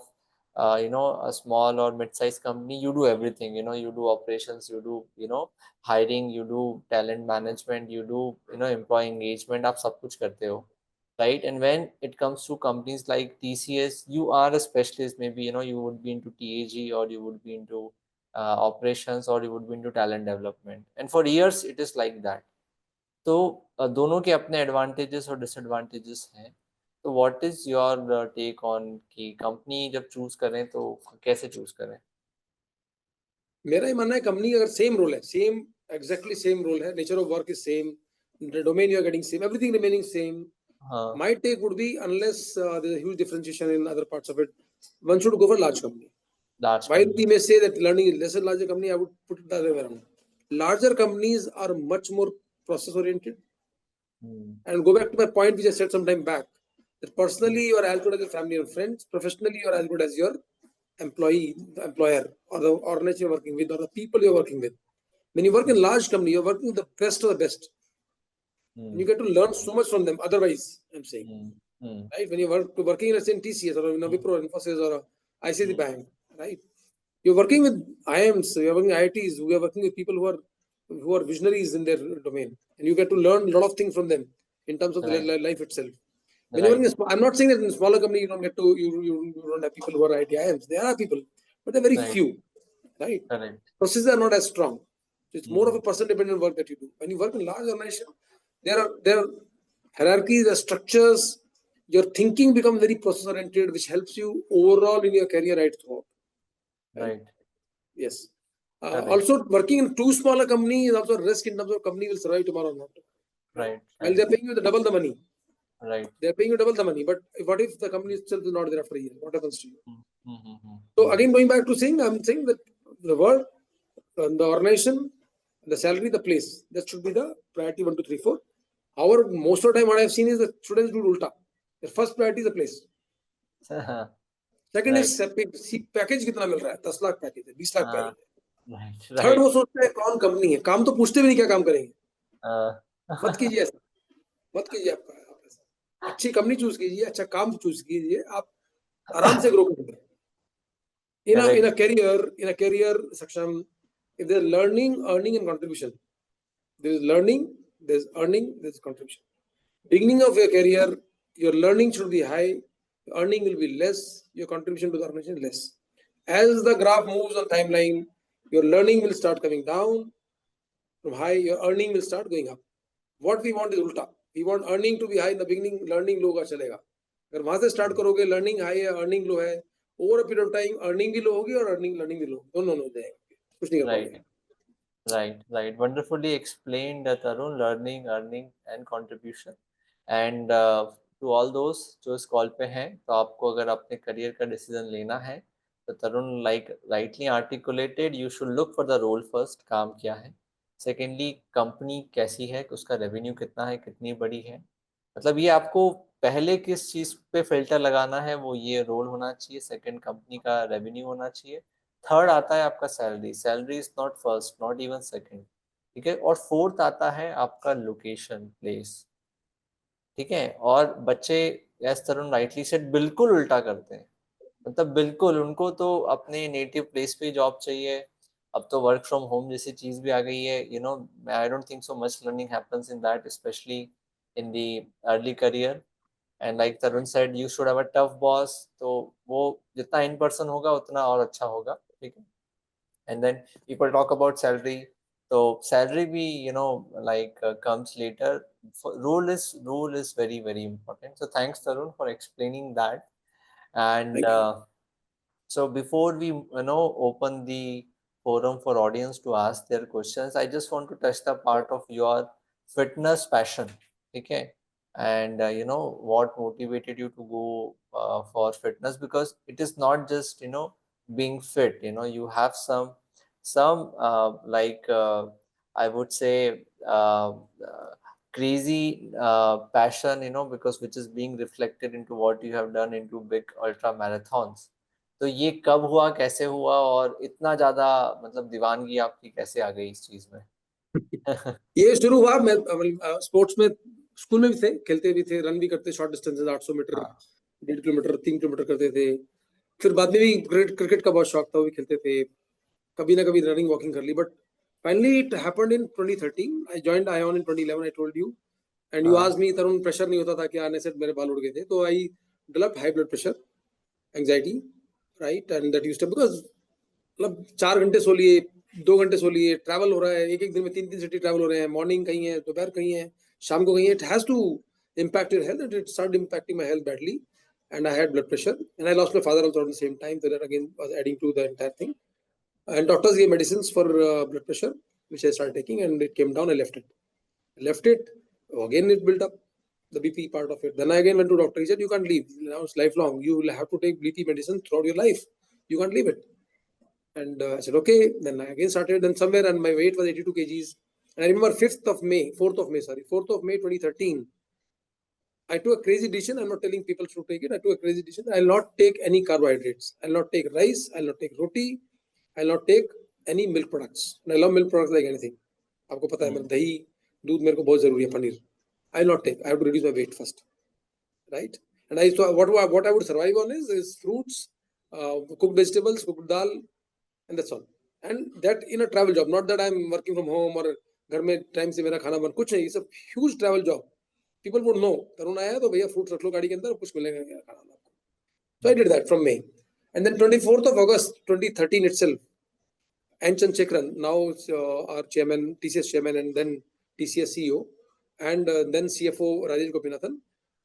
a small or mid-sized company, you do everything. You do operations, you do hiring, you do talent management, you do employee engagement. आप सब कुछ करते हो, right? And when it comes to companies like TCS, you are a specialist. Maybe you would be into TAG, or you would be into operations, or you would be into talent development. And for years, it is like that. तो दोनों के अपने advantages और disadvantages हैं. तो what is your take on कि company जब choose करें तो कैसे चूज करें? मेरा ही मानना है कंपनी अगर सेम रोल है, सेम एग्जैक्टली सेम रोल है, nature of work is same, the domain you are getting same, everything remaining same. My take would be, unless there's a huge differentiation in other parts of it, one should go for large company. While we may say that learning is less in larger company, I would put it the other way around. Larger companies are much more process oriented. And go back to my point which I said some time back, that personally you are as good as your family and friends, professionally you are as good as your employer, or the organization you're working with, or the people you're working with. When you work in large company, you're working with the best of the best. And you get to learn so much from them. Otherwise, I'm saying, right? When you're working in TCS or Wipro, Infosys, or ICICI Bank, right? You're working with IIMs, you're working with IITs, we are working with people who are visionaries in their domain, and you get to learn a lot of things from them in terms of the life itself. When you're working, I'm not saying that in a smaller company you don't get to you don't have people who are IT IIMs. There are people, but they're very few, right? Processes are not as strong. So it's more of a person-dependent work that you do. When you work in large organization, there are Hierarchy, the structures, your thinking become very process oriented, which helps you overall in your career right throughout. Right. Yes. Correct. Also, working in too small a company is also a risk in terms of company will survive tomorrow or not. Right. Well, they're paying you double the money. Right. They're paying you double the money. But what if the company itself is not there after a year? What happens to you? Mm-hmm. So again, going back to saying, I'm saying that the work, the organization, the salary, the place, that should be the priority 1, 2, 3, 4. However, most of the time what I've seen is that students do ulta. The first priority is the place. Second is package कितना मिल रहा है? 10 lakh package है, 20 lakh package है. Third वो सोचता है कौन company है, काम तो पूछते भी नहीं क्या काम करेंगे. मत कीजिए ऐसा, मत कीजिए. आप ऐसा अच्छी कंपनी चूज कीजिए, अच्छा काम चूज कीजिए, आप आराम से ग्रो करेंगे. In a career section, if there's learning, earning, and contribution, there is learning, there's earning, there's contribution. Beginning of your career, your learning should be high, earning will be less, your contribution to the organization less. As the graph moves on timeline, your learning will start coming down from high, your earning will start going up. What we want is ulta. We want earning to be high in the beginning, learning low का चलेगा. अगर वहां से start करोगे, learning high है, earning low है, over a period of time, earning भी low होगी और learning भी low. दोनों हो जाएंगे. कुछ नहीं कर पाओगे. Right. Wonderfully explained, Tarun. Learning, earning, and contribution. And to all those जो इस कॉल पे हैं, तो आपको अगर अपने करियर का डिसीजन लेना है, तो तरुण like rightly articulated, you should look for the role first. काम क्या है? Secondly, कंपनी कैसी है, उसका रेवेन्यू कितना है, कितनी बड़ी है. मतलब ये आपको पहले किस चीज पे फिल्टर लगाना है, वो ये रोल होना चाहिए. सेकंड, कंपनी का रेवेन्यू होना चाहिए. थर्ड आता है आपका salary. Salary is not first, not even second. ठीक है. और फोर्थ आता है आपका लोकेशन, प्लेस. ठीक है. और बच्चे, एज तरुण राइटली सेड, बिल्कुल उल्टा करते हैं. मतलब बिल्कुल उनको तो अपने नेटिव प्लेस पे जॉब चाहिए. अब तो वर्क फ्रॉम होम जैसी चीज भी आ गई है. I don't think so much learning happens in that, specially in the early career. And like Tarun said, you should have a tough boss. तो वो जितना इन पर्सन होगा उतना और अच्छा होगा. ठीक है. And then people talk about salary. So salary भी comes later. Rule is very, very important. So thanks, Tarun, for explaining that. And so before we open the forum for audience to ask their questions, I just want to touch the part of your fitness passion. Okay. And what motivated you to go for fitness, because it is not just being fit. You have some I would say crazy passion, because which is being reflected into what you have done into big ultra marathons. तो ये कब हुआ, कैसे हुआ, और इतना ज्यादा मतलब दीवानगी आपकी कैसे आ गई इस चीज में? ये शुरू हुआ, मैं स्पोर्ट्स में स्कूल में भी थे, खेलते भी थे, रन भी करते, short distances 800 metre, 1.5 kilometre, 3 kilometre करते थे. फिर बाद में भी क्रिकेट का बहुत शौक था, वो भी खेलते थे. कभी ना कभी रनिंग वॉकिंग कर ली. But finally it happened in 2013. I joined iON in 2011. I told you, and you asked me, Tarun pressure नहीं होता था क्या? आने से मेरे बाल उड़ गए थे. तो I developed high blood pressure, anxiety, right. And that used to, because मतलब 4 घंटे सो लिए, 2 घंटे सो लिए, ट्रैवल हो रहा है, एक दिन में 3 सिटी ट्रैवल हो रहे हैं, मॉर्निंग कहीं है, दोपहर कहीं है, शाम को कहीं है. It has to impact your health, and it started impacting my health badly, and I had blood pressure, and I lost my father also at the same time. So that again was adding to the entire thing, and doctors gave medicines for blood pressure, which I started taking, and it came down. I left it again. It built up, the BP part of it. Then I again went to doctor. He said, you can't leave, now it's lifelong, you will have to take BP medicine throughout your life, you can't leave it. And I said, okay. Then I again started, and somewhere, and my weight was 82 kgs. And I remember 4th of May 2013, I took a crazy decision. I'm not telling people to take it. I took a crazy decision. I'll not take any carbohydrates. I'll not take rice. I'll not take roti. I'll not take any milk products. And I love milk products like anything. आपको पता है, मेरे दही, दूध मेरे को बहुत जरूरी है, paneer. I'll not take. I have to reduce my weight first, right? And I thought what I would survive on is fruits, cooked vegetables, cooked dal, and that's all. And that in a travel job, not that I'm working from home or घर में time से मेरा खाना बन, कुछ नहीं. It's a huge travel job. People would know, तरुण आया तो भैया फ्रूट्स रख लो गाड़ी के अंदर, कुछ मिलेगा खाना आपको. So I did that from May. And then 24th of August 2013 itself, N. Chanchekran, now our chairman, TCS chairman, and then TCS CEO, and then CFO Rajesh Gopinathan.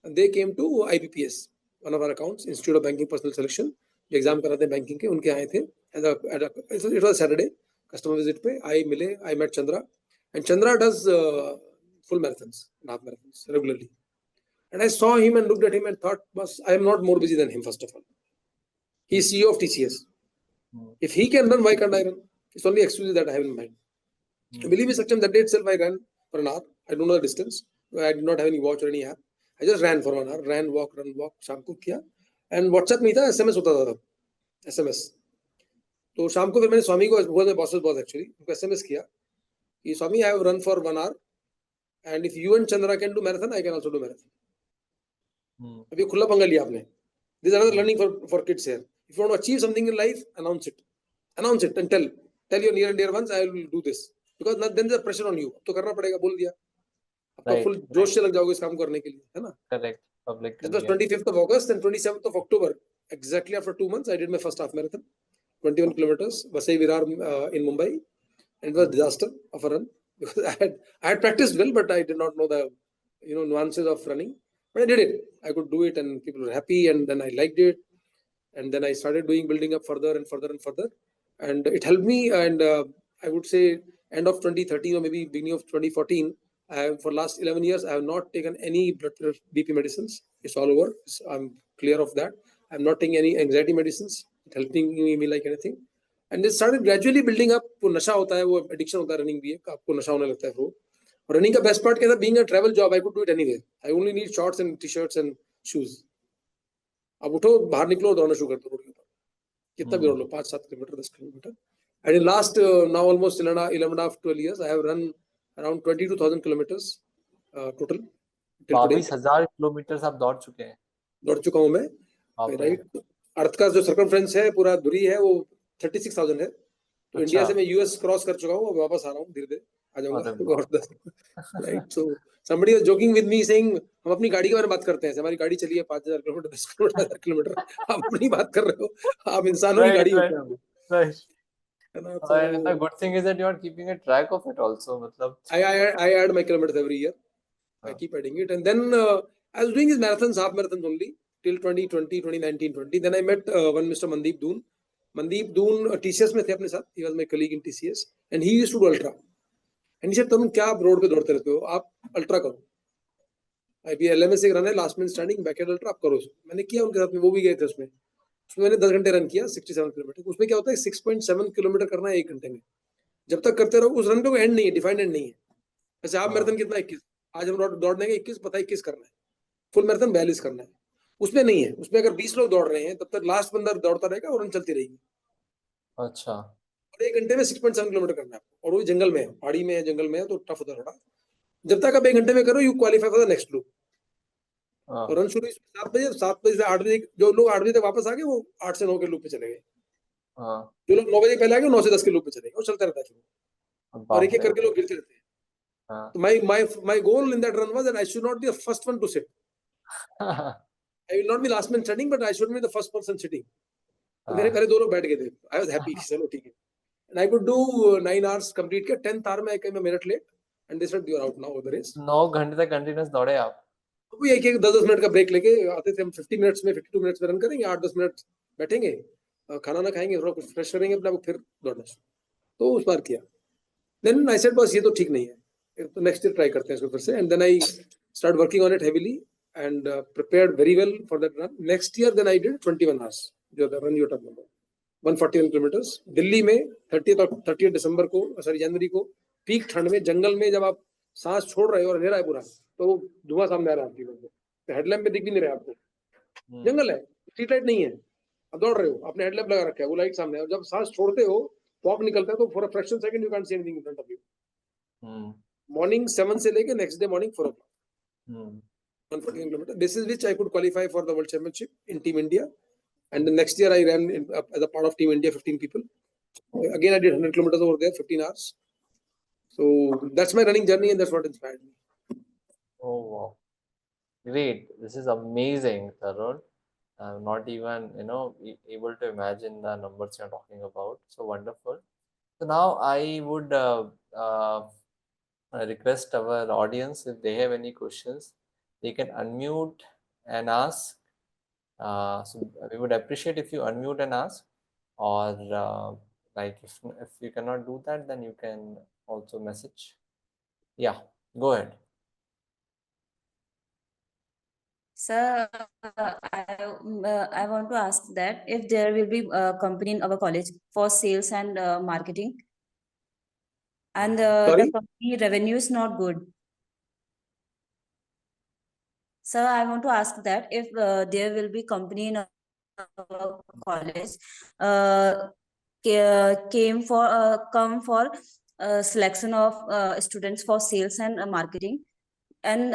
And they came to IBPS, one of our accounts, Institute of Banking Personal Selection. जो exam कराते हैं banking के, उनके आए थे. It was a Saturday. Customer visit पे I met Chandra, and Chandra does full marathons and half marathons regularly. And I saw him and looked at him and thought, I am not more busy than him. First of all, he is CEO of TCS. If he can run, why can't I run? It's only excuses that I have in mind. Believe me, Satyam, that day itself I ran for an hour. I don't know the distance. I did not have any watch or any app. I just ran for 1 hour. Ran, walk, run, walk. शाम को किया. And WhatsApp नहीं था, SMS होता था. SMS. तो शाम को फिर मैंने स्वामी को, वो बॉसेस बॉस एक्चुअली, उनको SMS किया कि स्वामी, I have run for 1 hour, and if you and Chandra can do marathon, I can also do marathon. अभी खुला पंगा लिया आपने. This is another learning for kids here. If you want to achieve something in life, announce it and tell your near and dear ones, I will do this, because then there's pressure on you. तो करना पड़ेगा, बोल दिया. अब तो full जोश से लग जाओगे इस काम करने के लिए, है ना? Correct. Public. This was 25th of August and 27th of October. Exactly after 2 months, I did my first half marathon, 21 kilometers, Vasai Virar in Mumbai, and it was a disaster of a run because I had practiced well, but I did not know the nuances of running. But I did it. I could do it, and people were happy, and then I liked it, and then I started building up further and further and further, and it helped me. And I would say end of 2013 or maybe beginning of 2014. For last 11 years, I have not taken any blood pressure BP medicines. It's all over. I'm clear of that. I'm not taking any anxiety medicines. It's helping me like anything. And it started gradually building up. वो नशा होता है, वो addiction होता है, running भी है, आपको नशा होने लगता है वो. Running का best part क्या था? Being a travel job, I could do it anywhere. I only need shorts and t-shirts and shoes. अब उठो, बाहर निकलो, दौड़ना शुरू कर दो रोड के ऊपर. कितना भी दौड़ लो, 5-7 kilometre, 10 kilometre. And in last now almost 11.5 12 years, I have run around 22,000 kilometers total. 22,000 kilometre आप दौड़ चुके हैं? दौड़ चुका हूं मैं. राइट. अर्थ का जो सर्कमफ्रेंस है, पूरा दूरी है, वो 36,000 है. तो इंडिया से मैं यूएस क्रॉस कर चुका हूँ. अब वापस आ रहा हूँ, धीरे धीरे आ जाऊंगा. Right. So somebody was joking with me saying, हम अपनी गाड़ी के बारे में बात करते हैं. हमारी गाड़ी चली है 5,000 किलोमीटर, 10 किलोमीटर, 1,000 किलोमीटर. आप अपनी बात कर रहे हो, आप इंसानों की गाड़ी होते हैं. Right. And the good thing is that you are keeping a track of it also. मतलब I add my kilometers every year. I keep adding it, and then I was doing these marathons, half marathons only till 2020, 2019, 20. Then I met one Mr. Mandeep Doon. Mandeep Doon TCS में थे अपने साथ. He was my colleague in TCS, and he used to do ultra. And he said, "तुम क्या आप road पे दौड़ते रहते हो? आप ultra करो. अभी LMS एक रन है, last man standing, backyard ultra, आप करो." मैंने किया उनके साथ में, वो भी गए थे उसमें. उसमें मैंने 10 घंटे रन किया, 67 किलोमीटर. उसमें क्या होता है, 6.7 किलोमीटर करना है 1 घंटे में. जब तक करते रहो, उस रन का कोई एंड नहीं है, डिफाइंड एंड नहीं है. जैसे आप मैराथन कितना 21, आज हम दौड़ देंगे 21, पता है 21 करना है. फुल मैराथन 42 करना है. उसमें नहीं है. उसमें अगर 20 लोग दौड़ रहे हैं, तब तक लास्ट बंदा दौड़ता रहेगा और रन चलती रहेगी. अच्छा. और 1 घंटे में 6.7 किलोमीटर करना है, और वो जंगल में है, पहाड़ी में है, जंगल में है, तो टफ होता है थोड़ा. जब तक आप 1 घंटे में करो, you qualify for the next loop. और रन शुरू 7 बजे से 8 बजे. जो लोग 8 बजे तक वापस आ गए, वो 8 से 9 के लूप पे चले गए. जो लोग 9 बजे पहले आ गए, 9 से 10 के लूप पे चले गए. वो चलता रहता है, और एक एक करके लोग गिरते रहते हैं. तो my goal in that run was that I should not be the first one to sit. I will not be last man standing, but I should be the first person sitting. तो मेरे पहले 2 लोग बैठ गए थे. I was happy. चलो ठीक है. And I could do 9 hours complete के 10th hour में I came a minute late, and they said you are out now of the race. 9 घंटे तक कंटिन्यूअस दौड़े आप? तो एक 10-10 मिनट का ब्रेक लेके आते थे हम. 50 मिनट्स में 52 मिनट्स में रन करेंगे, 8-10 मिनट बैठेंगे, खाना ना खाएंगे, थोड़ा कुछ फ्रेश करेंगे अपना, फिर दौड़ना. तो उस बार किया. Then I said, बस ये तो ठीक नहीं है, तो नेक्स्ट ईयर ट्राई करते हैं इसको फिर से. And then I start working on it heavily and prepared very well for that run. Next year then I did 21 hours, जो run you talk about, 141 kilometers. Delhi में 30 दिसंबर को, सॉरी जनवरी को, पीक ठंड में, जंगल में, जब आप सांस छोड़ रहे हो और अंधेरा है पूरा, तो धुआं सामने आ रहा है आपकी, तो हेडलैम्प में दिख भी नहीं रहा आपको. जंगल है, स्ट्रीट लाइट नहीं है, आप दौड़ रहे हो, आपने हेडलैम्प लगा रखा है, वो लाइट सामने है, और जब सांस छोड़ते हो, फॉग निकलता है, तो for a fraction second you can't see anything in front of you. Morning 7 से लेके next day morning 4 o'clock. 141 kilometers. This is which I could qualify for the World Championship in Team India. And the next year I ran as a part of Team India, 15 people. Again, I did 100 kilometers over there, 15 hours. So that's my running journey, and that's what inspired me. Oh, wow. Great. This is amazing, Tarun. I'm not even, able to imagine the numbers you're talking about. So wonderful. So now I would I request our audience, if they have any questions, they can unmute and ask. So we would appreciate if you unmute and ask, or like if you cannot do that, then you can also message. Yeah, go ahead. Sir, I want to ask that if there will be a company in our college for sales and marketing, and the company revenue is not good. Sir, I want to ask that if there will be company in our college come for selection of students for sales and marketing, and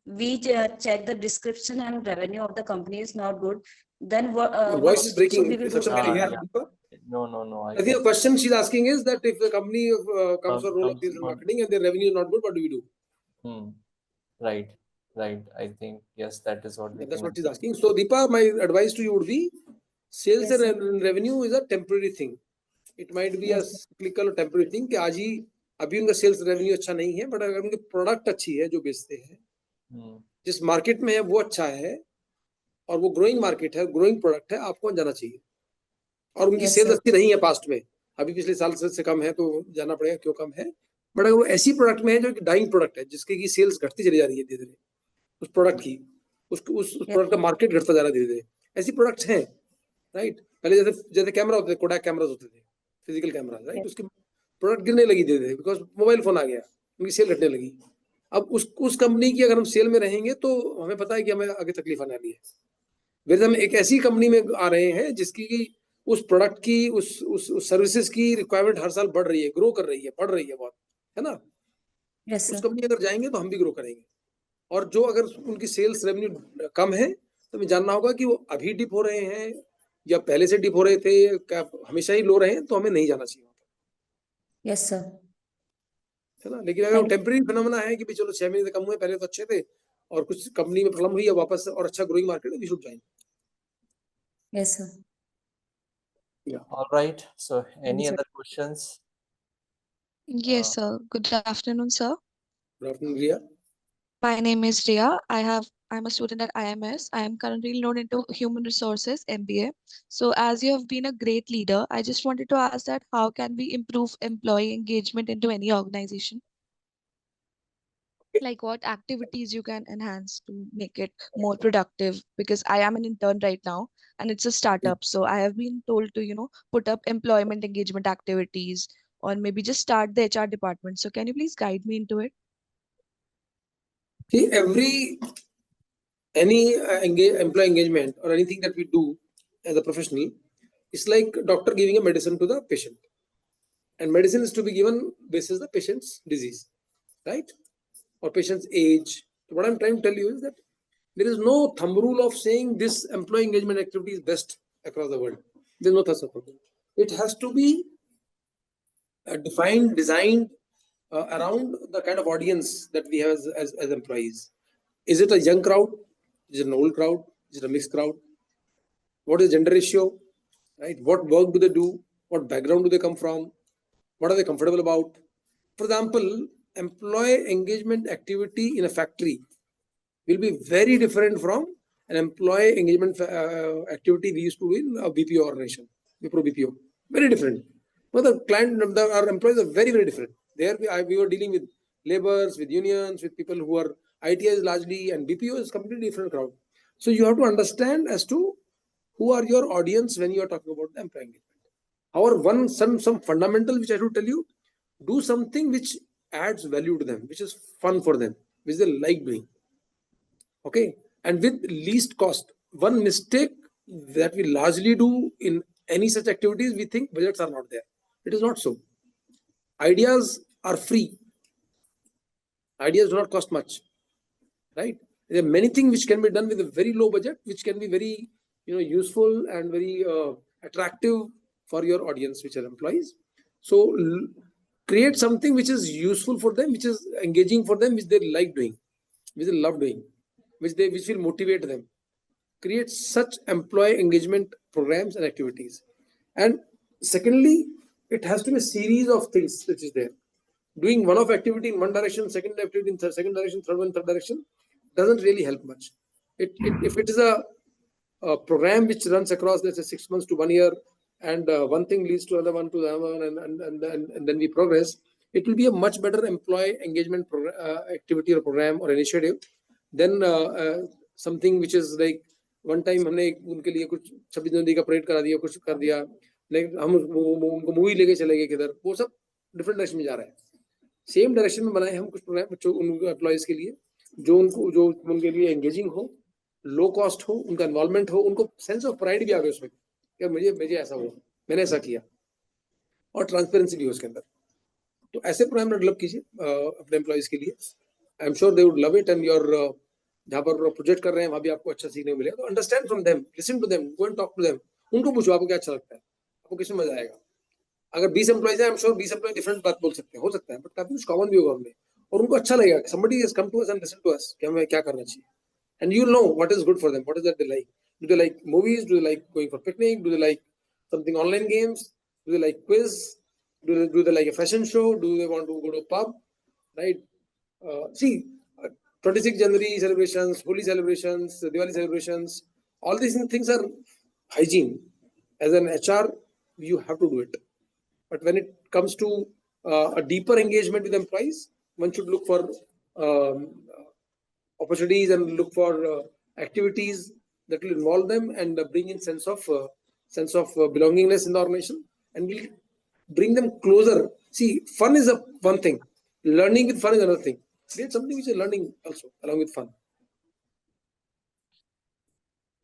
we check the description and revenue of the company is not good, then what voice is breaking. should we do? No. I think the question she's asking is that if the company comes for role of sales and marketing and their revenue is not good, what do we do? Right. I think yes, that is what that's what she's asking. So Deepa, my advice to you would be sales Yes, and revenue is a temporary thing. It might be a cyclical or temporary thing कि आज ही अभी उनका sales revenue अच्छा नहीं है, but अगर उनकी product अच्छी है जो बेचते हैं, जिस market में है वो अच्छा है और वो growing market है, growing product है, आपको जाना चाहिए. और उनकी sales अच्छी नहीं है past में, अभी पिछले साल से कम है तो जाना पड़ेगा क्यों कम है. बट अगर वो ऐसी प्रोडक्ट में है जो डाइंग प्रोडक्ट है जिसकी की सेल्स घटती चली जा रही है धीरे धीरे, उस प्रोडक्ट की उस प्रोडक्ट का मार्केट घटता जा रहा है धीरे धीरे, ऐसी प्रोडक्ट्स हैं, राइट. पहले जैसे कैमरा होते थे, कोडाक कैमरास होते थे, फिजिकल कैमरा, राइट. उसकी प्रोडक्ट गिरने लगी धीरे धीरे बिकॉज मोबाइल फोन आ गया, उनकी सेल घटने लगी. अब उस कंपनी की अगर हम सेल में रहेंगे तो हमें पता है कि हमें आगे तकलीफ आने वाली है. फिर हम एक ऐसी कंपनी में आ रहे हैं जिसकी उस प्रोडक्ट की उस सर्विसेज की रिक्वायरमेंट हर साल बढ़ रही है, ग्रो कर रही है, बढ़ रही है बहुत, है ना. उस कंपनी अगर जाएंगे तो हम भी ग्रो करेंगे. और जो अगर उनकी सेल्स रेवेन्यू कम है तो हमें जानना होगा कि वो अभी डिप हो रहे हैं या पहले से डिप हो रहे थे, क्या हमेशा ही लो रहे हैं, तो हमें नहीं जाना चाहिए. Yes sir. है ना. लेकिन अगर टेम्परेरी फिनोमेना है कि भाई चलो 6 महीने से कम हुए, पहले तो अच्छे थे और कुछ कंपनी में प्रॉब्लम हुई है वापस और अच्छा ग्रोइंग मार्केट है, we should join. Yes sir. All right. So any other questions? Yes, sir. Good afternoon, sir. Good afternoon, Riya. My name is Riya. I'm a student at IMS. I am currently enrolled into Human Resources MBA. So as you have been a great leader, I just wanted to ask that how can we improve employee engagement into any organization? Like what activities you can enhance to make it more productive? Because I am an intern right now and it's a startup. So I have been told to, put up employment engagement activities or maybe just start the HR department. So can you please guide me into it? See, any employee engagement or anything that we do as a professional, it's like doctor giving a medicine to the patient, and medicine is to be given basis the patient's disease, right, or patient's age. So what I'm trying to tell you is that there is no thumb rule of saying this employee engagement activity is best across the world. There's no such thing. It has to be defined, designed around the kind of audience that we have as employees. Is it a young crowd? Is it an old crowd? Is it a mixed crowd? What is gender ratio? Right? What work do they do? What background do they come from? What are they comfortable about? For example, employee engagement activity in a factory will be very different from an employee engagement activity we used to do in a BPO organization, Wipro BPO. Very different. But our employees are very, very different. There we were dealing with laborers, with unions, with people who are ITIs largely, and BPO is completely different crowd. So you have to understand as to who are your audience when you are talking about the employee engagement. However, some fundamental which I should tell you, do something which adds value to them, which is fun for them, which they like doing. Okay, and with least cost. One mistake that we largely do in any such activities, we think budgets are not there. It is not so. Ideas are free. Ideas do not cost much, right? There are many things which can be done with a very low budget, which can be very useful and very attractive for your audience, which are employees. So create something which is useful for them, which is engaging for them, which they like doing, which they love doing, which will motivate them. Create such employee engagement programs and activities. And secondly, it has to be a series of things which is there. Doing one-off activity in one direction, second activity in second direction, third one, third direction, doesn't really help much. If it is a program which runs across, let's say, 6 months to 1 year, and one thing leads to another one to the other one, and then we progress, it will be a much better employee engagement activity or program or initiative than something which is like one time हमने उनके लिए कुछ 26 जनवरी का parade करा दिया, कुछ कर दिया, लेकिन हम उनको मूवी लेके चले गए किधर, वो सब डिफरेंट डायरेक्शन में जा रहा है. सेम डायरेक्शन में बनाए हम कुछ प्रोग्राम बच्चों उनके एम्प्लॉयज के लिए, जो उनके लिए एंगेजिंग हो, लो कॉस्ट हो, उनका इन्वॉल्वमेंट हो, उनको सेंस ऑफ प्राइड भी आ गया उसमें कि मुझे ऐसा हुआ, मैंने ऐसा किया, और ट्रांसपेरेंसी भी हो उसके अंदर. तो ऐसे प्रोग्राम डेवलप कीजिए अपने एम्प्लॉयज के लिए. आई am sure they would love it, and your जहाँ पर प्रोजेक्ट कर रहे हैं वहाँ भी आपको अच्छा सीखने को मिलेगा. तो understand from them, listen to them, go and talk to them. उनको पूछो आपको क्या अच्छा लगता है, आपको किसमें मजा आएगा. अगर 20 एम्प्लॉयज है, I am sure 20 employee different बात बोल सकते हैं, हो सकता है, बट काफी कुछ कॉमन भी होगा उनमें, और उनको अच्छा लगेगा. somebody has come to us and listen to us कि हमें क्या करना चाहिए, and you'll know what is good for them, what is that they like. Do they like movies? Do they like going for picnic? Do they like something online games? Do they like quiz? Do they like a fashion show? Do they want to go to a pub? Right? See, 26 January celebrations, Holi celebrations, Diwali celebrations, all these things are hygiene. As an HR, you have to do it. But when it comes to a deeper engagement with employees, one should look for opportunities and look for activities that will involve them and bring in sense of belongingness in the organization, and will bring them closer. See, fun is one thing, learning with fun is another thing. Create something which is learning also along with fun.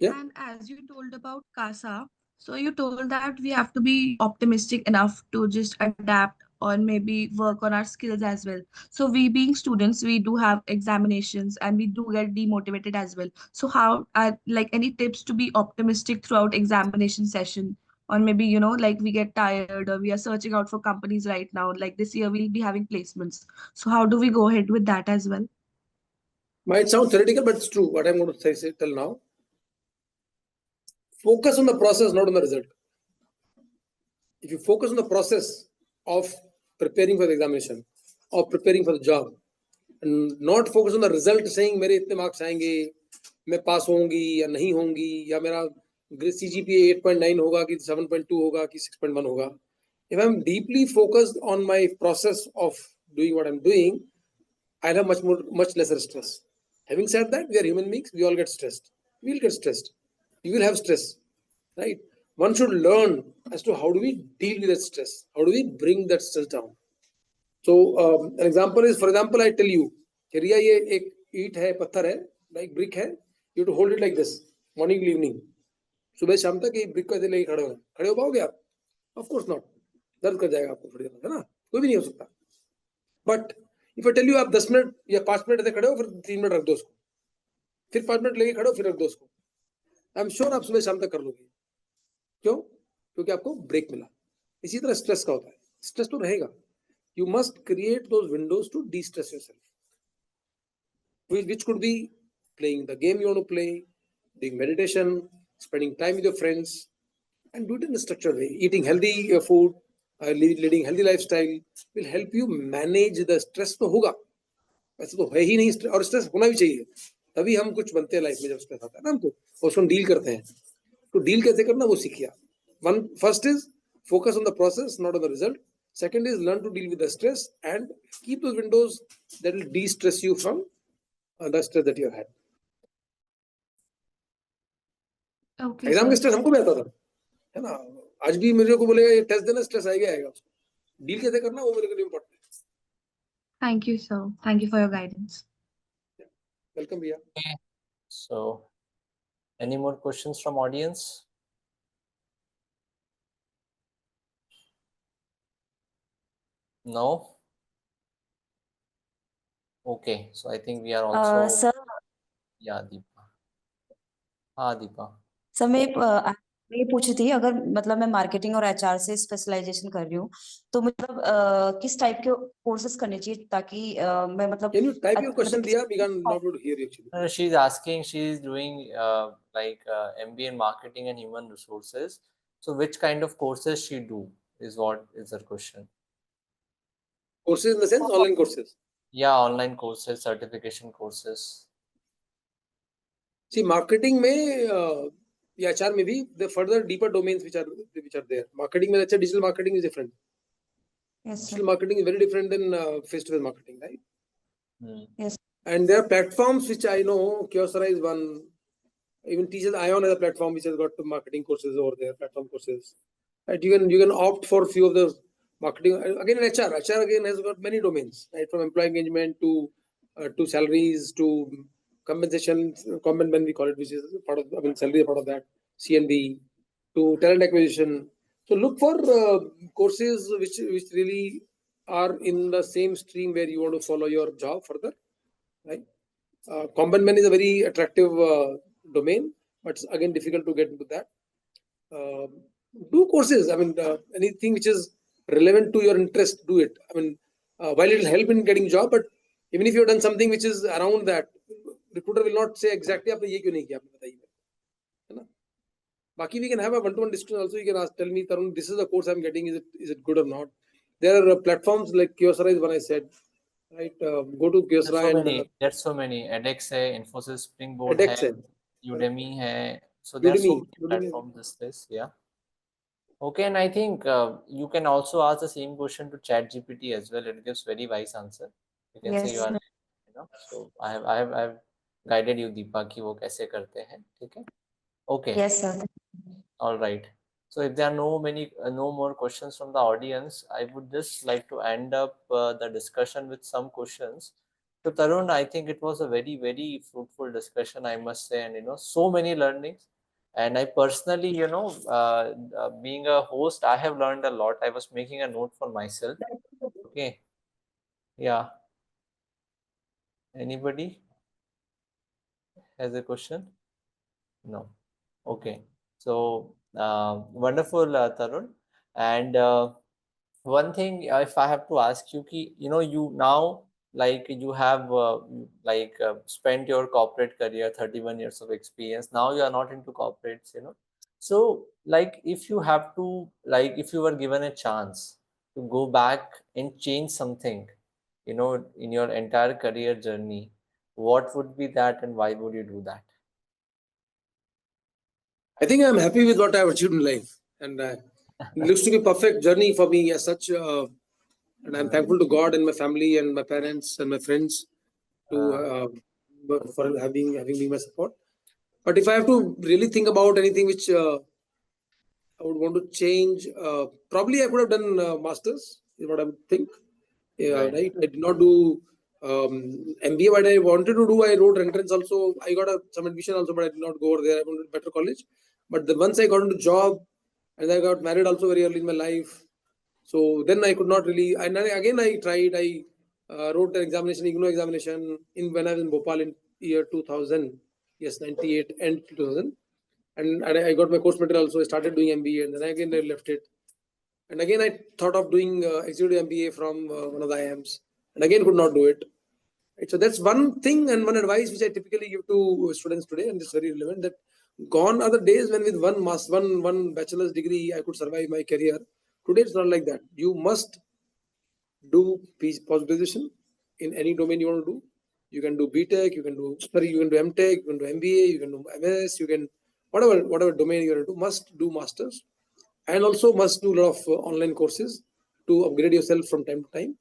Yeah. And as you told about CASA, so you told that we have to be optimistic enough to just adapt or maybe work on our skills as well. So we being students, we do have examinations and we do get demotivated as well. So how are like any tips to be optimistic throughout examination session? Or maybe, like we get tired or we are searching out for companies right now. Like this year we'll be having placements. So how do we go ahead with that as well? Might sound theoretical, but it's true. What I'm going to say till now. Focus on the process, not on the result. If you focus on the process of preparing for the examination or preparing for the job, and not focus on the result, saying मेरे इतने marks आएंगे, मैं पास होंगी या नहीं होंगी, या मेरा CGPA 8.9 होगा कि 7.2 होगा कि 6.1 होगा. If I'm deeply focused on my process of doing what I'm doing, I'll have much lesser stress. Having said that, we are human beings. We all get stressed. We'll get stressed. You will have stress, right? One should learn as to how do we deal with that stress. How do we bring that stress down? So an example is, for example, I tell you, Riya, ये एक ईंट है, पत्थर है, like brick है. You have to hold it like this, morning, evening. सुबह शाम तक ये brick को ऐसे लेके खड़े हो पाओगे आप? Of course not. दर्द कर जाएगा आपको थोड़ी देर, है ना? कोई भी नहीं हो सकता. But if I tell you आप 10 मिनट या 5 मिनट ऐसे खड़े हो, फिर 3 मिनट रख दो उसको, फिर 5 मिनट लेके खड़े हो, फिर रख दो उसको, आई एम श्योर आप सुबह शाम तक कर लोगे. क्यों? क्योंकि आपको ब्रेक मिला. इसी तरह स्ट्रेस का होता है. स्ट्रेस तो रहेगा. You must create those windows to de-stress yourself, which could be playing the game you want to play, doing meditation, spending time with your friends, and do it in a structured way. Eating healthy food, leading healthy lifestyle will help you manage the stress. तो होगा, वैसे तो है ही नहीं, और stress होना भी चाहिए, तभी हम कुछ बनते हैं लाइफ में. जब स्ट्रेस आता है ना हमको, उसको हम डील करते हैं. तो डील कैसे करना वो सीखिए. First is focus on the process, not on the result. Second is learn to deal with the stress and keep those windows that will de-stress you from the stress that you have had. Okay, exam का sir. Stress हमको भी आता था, है ना? आज भी मेरे को बोलेगा ये टेस्ट देना, स्ट्रेस आएगा उसको. डील कैसे करना वो मेरे लिए इम्पोर्टेंट है. Thank you, sir. Thank you for your guidance. Welcome भैया. So, any more questions from audience? No? Okay, so I think we are also... Sir, Yeah, Deepa. हाँ, Deepa. सर मैं ये पूछी थी, अगर मतलब मैं मार्केटिंग और एचआर से स्पेशलाइजेशन कर रही हूँ, तो मतलब किस टाइप के कोर्सेज करने चाहिए ताकि मैं मतलब... Can you type your question, Diya? We can not able to hear you actually. She's asking, she's doing MBA in marketing and human resources. So which kind of courses she do is what is her question. Courses in the sense online courses. Yeah, online courses, certification courses. See, marketing may, yeah, HR maybe the further deeper domains which are there. Marketing, may digital marketing is different. Yes, sir. Digital marketing is very different than face-to-face marketing, right? Yes. And there are platforms which I know. Kyocera is one. Even TCS Ion is a platform which has got marketing courses over there, platform courses. Right? You can opt for a few of the marketing. Again, in HR again has got many domains, right? From employee engagement to salaries to compensation, comment when we call it, which is part of, I mean, salary is part of that. CNB to talent acquisition. So look for courses which really are in the same stream where you want to follow your job further, right? Combat is a very attractive domain, but it's again difficult to get into that. Do courses. I mean, anything which is relevant to your interest, do it. I mean, while it will help in getting job, but even if you have done something which is around that, recruiter will not say exactly आपने ये क्यों नहीं किया, आपने बताइए, है ना? बाकी we can have a one-to-one discussion also. You can ask, tell me, Tarun, this is the course I'm getting. Is it good or not? There are platforms like Kyocera is one I said. Right, go to Kyocera There's so many. edX hai, Infosys Springboard edX hai, hai. Udemy hai. So there's so many platforms this list. Yeah. Okay, and I think you can also ask the same question to ChatGPT as well. It gives very wise answer. You can say you Yes. are, So I've guided you, Deepa, कि वो कैसे करते हैं, ठीक है? Okay. Yes, sir. All right. So if there are no more questions from the audience, I would just like to end up the discussion with some questions. So Tarun, I think it was a very, very fruitful discussion, I must say, and so many learnings. And I personally, being a host, I have learned a lot. I was making a note for myself. Okay. Yeah. Anybody has a question? No. Okay. So wonderful, Tarun. And one thing, if I have to ask you, you now, like, you have spent your corporate career, 31 years of experience. Now you are not into corporates. So, like, if you have to, like, if you were given a chance to go back and change something, in your entire career journey, what would be that, and why would you do that? I think I'm happy with what I've achieved in life, and it looks to be a perfect journey for me as such. And I'm thankful to God and my family and my parents and my friends for having me my support. But if I have to really think about anything which I would want to change, probably I could have done masters. Is what I would think. Yeah, right. I did not do MBA. What I wanted to do, I wrote entrance also. I got some admission also, but I did not go over there. I wanted a better college. But once I got into job, and I got married also very early in my life, so then I could not really. And again, I tried. I wrote an examination, IGNO examination, when I was in Bhopal in year 2000. Yes, 98 and 2000. And I got my course material also. I started doing MBA, and then again I left it. And again, I thought of doing executive MBA from one of the IIMs, and again could not do it. Right? So that's one thing and one advice which I typically give to students today, and it's very relevant. That gone are the days when with one bachelor's degree I could survive my career. Today it's not like that. You must do post graduation in any domain you want to do. You can do BTech, you can do MTech, you can do MBA, you can do MS, you can whatever domain you want to do. Must do masters, and also must do a lot of online courses to upgrade yourself from time to time.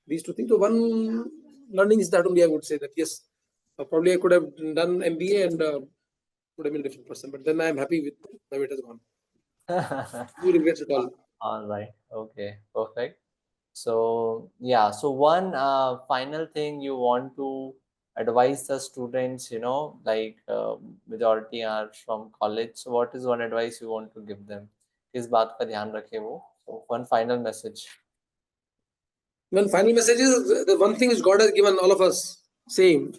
These two things. So one learning is that only I would say that yes, probably I could have done MBA and would have been a different person. But then I am happy with the way it has gone. No regrets at all. All right. Okay. Perfect. So yeah. So one final thing you want to advise the students, like majority are from college. So what is one advice you want to give them? किस बात का ध्यान रखे वो? So one final message. One final message is the one thing which God has given all of us same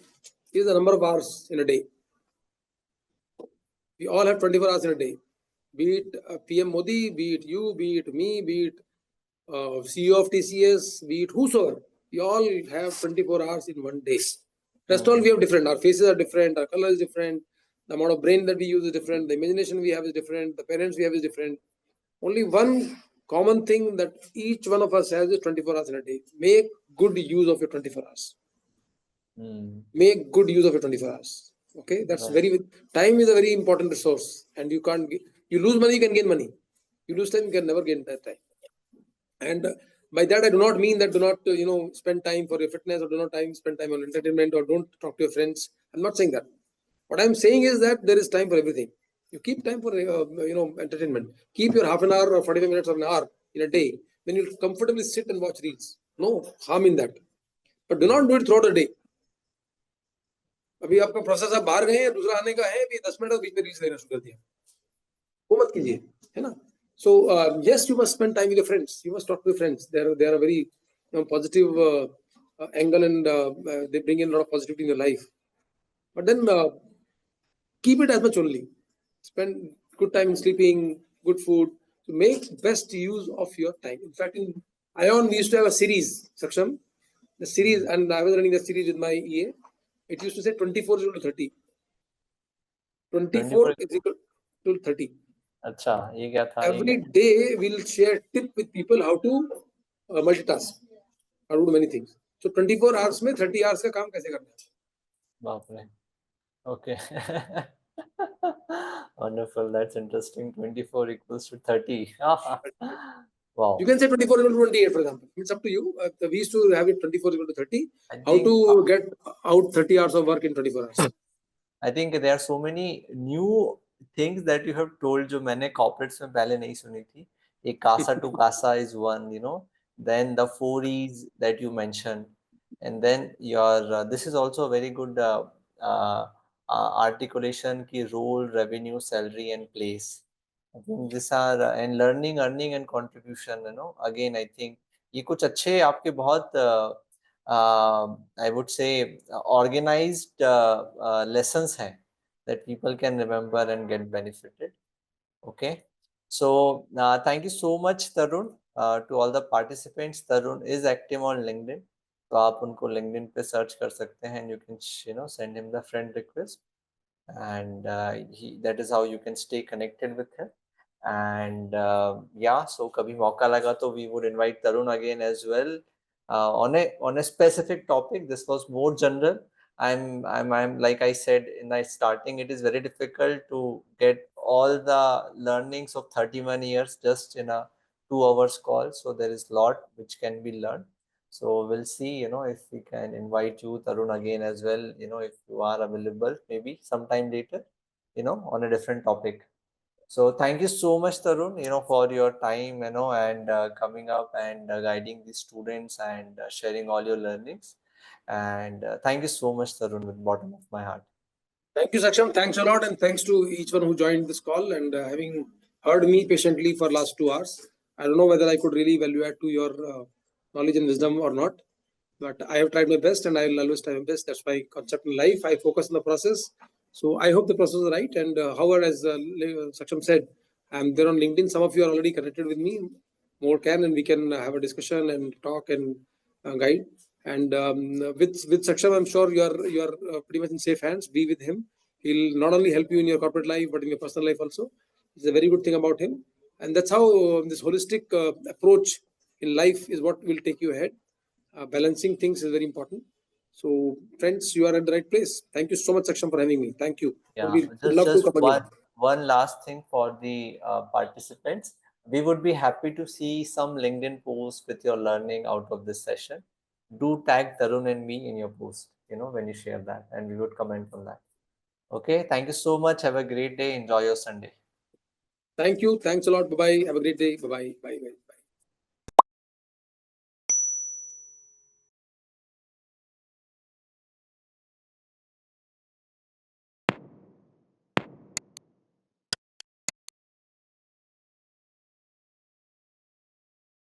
is the number of hours in a day. We all have 24 hours in a day. Be it PM Modi, be it you, be it me, be it CEO of TCS, be it whosoever. We all have 24 hours in one day. Rest all we have different. Our faces are different. Our color is different. The amount of brain that we use is different. The imagination we have is different. The parents we have is different. Only one common thing that each one of us has is 24 hours in a day. Make good use of your 24 hours. Make good use of your 24 hours. Okay, that's time is a very important resource, and you can't, you lose money, you can gain money. You lose time, you can never gain that time. And by that, I do not mean that do not, spend time for your fitness, or do not spend time on entertainment, or don't talk to your friends. I'm not saying that. What I'm saying is that there is time for everything. You keep time for, entertainment. Keep your half an hour or 45 minutes or an hour in a day when you comfortably sit and watch reels. No harm in that. But do not do it throughout the day. अभी आपका process आप बाहर गए हैं, दूसरा आने का है, अभी 10 मिनट बीच में रील्स देखना शुरू कर दिया, वो मत कीजिए, है ना? So yes, you must spend time with your friends. You must talk to your friends. They are a very positive angle, and they bring in a lot of positivity in your life. But then keep it as much only. Spend good time in sleeping, good food. To make best use of your time. In fact, in ION we used to have a series, Saksham. The series, and I was running the series with my EA. It used to say 24 is equal to 30. 24 is equal to 30. अच्छा, ये क्या था? Every day we'll share tip with people how to multitask, how to do many things. So 24 hours में 30 hours का काम कैसे करना है? बाप रे. Okay. Wonderful. That's interesting. 24 equals to 30. Wow. You can say 24 equal to 28, for example. It's up to you. We used to have it 24 equal to 30. How to get out 30 hours of work in 24 hours? I think there are so many new things that you have told जो मैंने corporates में पहले नहीं सुनी थी. एक casa to casa is one, then the 4 E's that you mentioned, and then your this is also a very good articulation की role, revenue, salary, and place. I think these are and learning, earning, and contribution. Again, I think ये कुछ अच्छे आपके बहुत I would say organized lessons हैं that people can remember and get benefited. Okay, so thank you so much, Tarun. To all the participants, Tarun is active on LinkedIn, तो आप उनको LinkedIn पे search कर सकते हैं, and you can send him the friend request, and that is how you can stay connected with him. And so कभी मौका लगा तो we would invite Tarun again as well on a specific topic. This was more general. I'm like I said in the starting, it is very difficult to get all the learnings of 31 years just in a 2 hours call. So there is a lot which can be learned. So we'll see, if we can invite you, Tarun, again as well, if you are available, maybe sometime later, on a different topic. So thank you so much, Tarun, for your time, and coming up and guiding the students and sharing all your learnings. And thank you so much, Tarun, with the bottom of my heart. Thank you, Saksham. Thanks a lot, and thanks to each one who joined this call and having heard me patiently for last 2 hours. I don't know whether I could really value add to your knowledge and wisdom or not, but I have tried my best, and I will always try my best. That's my concept in life. I focus on the process. So I hope the process is right. And however, as Saksham said, I'm there on LinkedIn. Some of you are already connected with me. More can, and we can have a discussion and talk and guide. And with Saksham, I'm sure you're pretty much in safe hands. Be with him. He'll not only help you in your corporate life, but in your personal life also. It's a very good thing about him. And that's how this holistic approach in life is what will take you ahead. Balancing things is very important. So, friends, you are at the right place. Thank you so much, Saksham, for having me. Thank you. Yeah, We would love to come again. One last thing for the participants. We would be happy to see some LinkedIn posts with your learning out of this session. Do tag Tarun and me in your post, when you share that, and we would comment on that. Okay, thank you so much. Have a great day. Enjoy your Sunday. Thank you. Thanks a lot. Bye-bye. Have a great day. Bye-bye. Bye-bye.